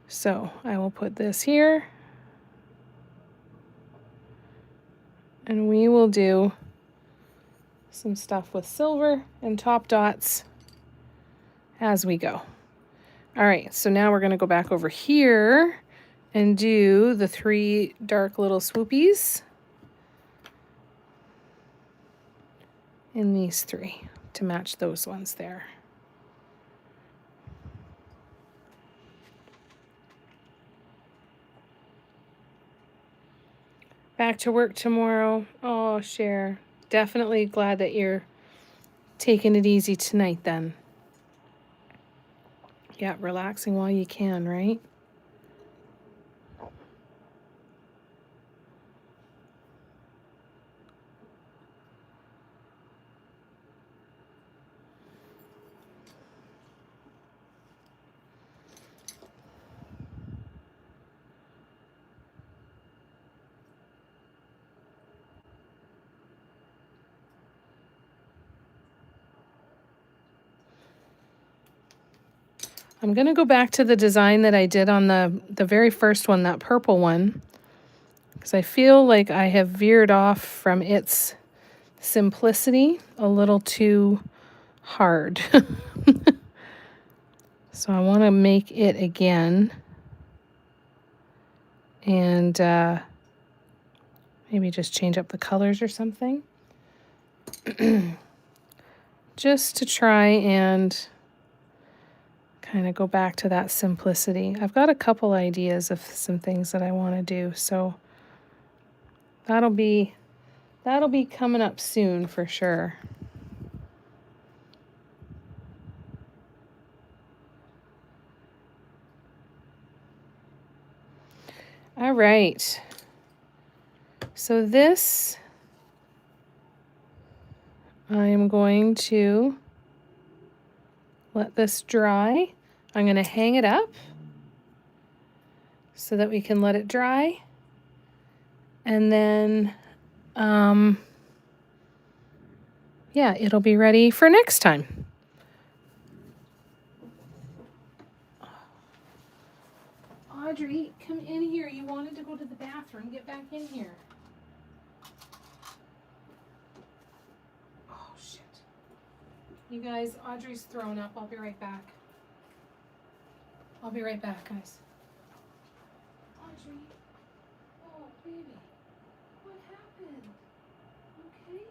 So I will put this here. And we will do some stuff with silver and top dots as we go. All right, so now we're going to go back over here and do the 3 dark little swoopies in these 3 to match those ones there. Back to work tomorrow. Oh, Cher. Definitely glad that you're taking it easy tonight then. Yeah, relaxing while you can, right? I'm going to go back to the design that I did on the very first one, that purple one, because I feel like I have veered off from its simplicity a little too hard. So I want to make it again and maybe just change up the colors or something. Just to try and kind of go back to that simplicity. I've got a couple ideas of some things that I want to do, so that'll be coming up soon for sure. All right. So this I am going to let this dry. I'm going to hang it up so that we can let it dry. And then, yeah, it'll be ready for next time. Audrey, come in here. You wanted to go to the bathroom. Get back in here. Oh, shit. You guys, Audrey's thrown up. I'll be right back. I'll be right back, guys. Audrey. Oh, baby. What happened? Okay?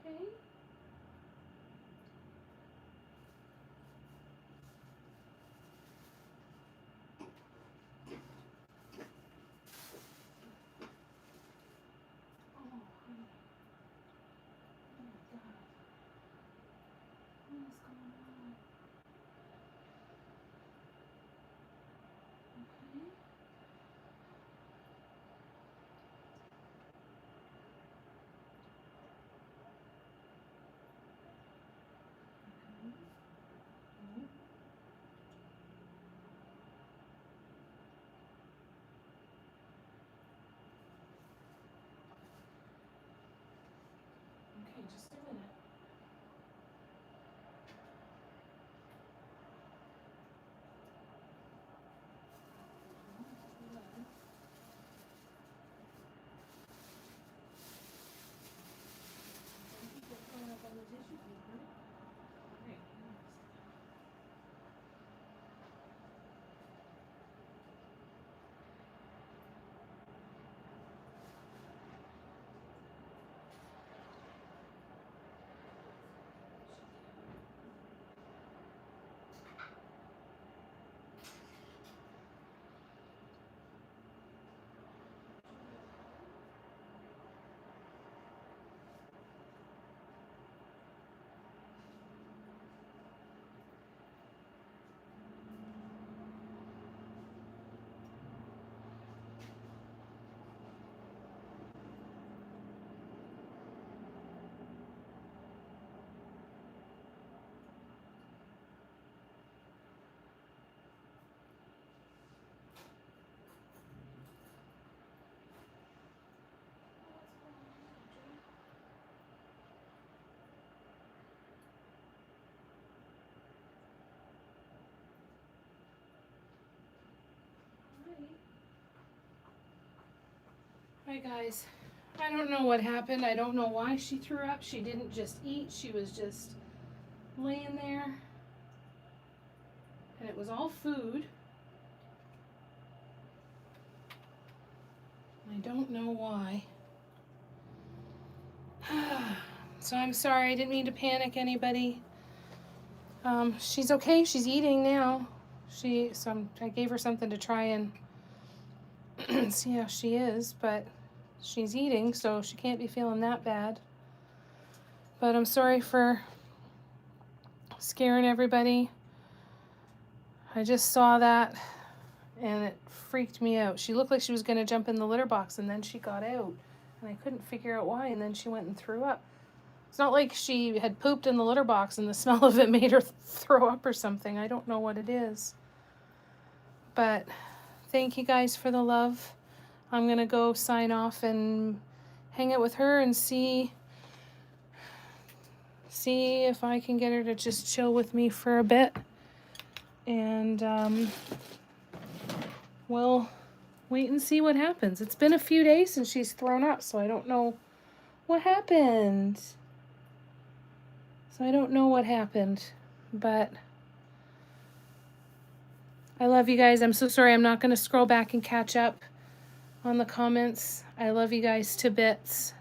Okay? Oh, honey. Oh, my God. What is going on? Hi guys. I don't know what happened. I don't know why she threw up. She didn't just eat. She was just laying there. And it was all food. I don't know why. So I'm sorry. I didn't mean to panic anybody. She's okay. She's eating now. I gave her something to try and see how she is, but she's eating, so she can't be feeling that bad. But I'm sorry for scaring everybody. I just saw that and it freaked me out. She looked like she was going to jump in the litter box and then she got out and I couldn't figure out why, and then she went and threw up. It's not like she had pooped in the litter box and the smell of it made her throw up or something. I don't know what it is. But thank you guys for the love. I'm going to go sign off and hang out with her and see if I can get her to just chill with me for a bit. And we'll wait and see what happens. It's been a few days since she's thrown up, so I don't know what happened. But I love you guys. I'm so sorry I'm not going to scroll back and catch up on the comments. I love you guys to bits.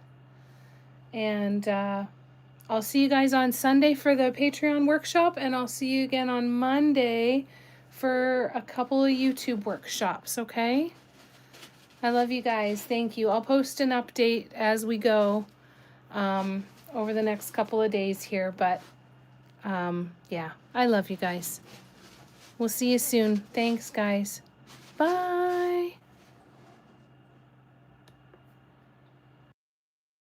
And I'll see you guys on Sunday for the Patreon workshop, and I'll see you again on Monday for a couple of YouTube workshops, okay? I love you guys. Thank you. I'll post an update as we go over the next couple of days here, but yeah, I love you guys. We'll see you soon. Thanks, guys. Bye.